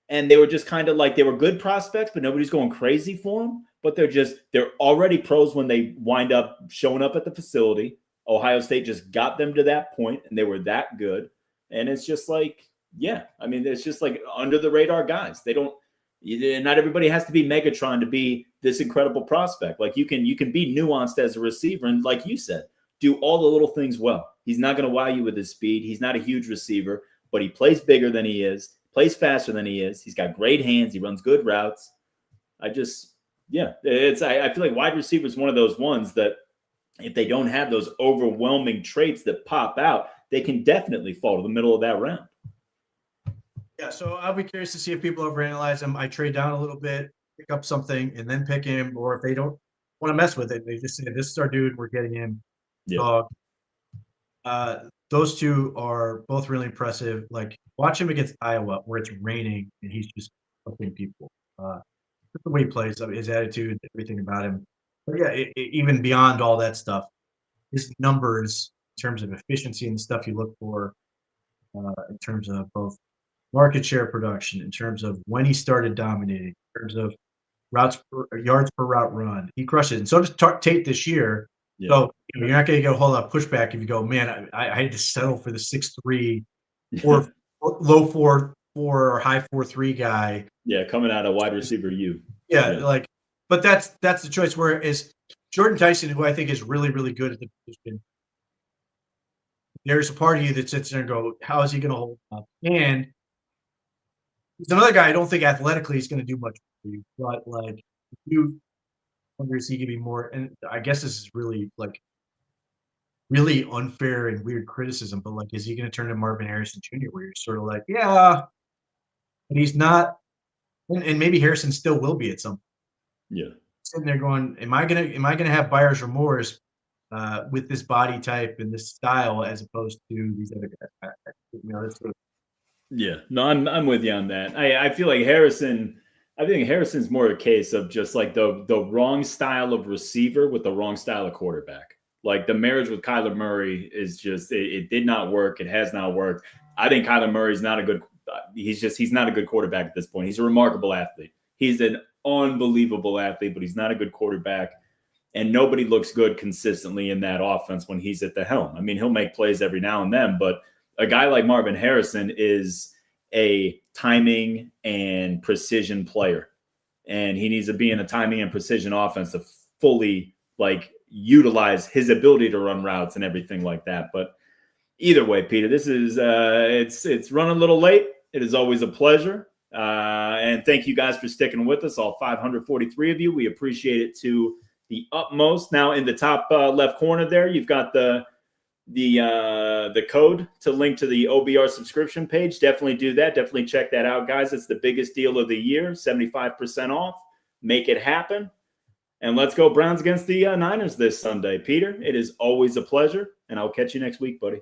and they were just kind of like, they were good prospects, but nobody's going crazy for them. but they're already pros when they wind up showing up at the facility. Ohio State just got them to that point, and they were that good. And it's just like, yeah, I mean, it's just like under the radar guys. Not everybody has to be Megatron to be this incredible prospect. Like you can be nuanced as a receiver, and like you said, do all the little things well. He's not going to wow you with his speed. He's not a huge receiver, but he plays bigger than he is, plays faster than he is. He's got great hands. He runs good routes. I feel like wide receiver is one of those ones that if they don't have those overwhelming traits that pop out, they can definitely fall to the middle of that round. Yeah, so I'll be curious to see if people overanalyze him. I trade down a little bit, pick up something, and then pick him. Or if they don't want to mess with it, they just say, this is our dude, we're getting him. Yeah. Those two are both really impressive. Like, watch him against Iowa, where it's raining, and he's just fucking people. The way he plays, his attitude, everything about him. But yeah, even beyond all that stuff, his numbers in terms of efficiency and the stuff you look for, in terms of both market share production, in terms of when he started dominating, in terms of yards per route run, he crushed it. And so does Tate this year. Yeah. So you're not going to get a whole lot of pushback if you go, man, I had to settle for the 6'3" or low 4'4" or high 4'3" guy. Yeah, coming out of wide receiver U. Yeah, but that's the choice. Whereas Jordan Tyson, who I think is really, really good at the position, there's a part of you that sits there and go, how is he going to hold up? And he's another guy I don't think athletically he's going to do much for you, but like you wonder if he could be more. And I guess this is really really unfair and weird criticism, but like, is he going to turn to Marvin Harrison Jr., where you're sort of like, yeah, but he's not, and maybe Harrison still will be at some point. Yeah, sitting there going, am I gonna have buyer's remorse with this body type and this style as opposed to these other guys? Yeah, no, I'm with you on that. I feel like Harrison. I think Harrison's more a case of just like the wrong style of receiver with the wrong style of quarterback. Like the marriage with Kyler Murray is just it did not work. It has not worked. I think Kyler Murray's not a good. He's not a good quarterback at this point. He's a remarkable athlete. He's an unbelievable athlete, but he's not a good quarterback. And nobody looks good consistently in that offense when he's at the helm. I mean, he'll make plays every now and then, but a guy like Marvin Harrison is a timing and precision player. And he needs to be in a timing and precision offense to fully utilize his ability to run routes and everything like that. But either way, Peter, this is it's run a little late. It is always a pleasure. And thank you guys for sticking with us, all 543 of you. We appreciate it to the utmost. Now in the top left corner there, you've got the code to link to the OBR subscription page. Definitely do that. Definitely check that out, guys. It's the biggest deal of the year, 75% off. Make it happen. And let's go Browns against the Niners this Sunday. Peter, it is always a pleasure, and I'll catch you next week, buddy.